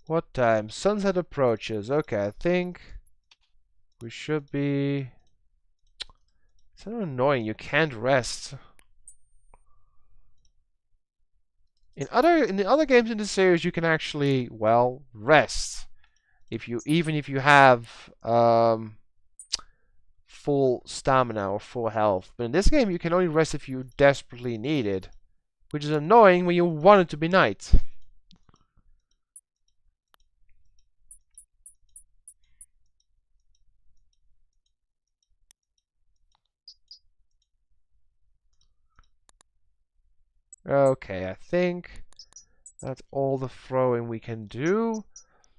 What time? Sunset approaches. Okay, I think we should be... It's so annoying, you can't rest. In the other games in the series, you can actually, well, rest. Even if you have full stamina or full health. But in this game, you can only rest if you desperately need it, which is annoying when you want it to be night. Okay, I think that's all the throwing we can do.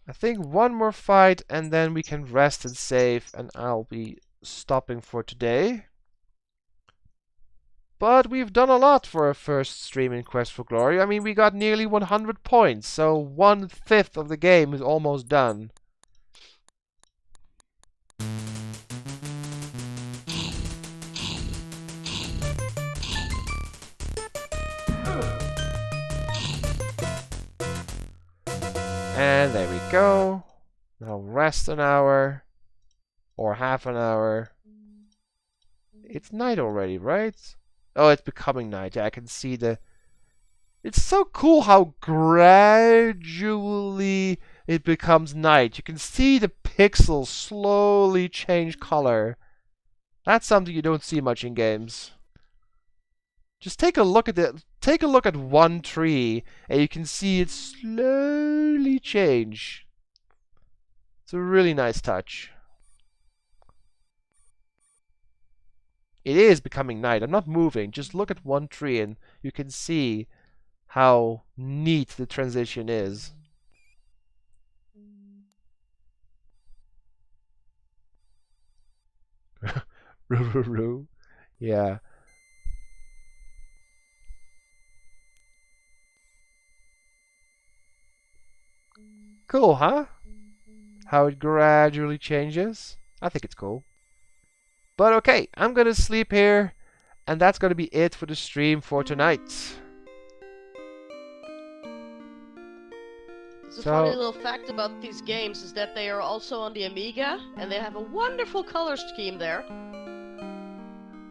I think one more fight and then we can rest and save, and I'll be stopping for today. But we've done a lot for our first stream in Quest for Glory. I mean, we got nearly 100 points, so 1/5 of the game is almost done. And there we go. Now rest an hour. Or half an hour. It's night already, right? Oh, it's becoming night. Yeah, I can see the It's so cool how gradually it becomes night. You can see the pixels slowly change color. That's something you don't see much in games. Just take a look at one tree, and you can see it slowly change. It's a really nice touch. It is becoming night. I'm not moving. Just look at one tree, and you can see how neat the transition is. Yeah. Cool, huh? How it gradually changes. I think it's cool. But okay, I'm gonna sleep here, and that's gonna be it for the stream for tonight. It's a funny little fact about these games is that they are also on the Amiga, and they have a wonderful color scheme there.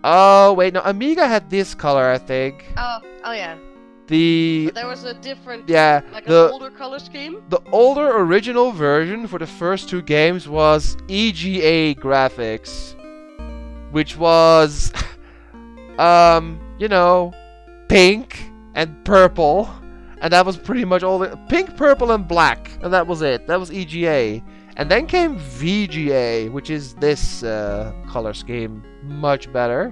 Oh, wait, no, Amiga had this color, I think. Oh yeah. But there was a different, like an older color scheme? The older original version for the first two games was EGA graphics, which was, you know, pink and purple, and that was pretty much all the pink, purple, and black, and that was it. That was EGA. And then came VGA, which is this color scheme, much better.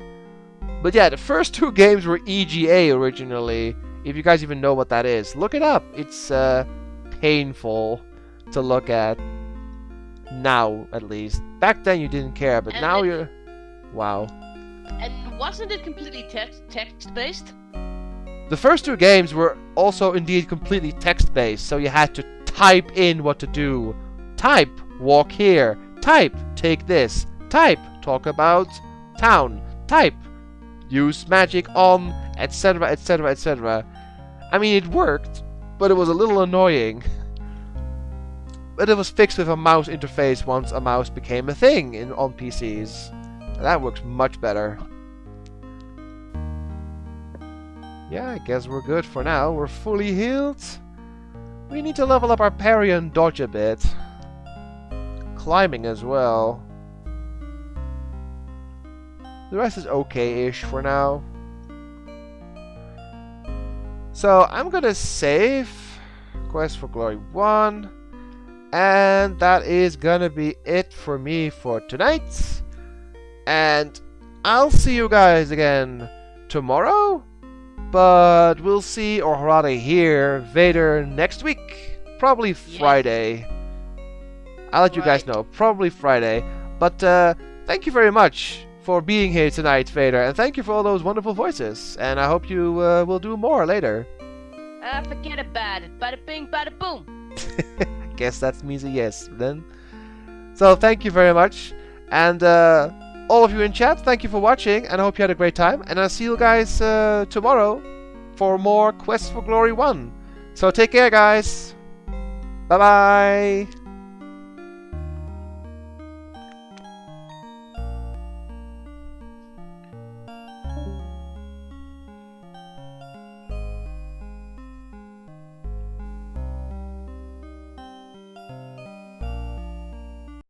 But yeah, the first two games were EGA originally. If you guys even know what that is, look it up. It's painful to look at now, at least. Back then you didn't care, but now you're... Wow. And wasn't it completely text-based? The first two games were also indeed completely text-based, so you had to type in what to do. Type, walk here. Type, take this. Type, talk about town. Type, use magic on, etc, etc, etc. I mean, it worked, but it was a little annoying. But it was fixed with a mouse interface once a mouse became a thing on PCs. And that works much better. Yeah, I guess we're good for now. We're fully healed. We need to level up our parry and dodge a bit. Climbing as well. The rest is okay-ish for now. So I'm gonna save Quest for Glory 1. And that is gonna be it for me for tonight. And I'll see you guys again tomorrow. But we'll see, or rather hear, Vader next week. Probably Friday. I'll let you guys know. Probably Friday. But thank you very much for being here tonight, Vader. And thank you for all those wonderful voices. And I hope you will do more later. Forget about it. Bada bing, bada boom. I guess that means a yes then. So thank you very much. And all of you in chat, thank you for watching. And I hope you had a great time. And I'll see you guys tomorrow for more Quest for Glory 1. So take care, guys. Bye-bye.